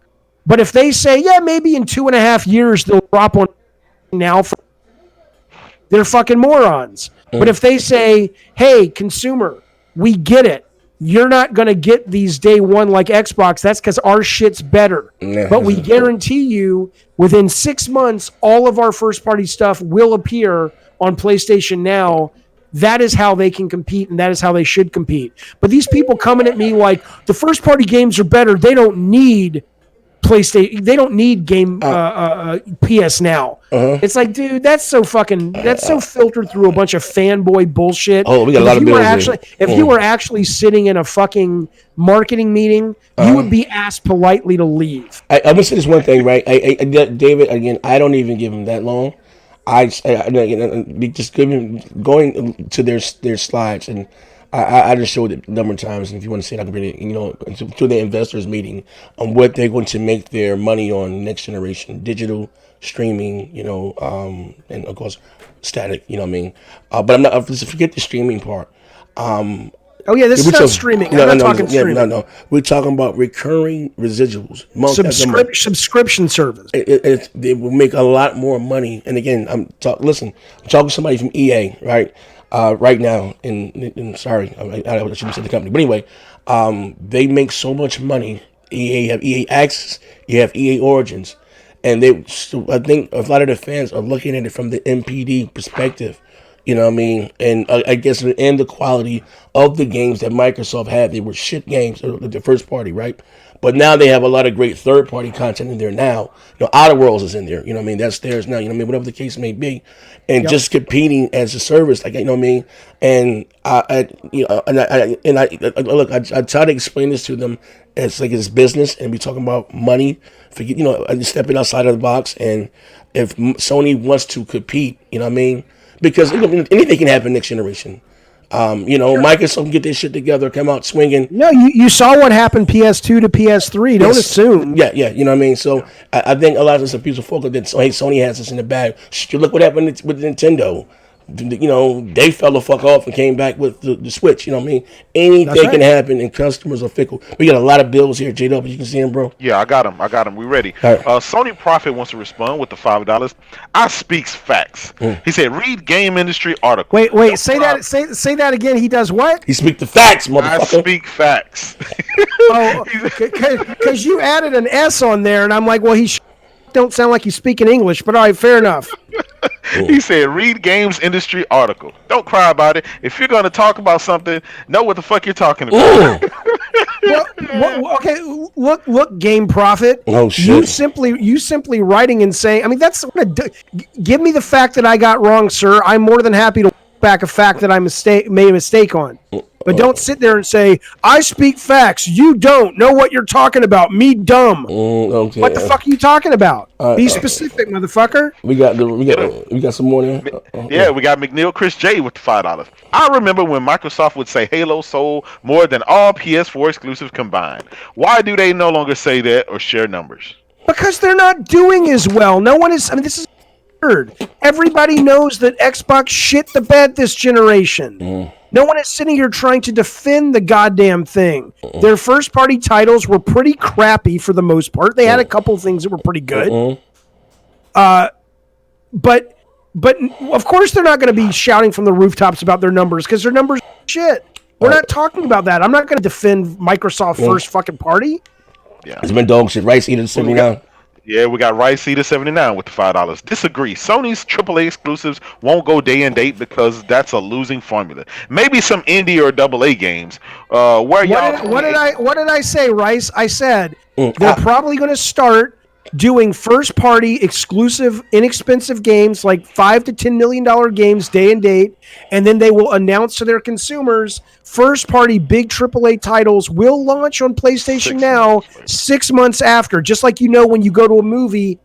But if they say, yeah, maybe in 2.5 years they'll drop on now, they're fucking morons. But if they say, hey, consumer, we get it. You're not going to get these day one like Xbox. That's because our shit's better. But we guarantee you within 6 months, all of our first-party stuff will appear on PlayStation Now. That is how they can compete, and that is how they should compete. But these people coming at me like the first-party games are better. They don't need PlayStation. They don't need PS Now. It's like, dude, that's so filtered through a bunch of fanboy bullshit. Oh, we got a lot of bills. If you were actually sitting in a fucking marketing meeting, you would be asked politely to leave. I'm gonna say this one thing, right? David, again, I don't even give him that long. I just give him going to their slides, and I just showed it a number of times. And if you want to see it, I can bring it, to the investors meeting on what they're going to make their money on next generation digital streaming, and of course static. You know what I mean? But I'm not. Forget the streaming part. Oh yeah, this is not streaming. I'm not talking streaming. No. We're talking about recurring residuals. Subscription service. They will make a lot more money. And again, I'm talking to somebody from EA, right? Right now, and sorry, I shouldn't say the company, but anyway, they make so much money. EA have EA Access, you have EA Origins, and I think a lot of the fans are looking at it from the MPD perspective. You know what I mean? And I guess and the quality of the games that Microsoft had, they were shit games, the first party, right? But now they have a lot of great third party content in there now. Outer Worlds is in there. You know what I mean? That's theirs now. You know what I mean? Whatever the case may be, and just competing as a service, like, you know what I mean? And I try to explain this to them as like it's business, and we talking about money. Stepping outside of the box, and if Sony wants to compete, you know what I mean? Because anything can happen next generation. Microsoft can get this shit together, come out swinging. No, you saw what happened PS2 to PS3. Don't assume. Yeah, you know what I mean? So I think a lot of people focus that, hey, Sony has this in the bag. Look what happened with Nintendo. They fell the fuck off and came back with the Switch. You know what I mean? Anything can happen, and customers are fickle. We got a lot of bills here, JW. You can see them, bro. Yeah, I got them. We ready. Right. Sony Prophet wants to respond with the $5. I speaks facts. He said, read game industry article. Wait. Say that again. He does what? He speak the facts, motherfucker. I speak facts. Oh, because you added an S on there, and I'm like, well, don't sound like he's speaking English, but all right, fair enough. He said, read games industry article. Don't cry about it. If you're going to talk about something, know what the fuck you're talking about. Okay, look, Game Prophet. Oh, shit. You simply writing and saying, I mean, that's give me the fact that I got wrong, sir. I'm more than happy to back a fact that I made a mistake on. But don't sit there and say, I speak facts. You don't know what you're talking about. Me dumb. Okay. What the fuck are you talking about? Be specific, motherfucker. We got some more there. Yeah, we got McNeil Chris J with the $5. I remember when Microsoft would say Halo sold more than all PS4 exclusives combined. Why do they no longer say that or share numbers? Because they're not doing as well. No one is. I mean, this is weird. Everybody knows that Xbox shit the bed this generation. No one is sitting here trying to defend the goddamn thing. Their first-party titles were pretty crappy for the most part. They had a couple things that were pretty good. But of course they're not going to be shouting from the rooftops about their numbers because their numbers are shit. We're not talking about that. I'm not going to defend Microsoft first fucking party. Yeah. It's been dog shit. Rice Eater 79. Yeah, we got Rice Eater 79 with the $5. Disagree. Sony's AAA exclusives won't go day and date because that's a losing formula. Maybe some indie or AA games. What did I say, Rice? I said they're probably going to start doing first-party, exclusive, inexpensive games like $5 to $10 million games day and date, and then they will announce to their consumers first-party big AAA titles will launch on PlayStation Now 6 months after. Just like when you go to a movie,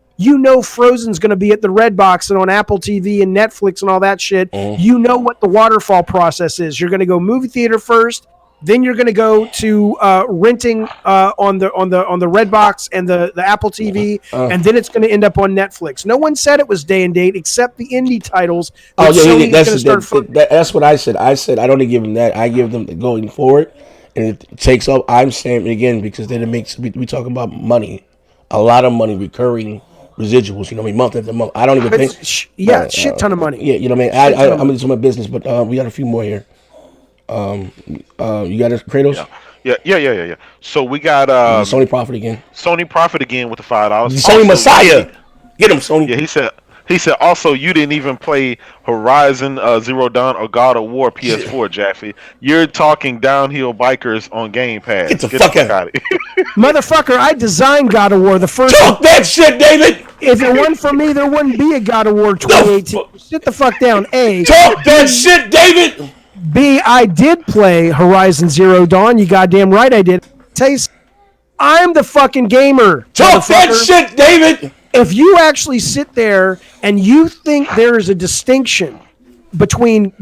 Frozen's going to be at the Redbox and on Apple TV and Netflix and all that shit. You know what the waterfall process is. You're going to go movie theater first. Then you're going to go to renting on the Redbox and the Apple TV, and then it's going to end up on Netflix. No one said it was day and date except the indie titles. That's what I said. I said I don't give them that. I give them the going forward, and it takes up. I'm saying it again because then it makes we talk about money, a lot of money, recurring residuals. Month after month. I don't even think. Shit ton of money. Yeah, what I mean. I'm into my business, but we got a few more here. You got it, Kratos? Yeah. So we got Sony Profit again. Sony Profit again with the $5. Sony Messiah. Get him, Sony. Yeah, he said also you didn't even play Horizon Zero Dawn or God of War PS4, Jaffe. You're talking downhill bikers on Game Pass. Get the fuck out of here. Motherfucker, I designed God of War the first. Talk that shit, David. If it weren't for me, there wouldn't be a God of War 2018. Sit the fuck down. A. Talk that shit, David. B, I did play Horizon Zero Dawn. You goddamn right I did. I'm the fucking gamer. Talk that shit, David. If you actually sit there and you think there is a distinction between,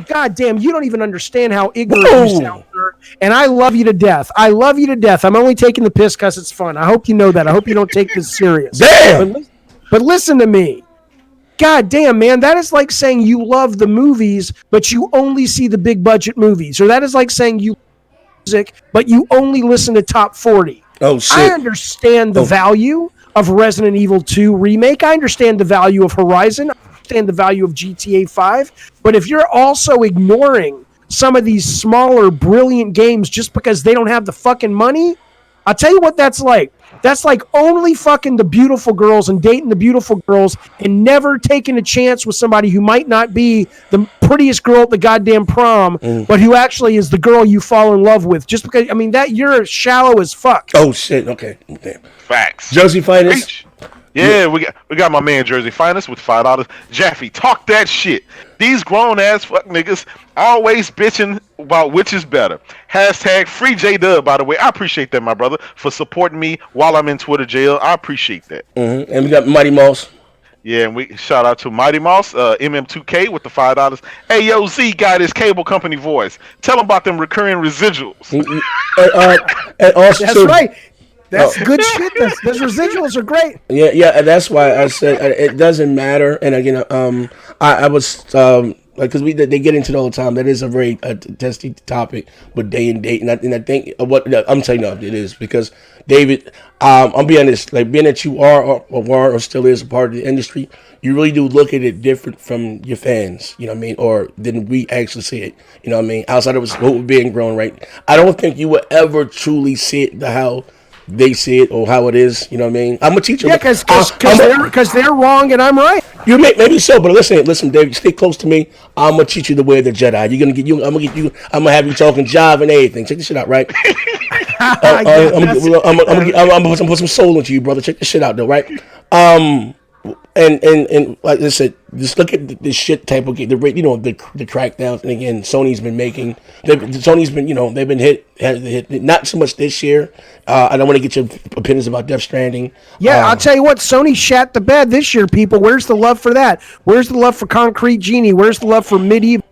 goddamn, you don't even understand how ignorant you sound, sir. And I love you to death. I'm only taking the piss because it's fun. I hope you know that. I hope you don't take this serious. Damn. But listen to me. God damn, man, that is like saying you love the movies, but you only see the big budget movies. Or that is like saying you love music, but you only listen to top 40. Oh, shit. I understand the value of Resident Evil 2 Remake. I understand the value of Horizon. I understand the value of GTA 5. But if you're also ignoring some of these smaller, brilliant games just because they don't have the fucking money, I'll tell you what that's like. That's like only fucking the beautiful girls and dating the beautiful girls and never taking a chance with somebody who might not be the prettiest girl at the goddamn prom, but who actually is the girl you fall in love with. Just because, that you're shallow as fuck. Oh shit. Okay. Damn. Facts. Jersey Finest. Yeah, we got my man Jersey Finest with $5. Jaffe, talk that shit. These grown ass fuck niggas always bitching about which is better. Hashtag free J-Dub, by the way. I appreciate that, my brother, for supporting me while I'm in Twitter jail. I appreciate that. And we got Mighty Mouse. Yeah, and we shout out to Mighty Mouse, MM2K with the $5. Hey, yo, Z got his cable company voice. Tell him about them recurring residuals. And also, that's right. That's good shit. Those residuals are great. Yeah, and that's why I said it doesn't matter. And again, I was because they get into it all the time. That is a very testy topic, but day and date, and I think what I'm saying, no, it is because David, I'm being honest, like being that you are or still is a part of the industry, you really do look at it different from your fans, you know what I mean, or than we actually see it, you know what I mean. Outside of what we're being grown, right? I don't think you will ever truly see it how they see it or how it is, you know what I mean? I'm a teacher. Yeah, because they're wrong and I'm right. You maybe so, but listen, David, stay close to me. I'm gonna teach you the way of the Jedi. I'm gonna have you talking Java and everything. Check this shit out, right? I'm gonna put some soul into you, brother. Check this shit out, though, right? And like I said, just look at the shit type of game, the crackdowns. And again, Sony's been making. Sony's been they've been hit not so much this year. I don't want to get your opinions about Death Stranding. Yeah, I'll tell you what, Sony shat the bed this year, people. Where's the love for that? Where's the love for Concrete Genie? Where's the love for Medieval?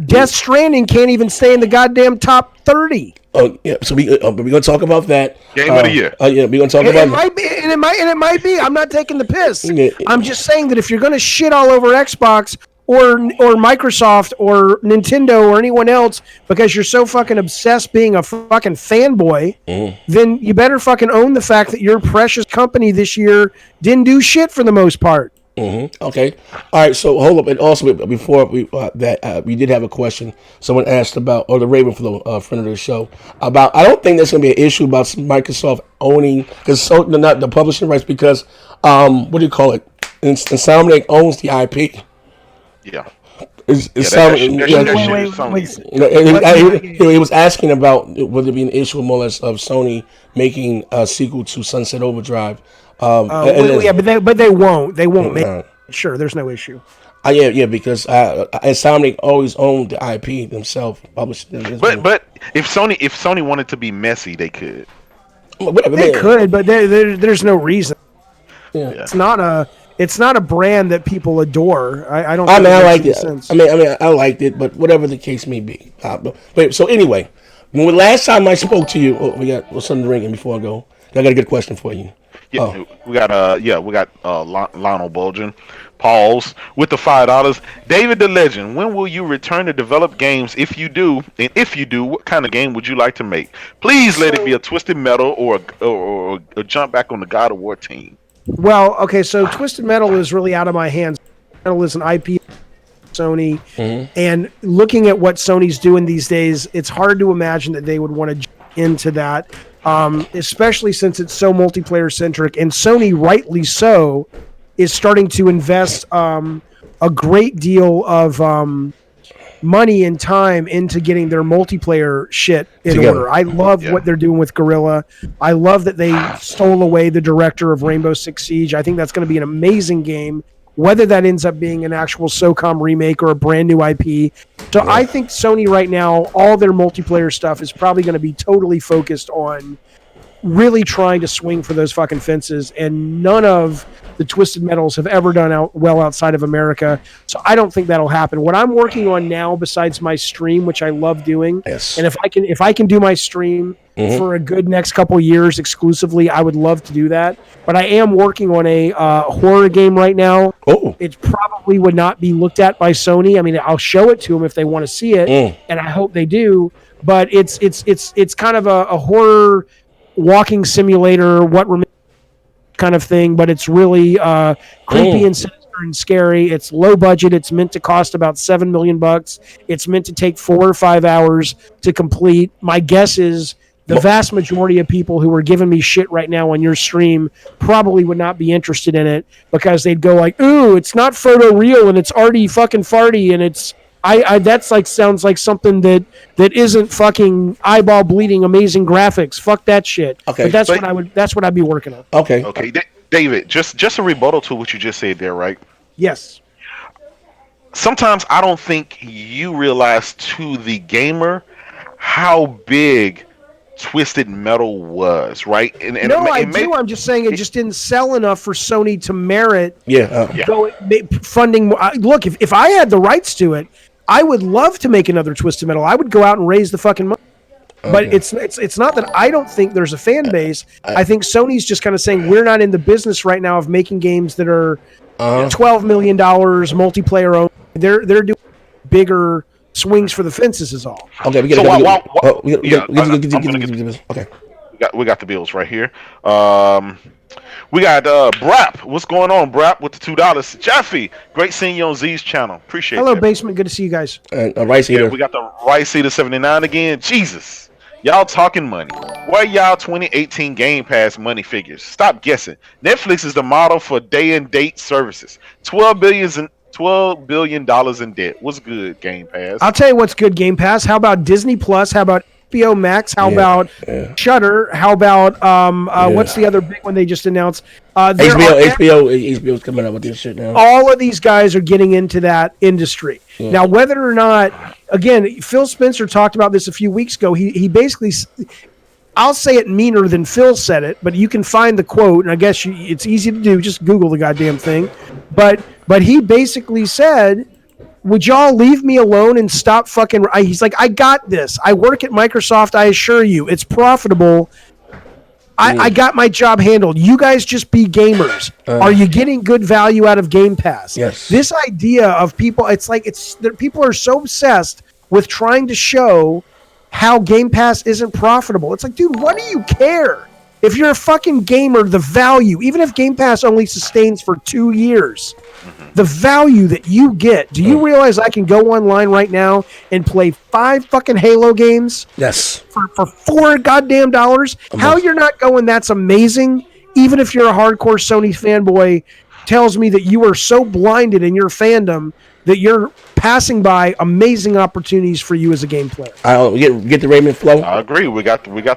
Death Stranding can't even stay in the goddamn top 30. Oh yeah, so we're gonna talk about that. Game of the year. Yeah, we're gonna talk about it. Might be, and it might be. I'm not taking the piss. Yeah. I'm just saying that if you're gonna shit all over Xbox or Microsoft or Nintendo or anyone else because you're so fucking obsessed being a fucking fanboy, then you better fucking own the fact that your precious company this year didn't do shit for the most part. Okay. All right. So hold up. And also, before we did have a question. Someone asked about, or the Ravenflow friend of the show, about. I don't think there's going to be an issue about Microsoft owning not the publishing rights because what do you call it? Insomniac owns the IP. Yeah. He was asking about would there be an issue more or less of Sony making a sequel to Sunset Overdrive. But they won't. They won't make. Sure, there's no issue. Yeah, because Insomniac always owned the IP themselves. Published. But if Sony wanted to be messy, they could. They could, but there's no reason. Yeah. It's not a brand that people adore. I don't. I liked it. Sense. I liked it, but whatever the case may be. But so anyway, when last time I spoke to you, we got something ringing before I go. I got a good question for you. Yeah, we got Lionel Bulgin, Pauls with the $5. David the Legend, when will you return to develop games? If you do, and if you do, what kind of game would you like to make? Please let it be a Twisted Metal or jump back on the God of War team. Well, okay, so Twisted Metal is really out of my hands. Metal is an IP Sony, and looking at what Sony's doing these days, it's hard to imagine that they would want to jump into that. Especially since it's so multiplayer centric, and Sony, rightly so, is starting to invest a great deal of money and time into getting their multiplayer shit in order. I love what they're doing with Guerrilla. I love that they stole away the director of Rainbow Six Siege. I think that's going to be an amazing game, whether that ends up being an actual SOCOM remake or a brand new IP. So I think Sony right now, all their multiplayer stuff is probably going to be totally focused on really trying to swing for those fucking fences, and none of the Twisted Metals have ever done well outside of America. So I don't think that'll happen. What I'm working on now, besides my stream, which I love doing, and if I can do my stream for a good next couple years exclusively, I would love to do that. But I am working on a horror game right now. It probably would not be looked at by Sony. I mean, I'll show it to them if they want to see it, and I hope they do. But it's kind of a horror walking simulator, kind of thing, but it's really creepy and sinister and scary. It's low budget. It's meant to cost about $7 million. It's meant to take 4 or 5 hours to complete. My guess is the vast majority of people who are giving me shit right now on your stream probably would not be interested in it because they'd go like, ooh, it's not photo real and it's arty fucking farty and it's that's like sounds like something that isn't fucking eyeball bleeding amazing graphics. Fuck that shit. Okay, but that's what I'd be working on. Okay, David, just a rebuttal to what you just said there, right? Yes. Sometimes I don't think you realize to the gamer how big Twisted Metal was, right? I do. I'm just saying it just didn't sell enough for Sony to merit funding. Look, if I had the rights to it, I would love to make another Twisted Metal. I would go out and raise the fucking money. Okay. But it's not that I don't think there's a fan base. I think Sony's just kind of saying we're not in the business right now of making games that are $12 million multiplayer owned. They're doing bigger swings for the fences is all. Okay, we got the bills right here. We got Brap. What's going on, Brap? With the $2. Jaffe, great seeing you on Z's channel. Appreciate it. Hello, Basement. Good to see you guys. Rice Eater. We got the Rice Eater 79 again. Jesus, y'all talking money. Where y'all 2018 Game Pass money figures? Stop guessing. Netflix is the model for day and date services. $12 billion in debt. What's good, Game Pass? I'll tell you what's good, Game Pass. How about Disney Plus? How about HBO Max? How about Shudder? How about what's the other big one they just announced? HBO's coming up with this shit now. All of these guys are getting into that industry. Yeah. Now, whether or not, again, Phil Spencer talked about this a few weeks ago. He basically, I'll say it meaner than Phil said it, but you can find the quote, and I guess it's easy to do. Just Google the goddamn thing. But he basically said, would y'all leave me alone and stop fucking... He's like, I got this. I work at Microsoft. I assure you. It's profitable. I got my job handled. You guys just be gamers. Are you getting good value out of Game Pass? Yes. This idea of people, people are so obsessed with trying to show how Game Pass isn't profitable. It's like, dude, what do you care? If you're a fucking gamer, the value, even if Game Pass only sustains for 2 years, the value that you get, do you realize I can go online right now and play 5 fucking Halo games? Yes. For $4 goddamn dollars? How you're not going, that's amazing, even if you're a hardcore Sony fanboy, tells me that you are so blinded in your fandom that you're passing by amazing opportunities for you as a game player. I'll get the Raymond flow. I agree. We got the Raymond.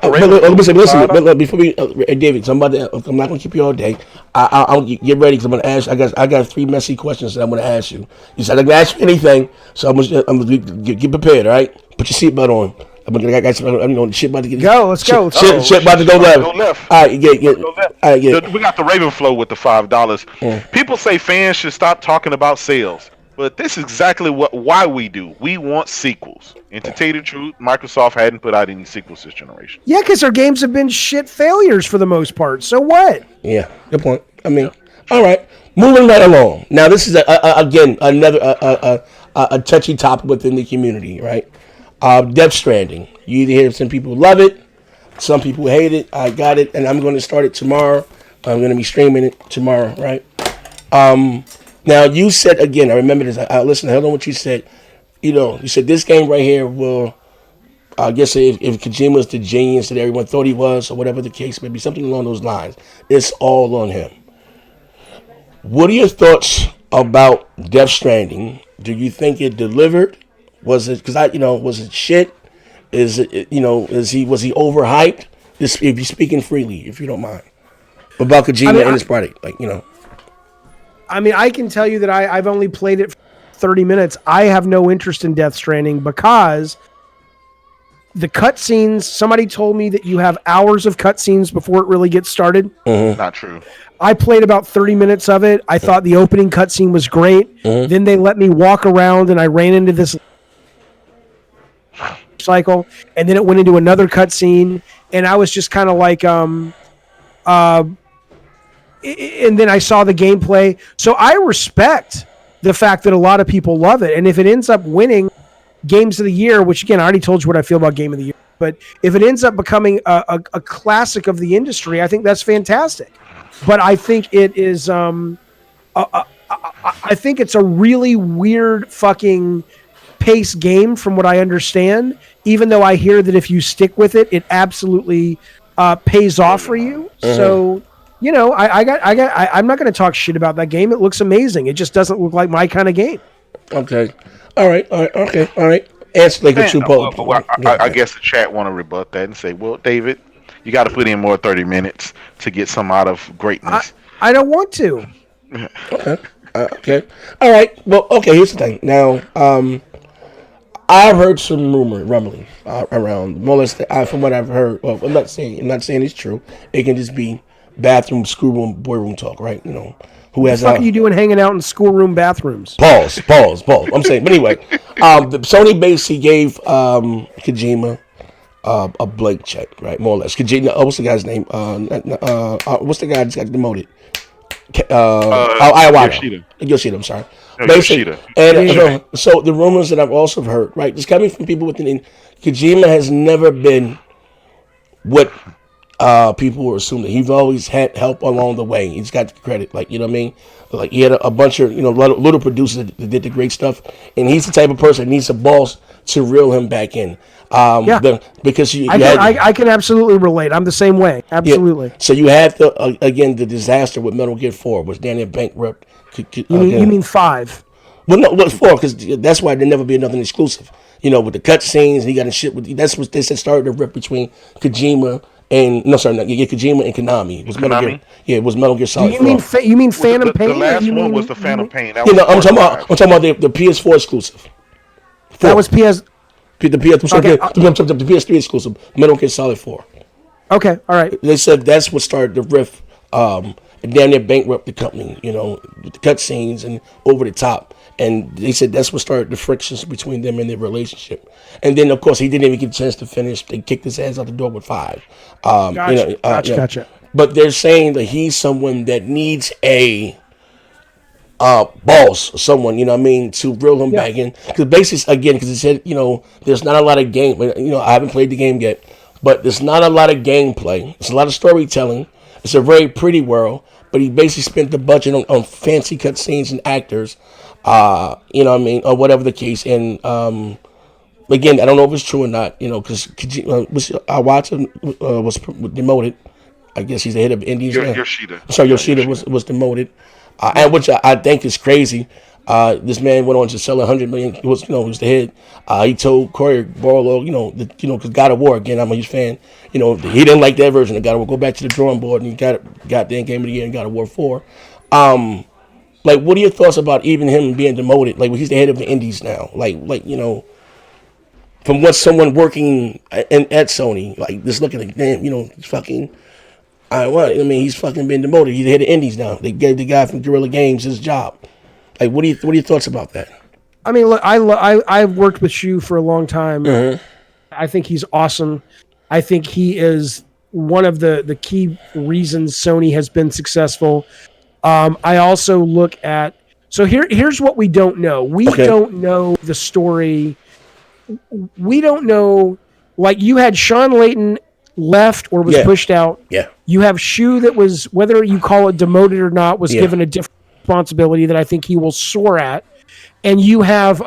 Listen. Before we, David, I'm not going to keep you all day. I'll get ready because I'm going to ask. I got 3 messy questions that I'm going to ask you. You said I'm going to ask you anything, so I'm going to get prepared. All right, put your seatbelt on. Shit about to get go. Let's go. Shit about to go left. All right, We got the Raven flow with the $5. People say fans should stop talking about sales. But this is exactly why we do. We want sequels. And to tell you the truth, Microsoft hadn't put out any sequels this generation. Yeah, because their games have been shit failures for the most part. So what? Yeah, good point. I mean, all right. Moving right along. Now, this is, again, another a touchy topic within the community, right? Death Stranding. You either hear some people love it, some people hate it. I got it, and I'm going to start it tomorrow. I'm going to be streaming it tomorrow, right? Now, you said, again, I remember this. I listened, I heard on what you said. You said this game right here will, I guess if Kojima was the genius that everyone thought he was, or whatever the case may be, something along those lines, it's all on him. What are your thoughts about Death Stranding? Do you think it delivered? Was it, was it shit? Is it, was he overhyped? If you're speaking freely, if you don't mind. About Kojima and his product, I mean, I can tell you that I've only played it for 30 minutes. I have no interest in Death Stranding because the cutscenes, somebody told me that you have hours of cutscenes before it really gets started. Mm-hmm. Not true. I played about 30 minutes of it. I thought the opening cutscene was great. Mm-hmm. Then they let me walk around and I ran into this cycle. And then it went into another cutscene. And I was just kind of like, and then I saw the gameplay. So I respect the fact that a lot of people love it. And if it ends up winning Games of the Year, which again, I already told you what I feel about Game of the Year, but if it ends up becoming a classic of the industry, I think that's fantastic. But I think it is, I think it's a really weird fucking pace game from what I understand, even though I hear that if you stick with it, it absolutely pays off for you. Mm-hmm. So, I'm not going to talk shit about that game. It looks amazing. It just doesn't look like my kind of game. Okay. All right. Answer like a true poet. I guess the chat want to rebut that and say, well, David, you got to put in more 30 minutes to get some out of greatness. I don't want to. Okay. All right. Well, okay, here's the thing. Now, I've heard some rumblings around molestation. From what I've heard, well, I'm not saying it's true. It can just be bathroom, schoolroom, boyroom talk, right? Who has? What the fuck are you doing hanging out in schoolroom bathrooms? Pause. I'm saying, but anyway, the Sony basically gave Kojima a blank check, right? More or less. Kojima. What's the guy's name? What's the guy that's got demoted? Yoshida. I'm sorry. Yoshida. And so the rumors that I've also heard, right? Just coming from people within Kojima has never been what people were assuming. He's always had help along the way. He's got the credit, you know what I mean? Like he had a bunch of little producers that did the great stuff, and he's the type of person that needs a boss to reel him back in. Because I can absolutely relate. I'm the same way. Absolutely. Yeah. So you had the disaster with Metal Gear 4 was Daniel bankrupt. You mean 5? Well, no, what's for? Because that's why there never be nothing exclusive. With the cutscenes, and he got the shit with. That's what they said started the rip between Kojima and no, sorry, not, yeah, Kojima and Konami. It was Metal Gear. Yeah, it was Metal Gear Do Solid. you mean Phantom Pain? The last one was the Phantom Pain. That I'm talking about the PS4 exclusive. That was PS. The PS3 exclusive. Metal Gear Solid 4. Okay, all right. They said that's what started the rift. And damn near bankrupt the company, with the cutscenes and over the top. And they said that's what started the frictions between them and their relationship. And then, of course, he didn't even get a chance to finish. They kicked his ass out the door with 5. Gotcha. But they're saying that he's someone that needs a boss, someone, to reel him back in. Because basically, again, because he said, there's not a lot of game. I haven't played the game yet, but there's not a lot of gameplay. There's a lot of storytelling. It's a very pretty world, but he basically spent the budget on fancy cutscenes and actors, or whatever the case. And again, I don't know if it's true or not, because Iwata was demoted. I guess he's the head of Indies. Yoshida. Sorry, Yoshida was demoted, and which I think is crazy. This man went on to sell 100 million. He was the head. He told Corey Barlow, because God of War, again, I'm a huge fan. He didn't like that version of God of War. Go back to the drawing board, and he got goddamn Game of the Year and God of War 4. What are your thoughts about even him being demoted? He's the head of the Indies now. From what someone working at Sony, just looking at damn, he's fucking. He's fucking been demoted. He's the head of Indies now. They gave the guy from Guerrilla Games his job. What are your thoughts about that? I mean, look, I've worked with Shu for a long time. Mm-hmm. I think he's awesome. I think he is one of the key reasons Sony has been successful. I also look at here's what we don't know. We don't know the story. We don't know. You had Sean Layton left or was pushed out. Yeah. You have Shu that was, whether you call it demoted or not, was given a different responsibility that I think he will soar at. And you have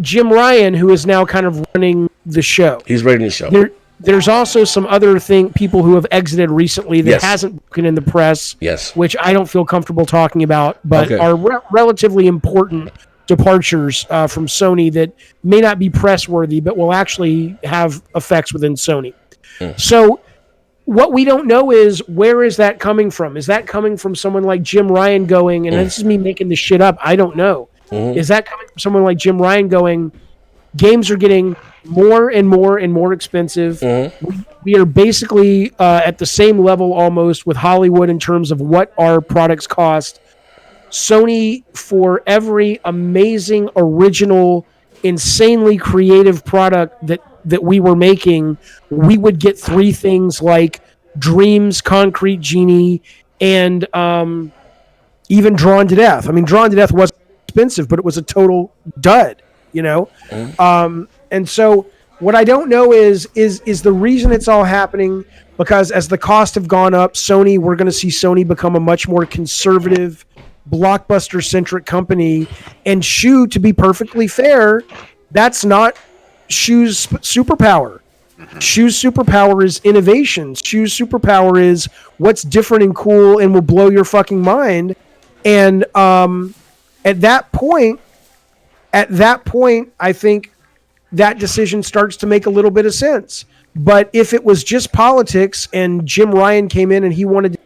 Jim Ryan, who is now kind of running the show. He's running the show. There's also some other people who have exited recently that hasn't been in the press, which I don't feel comfortable talking about, but are relatively important departures from Sony that may not be press worthy, but will actually have effects within Sony. So what we don't know is, where is that coming from? Is that coming from someone like Jim Ryan going, and this is me making this shit up, I don't know. Is that coming from someone like Jim Ryan going, games are getting more and more and more expensive. We are basically at the same level almost with Hollywood in terms of what our products cost. Sony, for every amazing, original, insanely creative product that we were making, we would get 3 things like Dreams, Concrete Genie, and even Drawn to Death. I mean, Drawn to Death wasn't expensive, but it was a total dud, And so what I don't know is the reason it's all happening, because as the costs have gone up, we're going to see Sony become a much more conservative, blockbuster-centric company. And Shu, to be perfectly fair, that's not Shu's superpower. Shu's superpower is innovation. Shu's superpower is what's different and cool and will blow your fucking mind. And at that point, I think that decision starts to make a little bit of sense. But if it was just politics and Jim Ryan came in and he wanted to,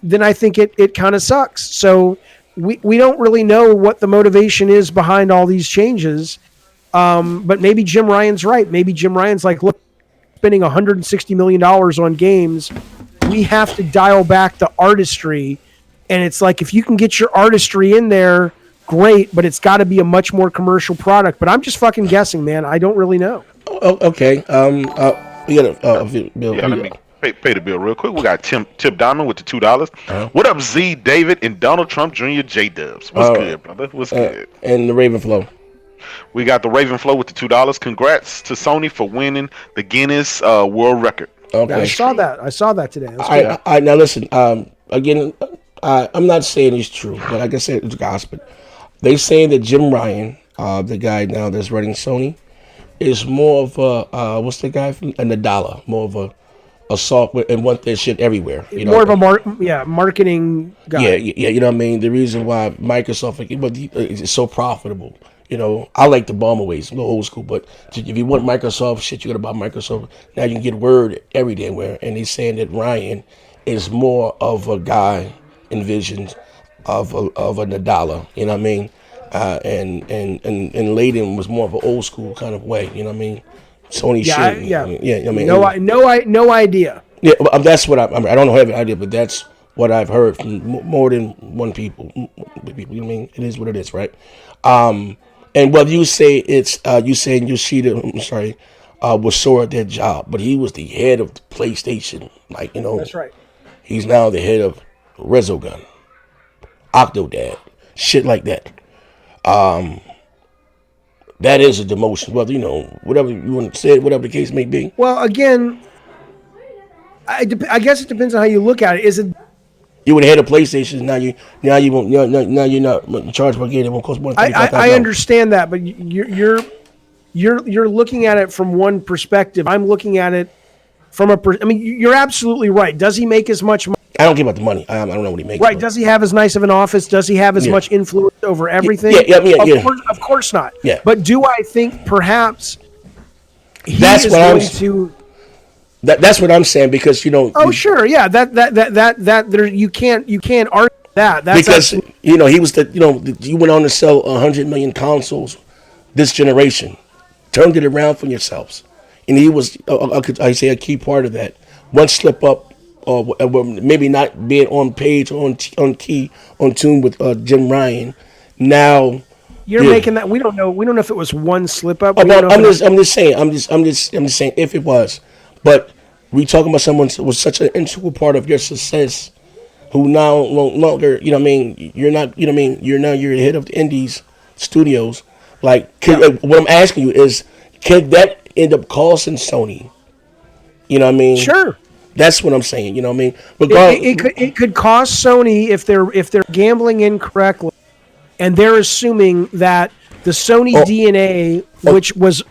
then I think it kind of sucks. So we don't really know what the motivation is behind all these changes. But maybe Jim Ryan's right. Maybe Jim Ryan's like, look, spending $160 million on games, we have to dial back the artistry. And it's like, if you can get your artistry in there, great, but it's got to be a much more commercial product. But I'm just fucking guessing, man. I don't really know. Oh, okay. We got a bill. Yeah, let me pay the bill real quick. We got Tip Diamond with the $2. What up, Z, David, and Donald Trump Jr. J-Dubs? What's good, brother? What's good? And the Ravenflow. We got the Ravenflow with the $2. Congrats to Sony for winning the Guinness World Record. Okay. I saw that today. All right, now listen. Again, I'm not saying it's true, but like I said, it's gospel. They say that Jim Ryan, the guy now that's running Sony, is more of a what's the guy from Nadala? More of assault and want their shit everywhere. You know, More of a marketing guy. yeah, you know what I mean. The reason why Microsoft is so profitable. You know, I like the bomber ways, a little old school, but if you want Microsoft shit, you gotta buy Microsoft. Now you can get Word everywhere, and he's saying that Ryan is more of a guy envisioned of a Nadala. You know what I mean? And Layden was more of an old school kind of way. You know what I mean? Sony shit. Yeah. I mean, No idea. Yeah, that's what I don't have an idea, but that's what I've heard from more than one people. You know what I mean? It is what it is, right? And whether you say it's you saying Yoshida, was sore at that job, but he was the head of the PlayStation. Like, you know, That's right. he's now the head of Resogun, Octodad, shit like that. That is a demotion. Whether, you know, whatever you want to say, whatever the case may be. Well, again, I guess it depends on how you look at it. Is it? You would have had a PlayStation. Now you won't. Now you're not charged per game. It won't cost more than $35,000. I understand that, but you're looking at it from one perspective. I'm looking at it from I mean, you're absolutely right. Does he make as much money? I don't care about the money. I don't know what he makes. Right? Does he have as nice of an office? Does he have as much influence over everything? Of course not. Yeah. But do I think perhaps That's what I'm saying, because, you know. Oh, sure, yeah. That there, you can't argue that. That's because you know, he was you went on to sell 100 million consoles this generation, turned it around for yourselves, and he was I say a key part of that. One slip up, or maybe not being on page or on tune with Jim Ryan. Now you're making that. We don't know if it was one slip up. I'm just saying if it was. But we talking about someone who was such an integral part of your success, who now no longer, you know what I mean, you're not, you know what I mean, you're head of the Indies studios. Like, what I'm asking you is, could that end up costing Sony? You know what I mean? Sure. That's what I'm saying. You know what I mean? It could cost Sony if they're gambling incorrectly, and they're assuming that the Sony DNA,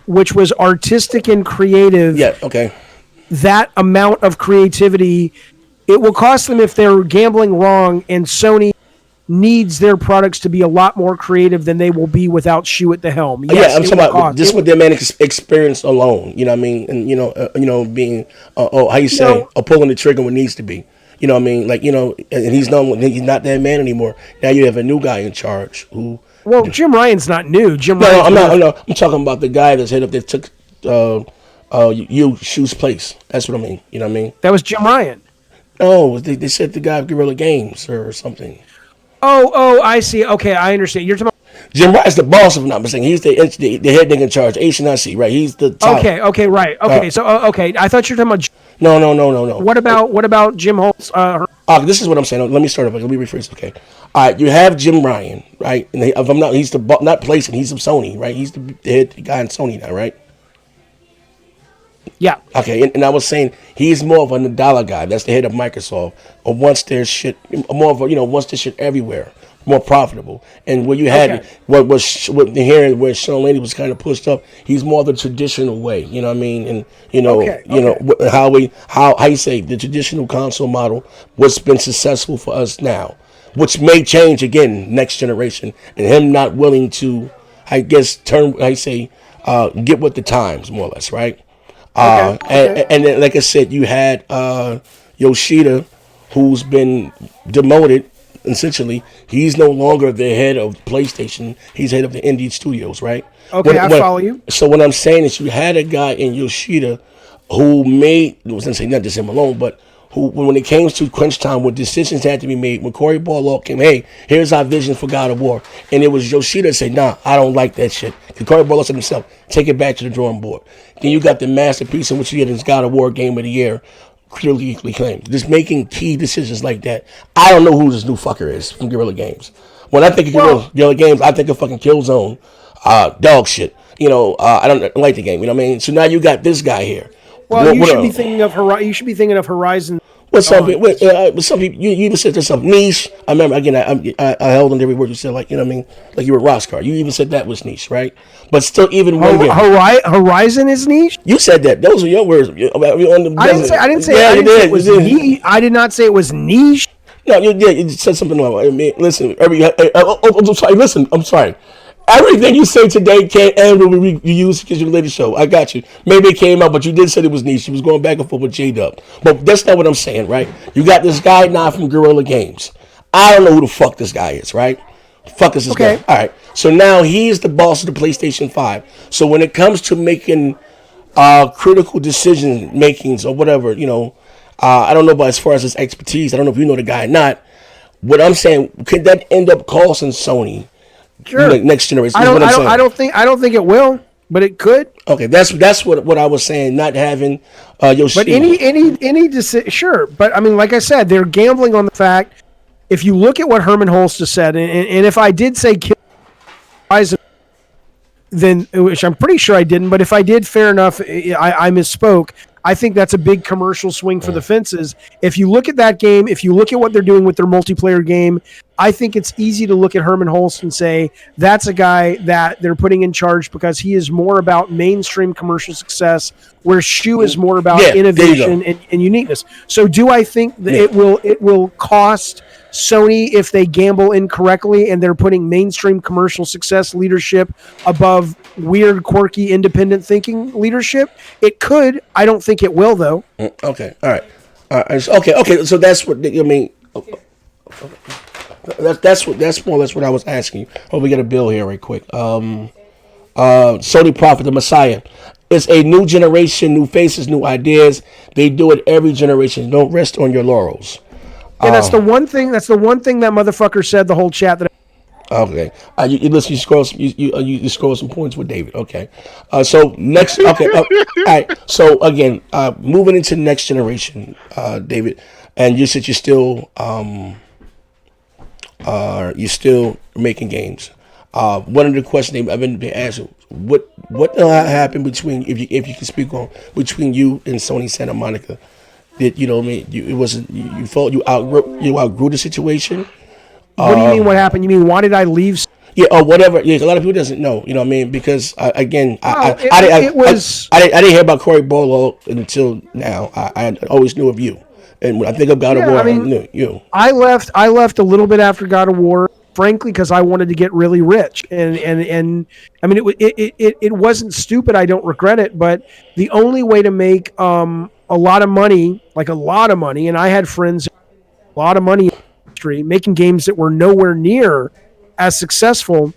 which was artistic and creative. Yeah. Okay. That amount of creativity, it will cost them if they're gambling wrong, and Sony needs their products to be a lot more creative than they will be without Shu at the helm. Yes, I'm talking about just with their man experience alone. You know what I mean? And being how you say, pulling the trigger when it needs to be. You know what I mean? Like, and he's not that man anymore. Now you have a new guy in charge who. Well, Jim Ryan's not new. I'm talking about the guy that's head up that took Shu's place. That's what I mean. You know what I mean? That was Jim Ryan. No, they said the guy of Guerrilla Games or something. Oh, I see. Okay, I understand. You're talking about Jim Ryan's the boss, if I'm not mistaken. He's the head nigga in charge. HNIC, right? He's the top. Okay, right. Okay, I thought you were talking about. No. What about Jim Holtz? This is what I'm saying. Let me start over. Let me rephrase. Okay. All right. You have Jim Ryan, right? And if I'm not, he's not placing. He's of Sony, right? He's the head guy in Sony now, right? Yeah. Okay. And I was saying he's more of a Nadala guy. That's the head of Microsoft. Or once there's shit, more of a once there's shit everywhere, more profitable. And where you had what here where Sean Laney was kind of pushed up, he's more the traditional way. You know what I mean? And how you say the traditional console model, what's been successful for us now, which may change again next generation, and him not willing to, I guess, get with the times more or less, right? And then, like I said, you had Yoshida, who's been demoted. Essentially, he's no longer the head of PlayStation. He's head of the indie studios, right? Okay, I follow you. So what I'm saying is, you had a guy in Yoshida who I was going to say not just him alone, but who, when it came to crunch time, when decisions had to be made, when Cory Barlog came, hey, here's our vision for God of War, and it was Yoshida say, nah, I don't like that shit. Because Cory Barlog said himself, take it back to the drawing board. Then you got the masterpiece in which you get his God of War Game of the Year, clearly claimed. Just making key decisions like that. I don't know who this new fucker is from Guerrilla Games. When I think of Guerrilla Games, I think of fucking Killzone, dog shit. I don't like the game. You know what I mean? So now you got this guy here. Well, you should be thinking of Horizon. With some people, you even said there's some niche. I remember again. I held on every word you said, like, you know what I mean, like you were Roscar. You even said that was niche, right? But still, even one game, Horizon is niche. you said that. Those were your words. I didn't say it was niche. I did not say it was niche. No, you said something wrong. I mean, listen, I'm sorry. Listen, I'm sorry. Everything you say today can't and will be reused because you're the latest show. I got you. Maybe it came out, but you did say it was niche. You was going back and forth with J-Dub. But that's not what I'm saying, right? You got this guy now from Guerrilla Games. I don't know who the fuck this guy is, right? Fuck is this guy? All right. So now he's the boss of the PlayStation 5. So when it comes to making critical decision makings or whatever, I don't know about as far as his expertise. I don't know if you know the guy or not. What I'm saying, could that end up costing Sony? Sure. Next generation. I don't think it will, but it could. Okay, that's what I was saying. Not having Yoshida. But any decision, sure. But I mean, like I said, they're gambling on the fact. If you look at what Herman Holst has said, and if I did say then, which I'm pretty sure I didn't, but if I did, fair enough. I misspoke. I think that's a big commercial swing for the fences. If you look at that game, if you look at what they're doing with their multiplayer game, I think it's easy to look at Herman Holst and say that's a guy that they're putting in charge because he is more about mainstream commercial success, where Shu is more about innovation and uniqueness. So do I think that it will cost Sony if they gamble incorrectly and they're putting mainstream commercial success leadership above weird, quirky, independent thinking leadership? It could. I don't think it will, though. Okay. All right. Okay. So that's what I mean. That's more or less what I was asking you. Oh, we got a bill here right quick. Sony Prophet, the Messiah. It's a new generation, new faces, new ideas. They do it every generation. Don't rest on your laurels. Yeah, that's the one thing. That's the one thing that motherfucker said. The whole chat that. Okay. You listen. You scroll some points with David. Okay. So next. Okay. All right. So again, moving into next generation, David, and you said you're still making games. One of the questions I've been asked: what happened between, if you can speak on, between you and Sony Santa Monica? That it wasn't, you felt you outgrew the situation. What do you mean? What happened? You mean why did I leave? Yeah, or whatever. Yeah, a lot of people doesn't know. You know what I mean? Because I didn't hear about Corey Bolo until now. I always knew of you, and when I think of God of War, I knew you. I left a little bit after God of War, frankly, because I wanted to get really rich, and I mean it wasn't stupid. I don't regret it, but the only way to make a lot of money, and I had friends, a lot of money in the industry, making games that were nowhere near as successful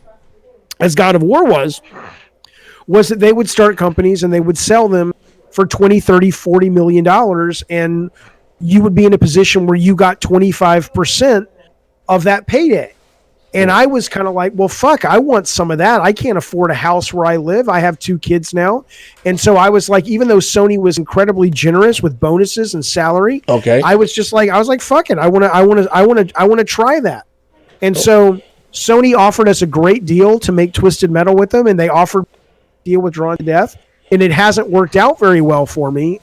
as God of War was that they would start companies and they would sell them for 20, 30, 40 million dollars, and you would be in a position where you got 25% of that payday. And I was kind of like, well, fuck, I want some of that. I can't afford a house where I live. I have 2 kids now. And so I was like, even though Sony was incredibly generous with bonuses and salary, I was like, fuck it. I want to try that. And so Sony offered us a great deal to make Twisted Metal with them, and they offered a deal with Drawn to Death, and it hasn't worked out very well for me.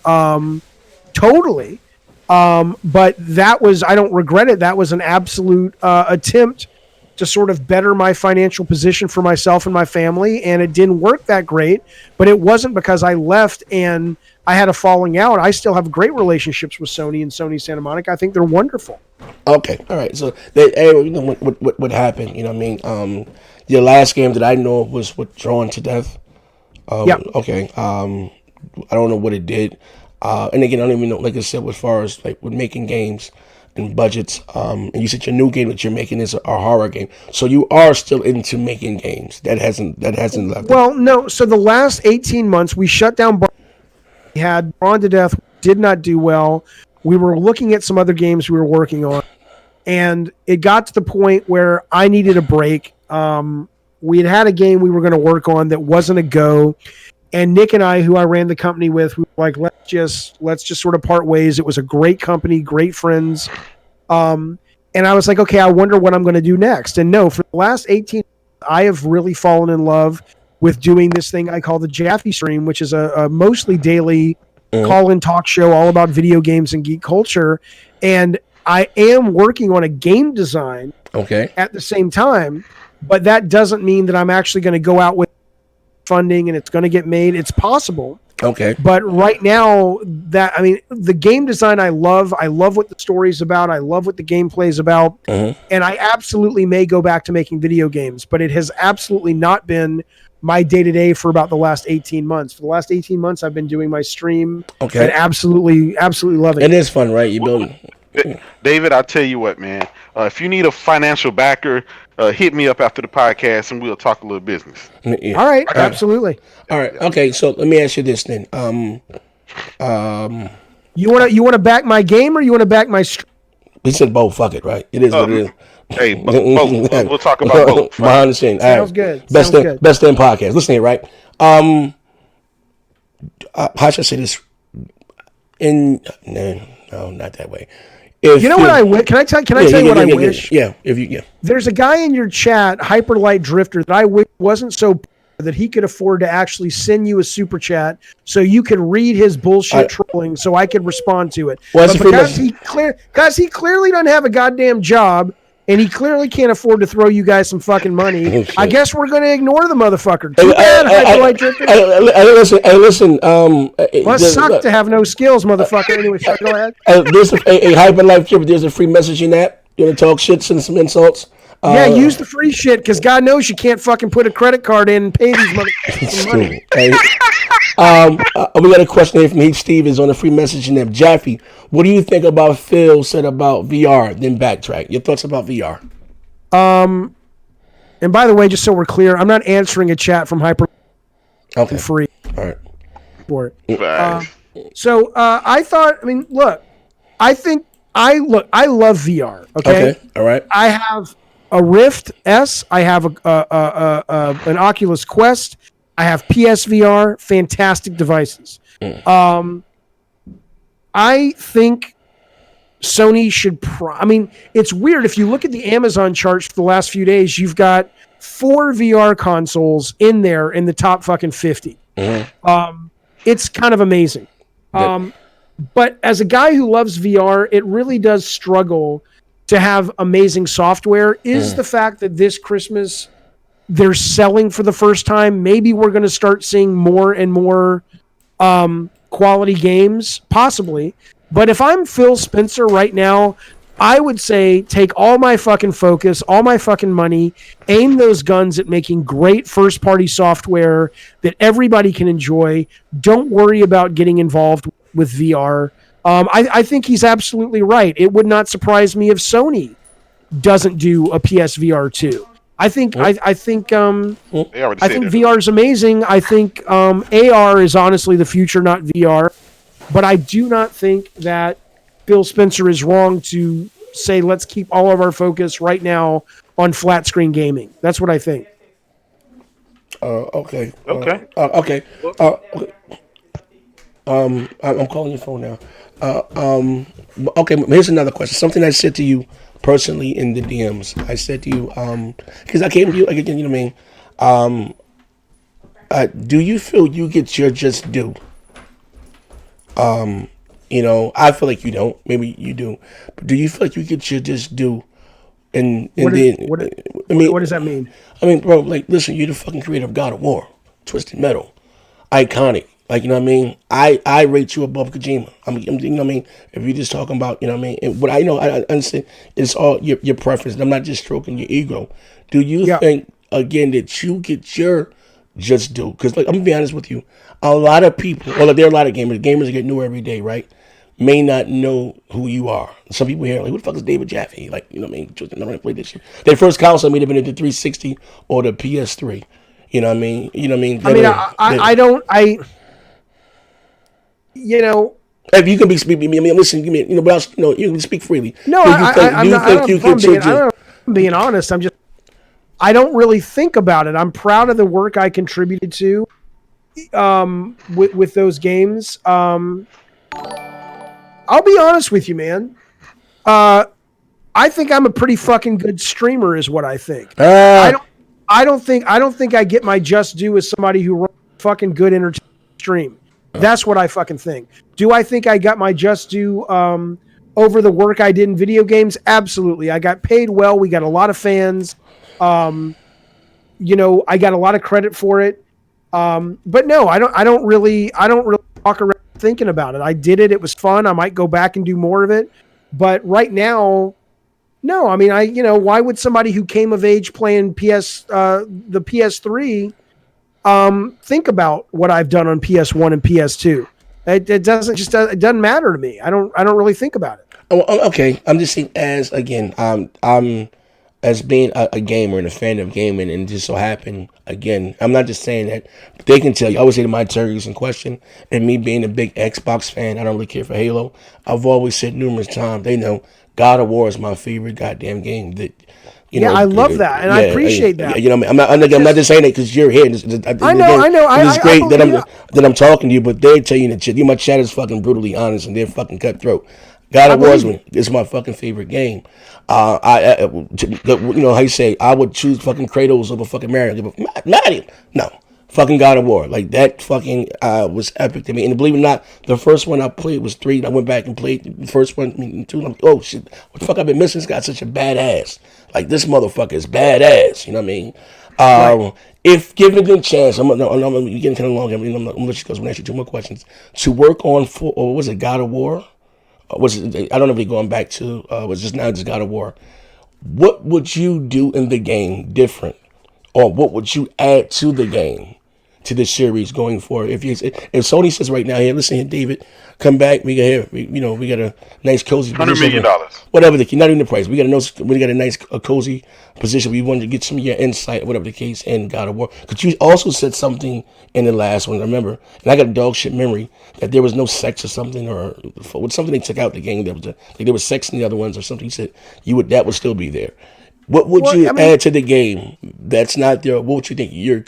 Totally. But that was, I don't regret it. That was an absolute attempt to sort of better my financial position for myself and my family, and it didn't work that great, but it wasn't because I left and I had a falling out. I still have great relationships with Sony and Sony Santa Monica. I think they're wonderful. Okay, all right. So what happened? You know what I mean? Your last game that I know was with Drawn to Death. Yeah. Okay. I don't know what it did, and again, I don't even know. Like I said, as far as like with making games and budgets, and you said your new game that you're making is a horror game, so you are still into making games. That hasn't left. Well, no. So the last 18 months, we shut down. We had Drawn to Death, did not do well. We were looking at some other games we were working on, and it got to the point where I needed a break. We had a game we were going to work on that wasn't a go, and Nick and I, who I ran the company with, we were like, let's just sort of part ways. It was a great company, great friends. And I was like, okay, I wonder what I'm going to do next. And no, for the last 18, I have really fallen in love with doing this thing I call the Jaffe stream, which is a mostly daily call-in talk show all about video games and geek culture, and I am working on a game design at the same time, but that doesn't mean that I'm actually going to go out with funding and it's going to get made. It's possible. Okay. But right now, the game design I love what the story's about. I love what the gameplay is about. And I absolutely may go back to making video games, but it has absolutely not been my day-to-day for about the last 18 months. For the last 18 months, I've been doing my stream and absolutely loving it. It is fun, right? You building. David, I'll tell you what, man. If you need a financial backer, hit me up after the podcast and we'll talk a little business. Yeah. All right, absolutely. All right, okay. So let me ask you this then. You want to back my game or you want to back my stream? We said both. Fuck it, right? It is what it is. Hey, both. We'll talk about both. I understand. Sounds good. Best in podcast. Listen here, right? How should I say this? No, not that way. What I wish? Can I tell you what I wish? Yeah. There's a guy in your chat, Hyperlight Drifter, that I wish wasn't so poor that he could afford to actually send you a super chat so you could read his bullshit trolling so I could respond to it. Well, because he clearly doesn't have a goddamn job and he clearly can't afford to throw you guys some fucking money. I guess we're going to ignore the motherfucker. Too bad, Hyperlight Drifter. Listen. Must suck to have no skills, motherfucker. Anyway, so go ahead. There's a Hyperlight Drifter. There's a free messaging app. You want to talk shit, send some insults. Use the free shit because God knows you can't fucking put a credit card in and pay these motherfuckers some money. We got a question here from Heath Stevens on the free messaging app. Jaffe, what do you think about Phil said about VR? Then backtrack. Your thoughts about VR? And by the way, just so we're clear, I'm not answering a chat from Hyper. Okay. Free. All right. For it. So I thought. I mean, look. I love VR. Okay. All right. I have a Rift S. I have an Oculus Quest. I have PSVR. Fantastic devices. I think Sony should. It's weird if you look at the Amazon charts for the last few days. You've got 4 VR consoles in there in the top fucking 50. It's kind of amazing. But as a guy who loves VR, it really does struggle to have amazing software. Is the fact that this Christmas they're selling for the first time. Maybe we're going to start seeing more and more quality games, possibly. But if I'm Phil Spencer right now, I would say take all my fucking focus, all my fucking money, aim those guns at making great first-party software that everybody can enjoy. Don't worry about getting involved with VR. I think he's absolutely right. It would not surprise me if Sony doesn't do a PSVR 2. I think VR is amazing. I think AR is honestly the future, not VR. But I do not think that Phil Spencer is wrong to say let's keep all of our focus right now on flat screen gaming. That's what I think. Okay. I'm calling your phone now. Okay, here's another question. Something I said to you personally in the DMs. I said to you, because I came to you again. You know what I mean? Do you feel you get your just due? I feel like you don't. Maybe you do. But do you feel like you get your just due? What does that mean? I mean, bro, like, listen, you're the fucking creator of God of War, Twisted Metal, iconic. Like, you know what I mean? I rate you above Kojima. You know what I mean? If you're just talking about, you know what I mean? And what I understand it's all your preference. And I'm not just stroking your ego. Do you think, again, that you get your just due? Because, like, I'm going to be honest with you. A lot of people, well, there are a lot of gamers. Gamers get new every day, right? May not know who you are. Some people here are like, who the fuck is David Jaffe? Like, you know what I mean? I don't want to play this shit. Their first console may have been the 360 or the PS3. You know what I mean? You know what I mean? If you can be speaking, listen, you can speak freely. No, I'm being honest. I don't really think about it. I'm proud of the work I contributed to with those games. I'll be honest with you, man. I think I'm a pretty fucking good streamer, is what I think. I don't think I get my just due as somebody who runs a fucking good entertainment stream. That's what I fucking think. Do I think I got my just due over the work I did in video games? Absolutely. I got paid well. We got a lot of fans. I got a lot of credit for it. But no, I don't really walk around thinking about it. I did it. It was fun. I might go back and do more of it. But right now, no. I mean, why would somebody who came of age playing the PS3 think about what I've done on PS1 and PS2? It doesn't matter to me. I don't really think about it. Oh, okay. I'm just saying, I'm as being a gamer and a fan of gaming, and just so happen, again, I'm not just saying that. They can tell you. I always say to my interrogators in question, and me being a big Xbox fan, I don't really care for Halo. I've always said numerous times, they know God of War is my favorite goddamn game. I love that, and I appreciate that. You know what I mean? I'm not just saying that because you're here. I know. It's great that I'm talking to you, but they tell you that my chat is fucking brutally honest, and they're fucking cutthroat. God of War is my fucking favorite game. How you say, I would choose fucking Kratos over fucking Mario. Mario, no, fucking God of War. Like that fucking was epic to me. And believe it or not, the first one I played was 3. And I went back and played the first one, 2. And I'm like, oh shit, what the fuck I've been missing? This guy's such a badass. Like this motherfucker is badass. You know what I mean? If given the chance, I'm getting kind of long. I'm gonna let you go. I'm gonna ask you 2 more questions. To work on was it God of War? I don't know if they're going back to was just God of War. What would you do in the game different, or what would you add to the game, to the series going forward? If Sony says right now, here, listen here, David, come back. We got a nice cozy $100 million. Whatever not even the price. We got a nice cozy position. We wanted to get some of your insight, whatever the case, in God of War. Because you also said something in the last one, I remember, and I got a dog shit memory, that there was no sex or something, or something they took out the game. There was sex in the other ones or something. You said that would still be there. What would you add to the game that's not there? What would you think your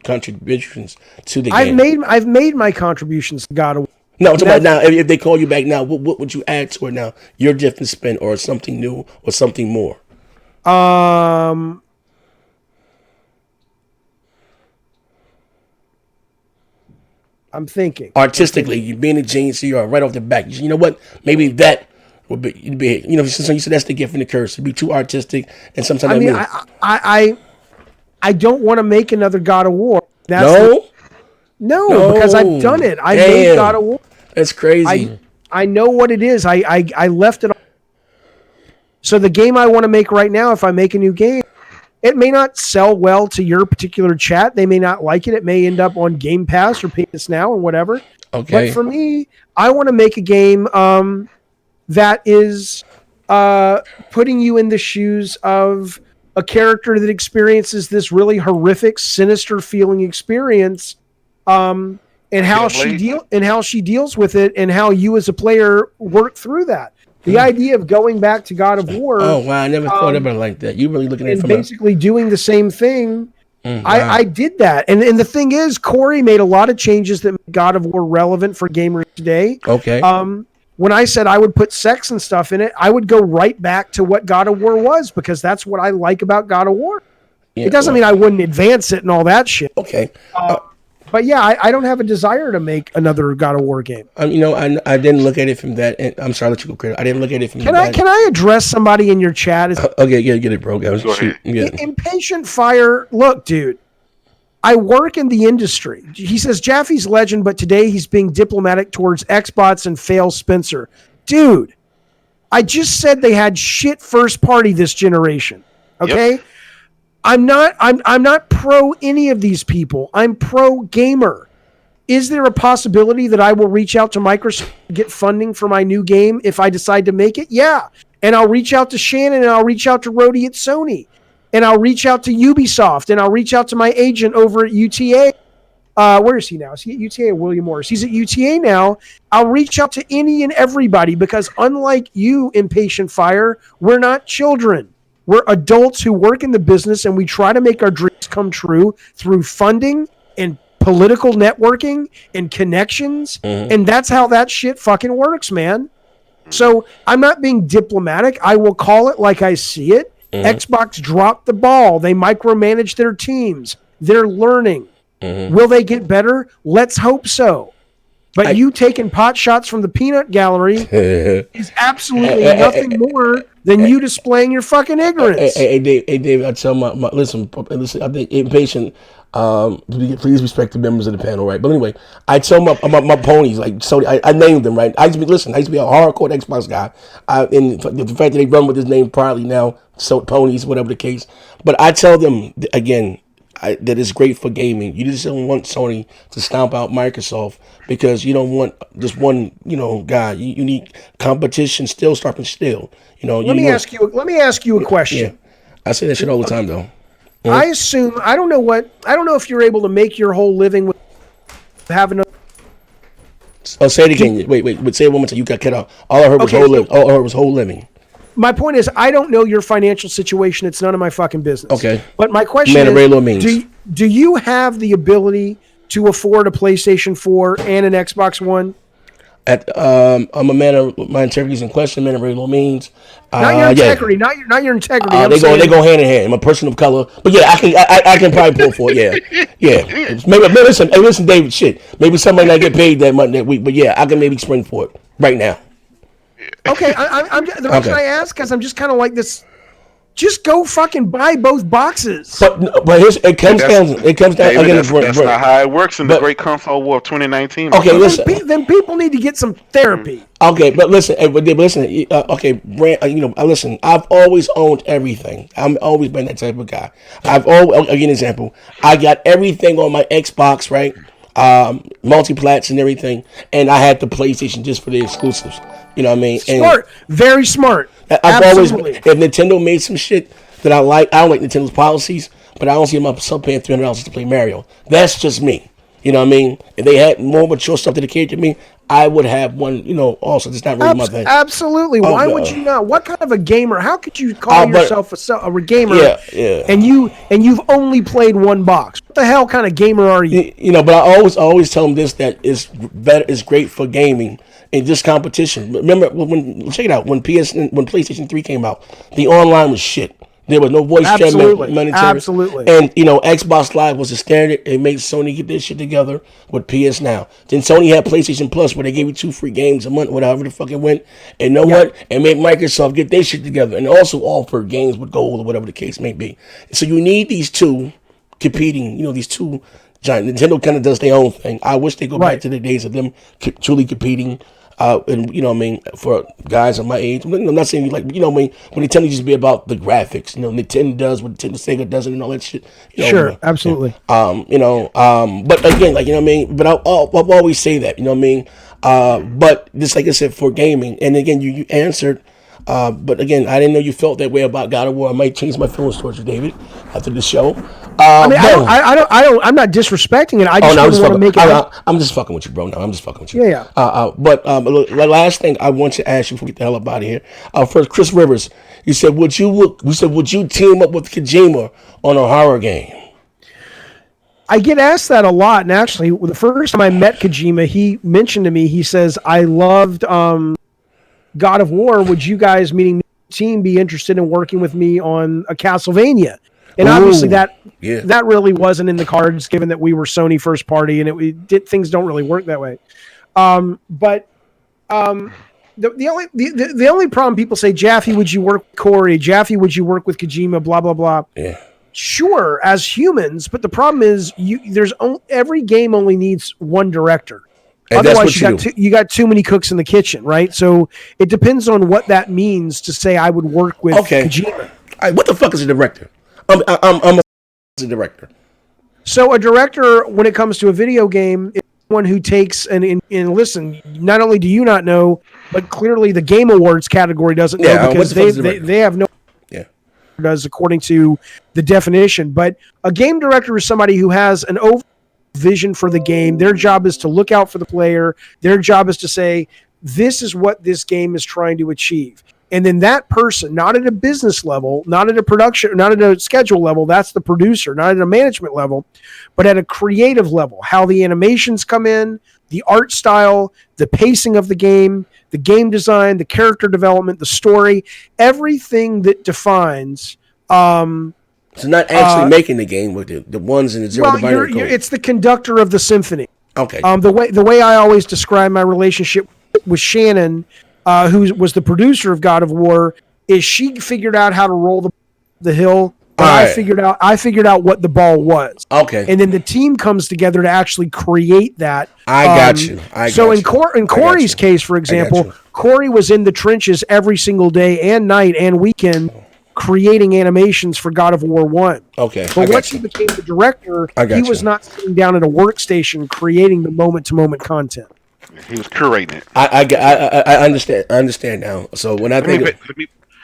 contributions to the game? I've made my contributions to God of War. No, I'm talking about now. If they call you back now, what would you add to it now? Your different spin, or something new, or something more? I'm thinking artistically, you being a genius, you are right off the back. You know what? Maybe that would be. So you said that's the gift and the curse. To be too artistic, and sometimes I don't want to make another God of War. No, because I've done it. I made God of War. That's crazy. I know what it is. I left it. So the game I want to make right now, if I make a new game, it may not sell well to your particular chat. They may not like it. It may end up on Game Pass or Pay Us Now or whatever. Okay. But for me, I want to make a game that is putting you in the shoes of a character that experiences this really horrific, sinister feeling experience, and how she deals with it, and how you as a player work through that. The idea of going back to God of War. Oh wow, I never thought about it like that. You really looking at it from basically doing the same thing. Wow. I did that, and the thing is, Corey made a lot of changes that made God of War relevant for gamers today. Okay. When I said I would put sex and stuff in it, I would go right back to what God of War was, because that's what I like about God of War. Yeah, it doesn't mean I wouldn't advance it and all that shit. Okay. But yeah, I don't have a desire to make another God of War game. I didn't look at it from that. And I'm sorry, let you go, Chris. I didn't look at it from that. Can I address somebody in your chat? Okay, yeah, get it, bro. Go ahead. Impatient Fire. Look, dude, I work in the industry. He says Jaffe's legend, but today he's being diplomatic towards Xbox and Phil Spencer. Dude, I just said they had shit first party this generation. Okay. Yep. I'm not pro any of these people. I'm pro gamer. Is there a possibility that I will reach out to Microsoft to get funding for my new game if I decide to make it? Yeah. And I'll reach out to Shannon, and I'll reach out to Rhodey at Sony, and I'll reach out to Ubisoft, and I'll reach out to my agent over at UTA. Where is he now? Is he at UTA or William Morris? He's at UTA now. I'll reach out to any and everybody, because unlike you, Impatient Fire, we're not children. We're adults who work in the business, and we try to make our dreams come true through funding and political networking and connections. Mm-hmm. And that's how that shit fucking works, man. So I'm not being diplomatic. I will call it like I see it. Mm-hmm. Xbox dropped the ball. They micromanage their teams. They're learning. Mm-hmm. Will they get better? Let's hope so. But you taking pot shots from the peanut gallery is absolutely nothing more than you displaying your fucking ignorance. Hey, Dave, I tell my listen. I think impatient. Please respect the members of the panel, right? But anyway, I tell my ponies like so. I named them right. I used to be a hardcore Xbox guy. And the fact that they run with his name proudly now, so ponies, whatever the case. But I tell them again. That is great for gaming. You just don't want Sony to stomp out Microsoft because you don't want just one, guy. You need competition still, starting still. Let me ask you a question. Yeah, I say that shit all the time though. Mm-hmm. I assume I don't know if you're able to make your whole living with having a. Oh, say it again. Wait. Say it one more time. You got cut off. All I heard was All I heard was whole living. My point is, I don't know your financial situation. It's none of my fucking business. Okay. But my question is, do you have the ability to afford a PlayStation 4 and an Xbox One? I'm a man of my integrity is in question. Man of very low means. Not your integrity. Yeah. Not your integrity. They go hand in hand. I'm a person of color, but yeah, I can probably pull for it. Yeah. Maybe listen, David. Shit. Maybe somebody not get paid that month that week, but yeah, I can maybe spring for it right now. Okay, the reason I ask because I'm just kind of like this. Just go fucking buy both boxes. But it comes down. Again, that's not how it works in the Great Console War of 2019. Okay, listen. Then people need to get some therapy. Okay, but listen. Okay, Brand. Listen. I've always owned everything. I've always been that type of guy. I'll give you an example. I got everything on my Xbox, right? Multi-plats and everything, and I had the PlayStation just for the exclusives. You know what I mean? Smart, very smart. Absolutely. If Nintendo made some shit that I like, I don't like Nintendo's policies, but I don't see myself paying $300 to play Mario. That's just me. You know what I mean? If they had more mature stuff that catered to me, I would have one. Also, it's not really my thing. Absolutely. Why would you not? What kind of a gamer? How could you call yourself a gamer? Yeah. And you've only played one box. What the hell kind of gamer are you? But I always tell them this, that is great for gaming and just competition. Remember check it out when PlayStation 3 came out, the online was shit. There was no voice chat. Absolutely. And Xbox Live was the standard. It made Sony get this shit together with PS Now. Then Sony had PlayStation Plus where they gave you 2 free games a month, whatever the fuck it went. And what? And made Microsoft get their shit together and also offer games with gold or whatever the case may be. So you need these two competing. These two giant. Nintendo kind of does their own thing. I wish they go back to the days of them truly competing. And for guys of my age, I'm not saying when they tell you just be about the graphics, Nintendo does what Nintendo Sega doesn't and all that shit. Sure, absolutely. But again, but I'll always say that, but just like I said, for gaming, and again, you answered. But again, I didn't know you felt that way about God of War. I might change my feelings towards you, David, after the show. I'm not disrespecting it. I just want to make it. I'm just fucking with you, bro. No, I'm just fucking with you. Yeah. But the last thing I want to ask you before we get the hell up out of here. First, Chris Rivers, you said, would you team up with Kojima on a horror game? I get asked that a lot, and actually, the first time I met Kojima, he mentioned to me, he says, I loved God of War. Would you guys, meaning the team, be interested in working with me on a Castlevania? And obviously that really wasn't in the cards, given that we were Sony first party, and things don't really work that way. The only problem, people say, Jaffe, would you work with Corey? Jaffe, would you work with Kojima? Blah blah blah. Yeah. Sure, as humans, but the problem is every game only needs one director. And otherwise, you got too many cooks in the kitchen, right? So it depends on what that means to say I would work with Kojima. All right, what the fuck is a director? I'm a director. So a director, when it comes to a video game, is someone who takes and listen. Not only do you not know, but clearly the Game Awards category doesn't know because they have no. Does according to the definition, but a game director is somebody who has an vision for the game. Their job is to look out for the player. Their job is to say, this is what this game is trying to achieve. And then that person, not at a business level, not at a production, not at a schedule level, that's the producer, not at a management level, but at a creative level, how the animations come in, the art style, the pacing of the game design, the character development, the story, everything that defines. So not actually making the game with the ones and the zero to binary code. It's the conductor of the symphony. Okay. The way I always describe my relationship with Shannon, who was the producer of God of War, is she figured out how to roll the hill, but I figured out what the ball was. Okay. And then the team comes together to actually create that. I got you. In Corey's case, for example, Corey was in the trenches every single day and night and weekend creating animations for God of War 1. Okay. But once he became the director, he was not sitting down at a workstation creating the moment-to-moment content. He was curating it. I understand. I understand now. So when I think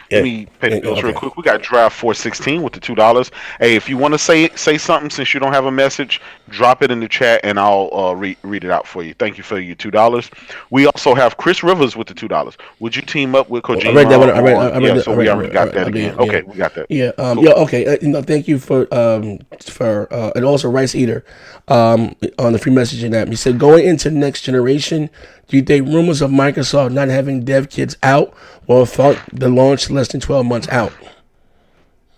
let me pay the bills real quick. We got Draft 416 with the $2. Hey, if you want to say something since you don't have a message, drop it in the chat and I'll read it out for you. Thank you for your $2. We also have Chris Rivers with the $2. Would you team up with Kojima? I read that one. I read so we already got that again. Okay, we got that. Yeah. Cool. Yeah. Okay. Thank you for and also Rice Eater on the free messaging app. He said, going into next generation, do you think rumors of Microsoft not having dev kits out will affect the launch less than 12 months out?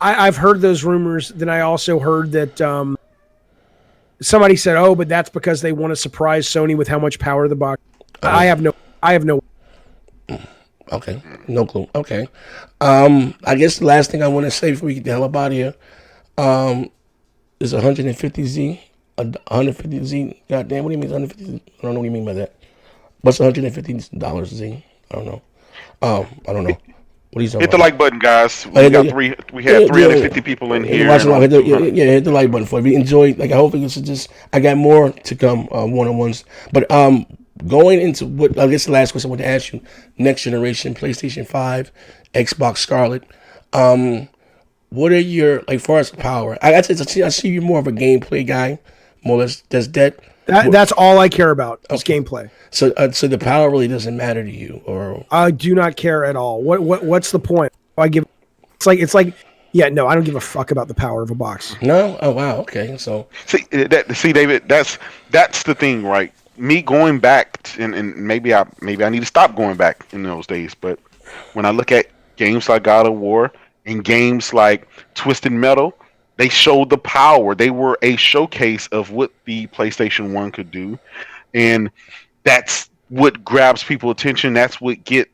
I've heard those rumors. Then I also heard that somebody said, "Oh, but that's because they want to surprise Sony with how much power the box." I have no. Okay, no clue. Okay, I guess the last thing I want to say before we get the hell up out of here is 150Z. 150Z. Goddamn, what do you mean 150Z? I don't know what you mean by that. What's $150 Z? I don't know. I don't know. What are you talking Hit the about? like button, guys. We had 350 people in here. Hit the like button for it. If you enjoyed, like, I hope this is just. I got more to come one-on-ones. But going into what I guess the last question I want to ask you: next generation, PlayStation 5, Xbox Scarlet. What are your far as power? I see you more of a gameplay guy, more or less. That's all I care about is gameplay. So the power really doesn't matter to you, or I do not care at all. What's the point? It's like yeah, no, I don't give a fuck about the power of a box. No? Oh wow, okay. So see David, that's the thing, right? Me going back and maybe I need to stop going back in those days, but when I look at games like God of War and games like Twisted Metal, they showed the power. They were a showcase of what the PlayStation 1 could do. And that's what grabs people's attention. That's what get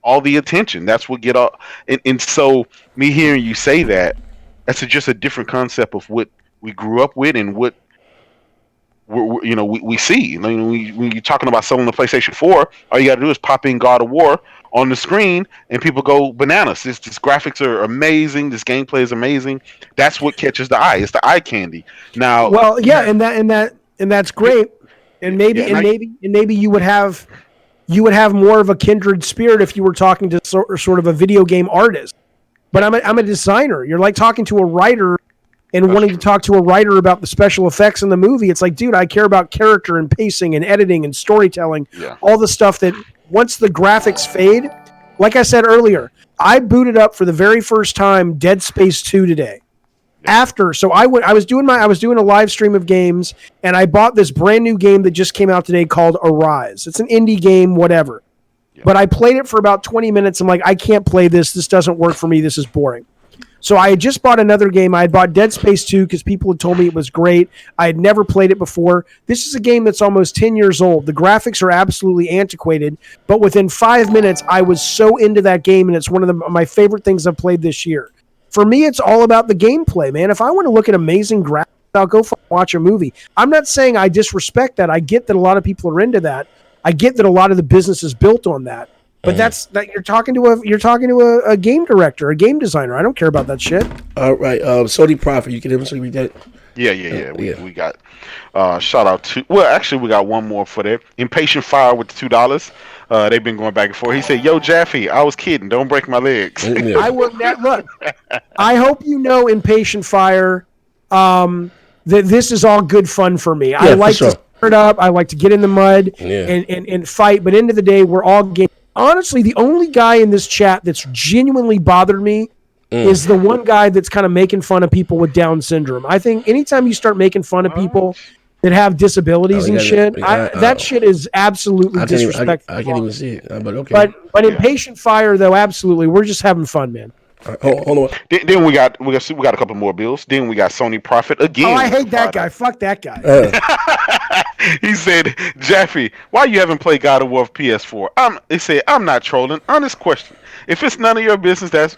all the attention. That's what get all. And so me hearing you say that, that's just a different concept of what we grew up with and what we see. I mean, when you're talking about selling the PlayStation 4, all you got to do is pop in God of War on the screen and people go bananas. These graphics are amazing. This gameplay is amazing. That's what catches the eye. It's the eye candy. Now, well, yeah, and that's great. And maybe you would have more of a kindred spirit if you were talking to sort of a video game artist. But I'm a designer. You're like talking to a writer and wanting to talk to a writer about the special effects in the movie. It's like, dude, I care about character and pacing and editing and storytelling, all the stuff that once the graphics fade, like I said earlier, I booted up for the very first time Dead Space 2 today. So I was doing a live stream of games, and I bought this brand new game that just came out today called Arise. It's an indie game, whatever. But I played it for about 20 minutes. I'm like, I can't play this. This doesn't work for me. This is boring. So I had just bought another game. I had bought Dead Space 2 because people had told me it was great. I had never played it before. This is a game that's almost 10 years old. The graphics are absolutely antiquated, but within 5 minutes, I was so into that game, and it's one of my favorite things I've played this year. For me, it's all about the gameplay, man. If I want to look at amazing graphics, I'll go watch a movie. I'm not saying I disrespect that. I get that a lot of people are into that. I get that a lot of the business is built on that. But that's that you're talking to a game director, a game designer. I don't care about that shit. All right, Sony Prophet, you can eventually read that. Yeah. We got shout out to. Well, actually, we got one more for that. Impatient Fire with the $2. They've been going back and forth. He said, "Yo, Jaffe, I was kidding. Don't break my legs." Yeah. I will. Look, I hope you know, Impatient Fire, that this is all good fun for me. I like to stir it up. I like to get in the mud and fight. But end of the day, we're all game. Honestly, the only guy in this chat that's genuinely bothered me is the one guy that's kind of making fun of people with Down syndrome. I think anytime you start making fun of people that have disabilities and shit, that shit is absolutely disrespectful. I can't even see it, but okay. But Impatient Fire, though, absolutely. We're just having fun, man. Hold on. Then we got a couple more bills. Then we got Sony Profit again. Oh, I hate that guy. Fuck that guy. He said, Jaffe, why you haven't played God of War PS4? He said, I'm not trolling. Honest question. If it's none of your business, that's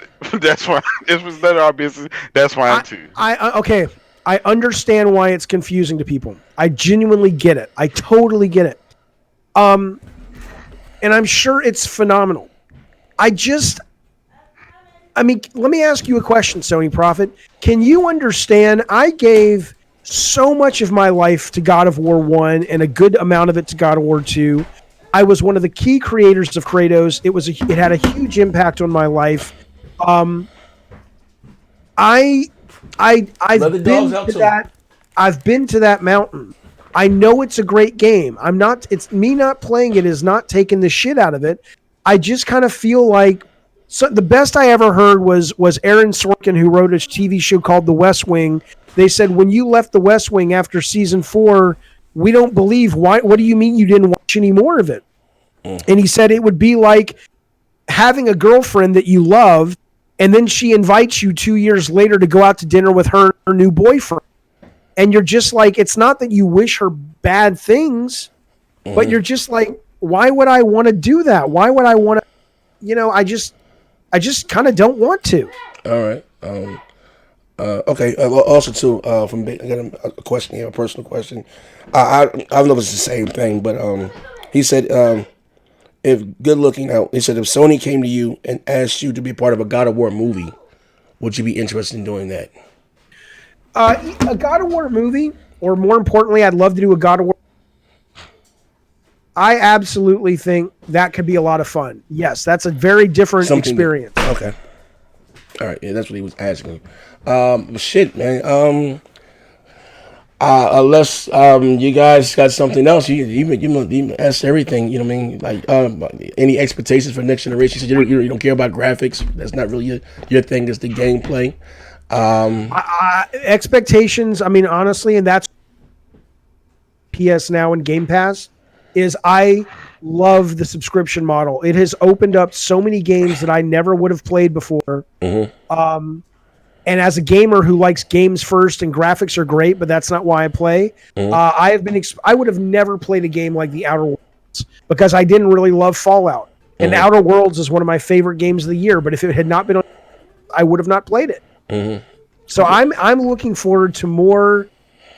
fine. If it's none of our business, that's fine too. Okay. I understand why it's confusing to people. I genuinely get it. I totally get it. And I'm sure it's phenomenal. let me ask you a question, Sony Prophet. Can you understand? I gave so much of my life to God of War 1 and a good amount of it to God of War 2. I was one of the key creators of Kratos. It had a huge impact on my life. I've been to that. I've been to that mountain. I know it's a great game. It's me not playing it is not taking the shit out of it. I just kind of feel like the best I ever heard was Aaron Sorkin, who wrote a TV show called The West Wing. They said, when you left The West Wing after season 4, we don't believe. Why? What do you mean you didn't watch any more of it? And he said it would be like having a girlfriend that you love, and then she invites you 2 years later to go out to dinner with her new boyfriend. And you're just like, it's not that you wish her bad things, but you're just like, why would I want to do that? Why would I want to, I just kind of don't want to. All right. Okay. Also, too, from I got a question here, a personal question. I don't know if it's the same thing, but he said, if good looking out, he said if Sony came to you and asked you to be part of a God of War movie, would you be interested in doing that? A God of War movie, or more importantly, I'd love to do a God of War. I absolutely think that could be a lot of fun. Yes, that's a very different experience. Okay. All right. Yeah, that's what he was asking. Shit, man. Unless you guys got something else, you ask everything. You know what I mean? Like any expectations for next generation? So you don't care about graphics. That's not really your thing. It's the gameplay. Expectations. I mean, honestly, and that's PS Now and Game Pass. Is I love the subscription model. It has opened up so many games that I never would have played before. And as a gamer who likes games first and graphics are great, but that's not why I play. I would have never played a game like The Outer Worlds because I didn't really love Fallout. And Outer Worlds is one of my favorite games of the year. But if it had not been on, I would have not played it. So I'm looking forward to more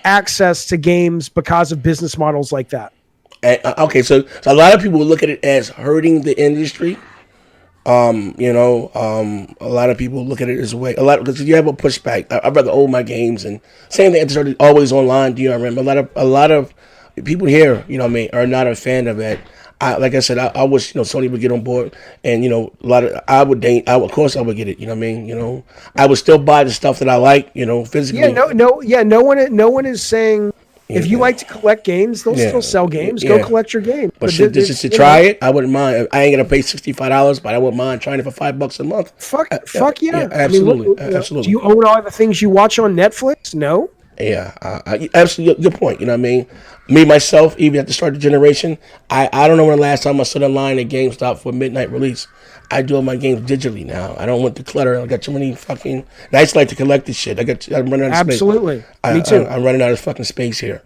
access to games because of business models like that. Okay, so a lot of people look at it as hurting the industry. A lot of people look at it as a way. Because you have a pushback. I'd rather own my games, and same thing. It's always online. Do you remember? A lot of people here, are not a fan of it. Like I said, I wish Sony would get on board, and of course I would get it. You know what I mean? I would still buy the stuff that I like. Physically. No one is saying. If you like to collect games, they'll still sell games. Go collect your game. But just to try it, I wouldn't mind. I ain't gonna pay $65, but I wouldn't mind trying it for $5 a month. Fuck yeah! Absolutely, I mean, absolutely. Do you own all the things you watch on Netflix? No. Yeah, absolutely. Good point. You know what I mean? Me myself, even at the start of the generation, I don't know when the last time I stood in line at GameStop for a midnight release. I do all my games digitally now. I don't want the clutter. I got too many fucking. And I just like to collect this shit. I'm running out of space. Absolutely. Me too. I'm running out of fucking space here.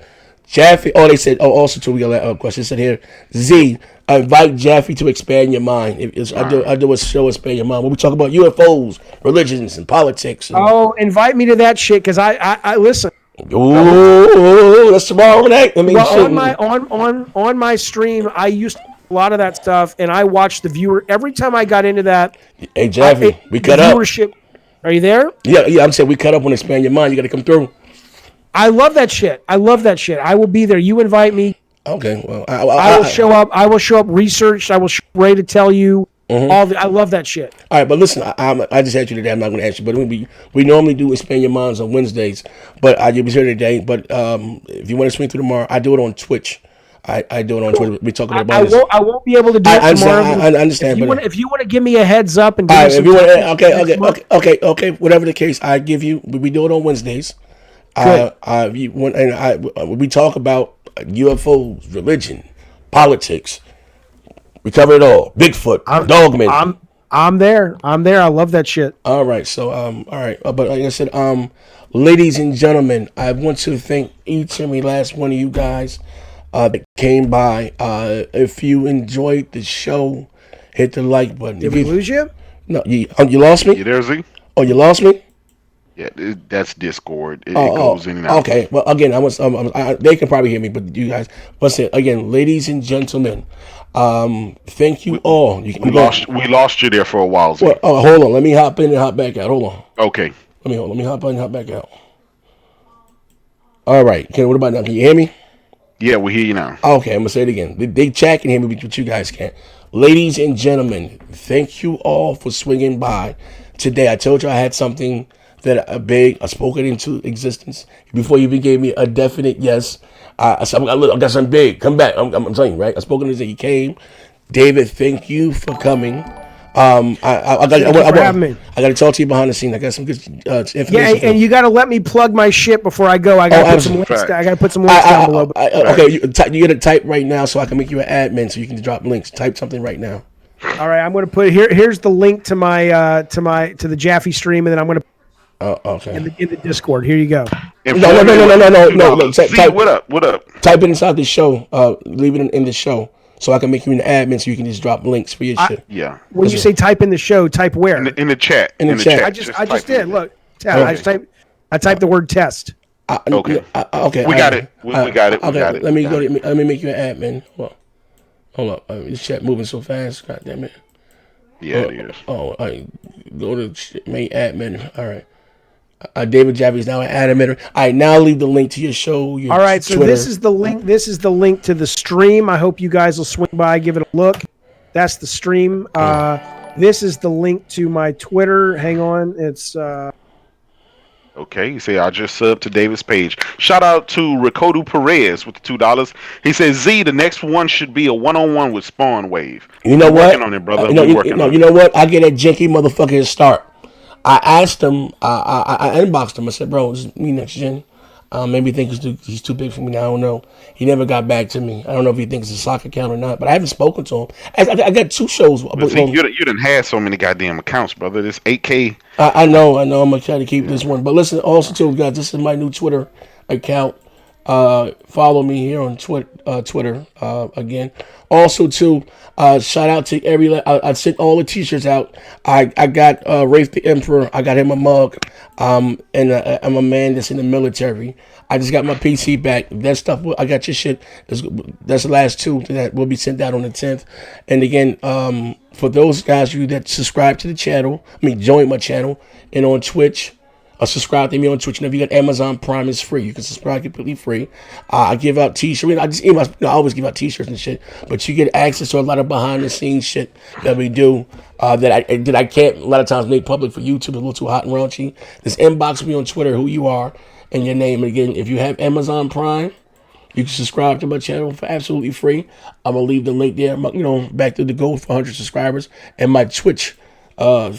Jaffe. Oh, they said. Oh, also too. We got a question. It said here. Z. Invite Jaffe to expand your mind. I do a show expand your mind. When we talk about UFOs, religions, and politics. Invite me to that shit because I listen. Oh, that's tomorrow night. On my stream, I used to a lot of that stuff, and I watched the viewer every time I got into that. Hey Jaffe, we cut up. Are you there? Yeah. I'm saying we cut up on expand your mind. You got to come through. I love that shit. I will be there. You invite me. Okay. Well, I will show up. I will show up researched. I will show up ready to tell you. I love that shit. All right, but listen, I just asked you today. I'm not going to ask you, but we normally do expand your minds on Wednesdays. But I was here today. But if you want to swing through tomorrow, I do it on Twitch. I do it on Twitter. We talk about it. I won't be able to do it tomorrow. I understand. If you want to give me a heads up and okay, whatever the case, I give you. We do it on Wednesdays. We talk about UFOs, religion, politics. We cover it all. Bigfoot, Dogman. I'm there. I love that shit. All right. So all right. But like I said, ladies and gentlemen, I want to thank each and every last one of you guys that came by. If you enjoyed the show, hit the like button. Did we lose you? No, you lost me. You there, Z? Oh, you lost me. Yeah, that's Discord. It goes in and out. Okay. Well, again, they can probably hear me, but you guys, once again, ladies and gentlemen, thank you all. We lost you there for a while, Z. Well, hold on. Let me hop in and hop back out. Hold on. Okay. Let me hop in and hop back out. All right. What about now? Can you hear me? Yeah, we hear you now. Okay, I'm gonna say it again. They chat can hear me, but you guys can't. Ladies and gentlemen, thank you all for swinging by today. I told you I had something that I spoke it into existence before you even gave me a definite yes. I said, I got something big. Come back. I'm telling you, right? I spoke it into. He came. David, thank you for coming. I got to talk to you behind the scene. I got some good information. Yeah, and you got to let me plug my shit before I go. I got to put some links. I got to put some links down below. Okay, you got to type right now so I can make you an admin so you can drop links. Type something right now. All right, I'm going to put here's the link to my to the Jaffe stream, and then I'm going to. Okay. In the Discord. Here you go. No. Type, what up? Type it inside the show. Leave it in the show. So I can make you an admin so you can just drop links for your shit. Yeah. When you say type in the show, type where? In the chat. In the chat. I just did. Look, okay. I typed the word test. Okay. Okay. We got it. We got it. Let me make you an admin. Hold up. This chat moving so fast. God damn it. Yeah, it is. All right. Go to main admin. All right. David Jaffe is now an admin. All right, now leave the link to your show. All right, so Twitter. this is the link. This is the link to the stream. I hope you guys will swing by, give it a look. That's the stream. This is the link to my Twitter. Hang on, it's. Okay, you say I just subbed to David's page. Shout out to Ricodu Perez with the $2. He says, Z, the next one should be a one-on-one with Spawn Wave. You know what? Working on it, brother. You know what? I get that janky motherfucker to start. I asked him, I inboxed him. I said, bro, this is me next gen. Maybe he thinks he's too big for me now. I don't know. He never got back to me. I don't know if he thinks it's a sock account or not, but I haven't spoken to him. I got 2 shows. See, you done had so many goddamn accounts, brother. This 8K. I know. I'm going to try to keep this one. But listen, also, too, guys, this is my new Twitter account. Follow me here on Twitter again. Also, too, shout out to I sent all the t-shirts out. I got Rafe the Emperor. I got him a mug. And I'm a man that's in the military. I just got my PC back. That stuff, I got your shit. That's the last 2 that will be sent out on the 10th. And again, for those guys you that subscribe to the channel, join my channel, and on Twitch, subscribe to me on Twitch. And if you got Amazon Prime, it's free. You can subscribe completely free. I give out t-shirts. I always give out t-shirts and shit. But you get access to a lot of behind the scenes shit that we do that I can't a lot of times make public for YouTube. It's a little too hot and raunchy. Just inbox me on Twitter who you are and your name. And again, if you have Amazon Prime, you can subscribe to my channel for absolutely free. I'm gonna leave the link there. Back to the goal for 100 subscribers and my Twitch.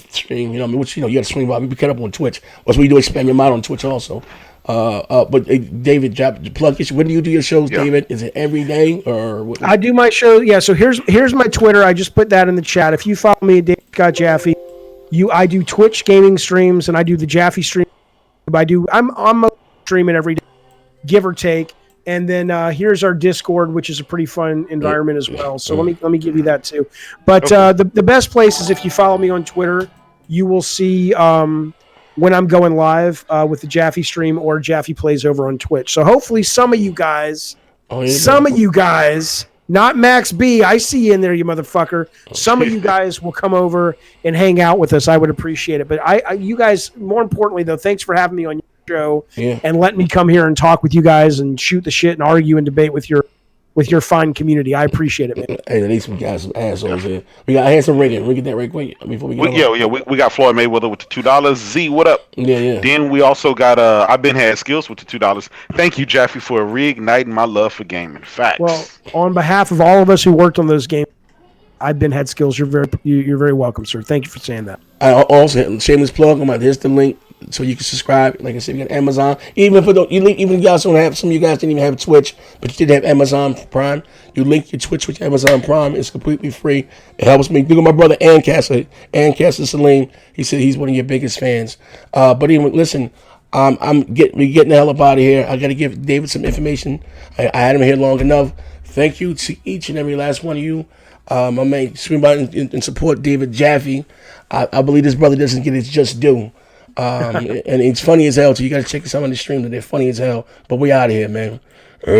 Stream, which you got to swing by. We pick it up on Twitch. That's what you do. Expand your mind on Twitch also. But David, plug your. When do you do your shows, David? Is it every day or? What? I do my show. Yeah. So here's my Twitter. I just put that in the chat. If you follow me, David Scott Jaffe, I do Twitch gaming streams and I do the Jaffe stream. I'm streaming every day, give or take. And then here's our Discord, which is a pretty fun environment as well. So let me give you that too. But the best place is if you follow me on Twitter, you will see when I'm going live with the Jaffe stream or Jaffe Plays over on Twitch. So hopefully some of you guys, not Max B, I see you in there, you motherfucker. Some of you guys will come over and hang out with us. I would appreciate it. But you guys, more importantly though, thanks for having me on your show and let me come here and talk with you guys and shoot the shit and argue and debate with your fine community. I appreciate it, man. Hey, at least we got some assholes here. We got handsome ringing. We get that right quick before we go. We got Floyd Mayweather with the $2. Z, what up? Yeah. Then we also got I've been had skills with the $2. Thank you, Jaffe, for reigniting my love for gaming. Facts. Well, on behalf of all of us who worked on those games, I've been head skills. You're very welcome, sir. Thank you for saying that. I also shameless plug. Here's the link so you can subscribe. Like I said, you got Amazon. Even if even you guys don't have, some of you guys didn't even have Twitch, but you did have Amazon Prime. You link your Twitch with Amazon Prime. It's completely free. It helps me. Look at my brother Ancaster Salim. He said he's one of your biggest fans. But even listen, we getting the hell up out of here. I got to give David some information. I had him here long enough. Thank you to each and every last one of you. I may swing by and support David Jaffe. I believe this brother doesn't get his just due. And it's funny as hell, so you got to check this out on the stream. They're funny as hell. But we out of here, man.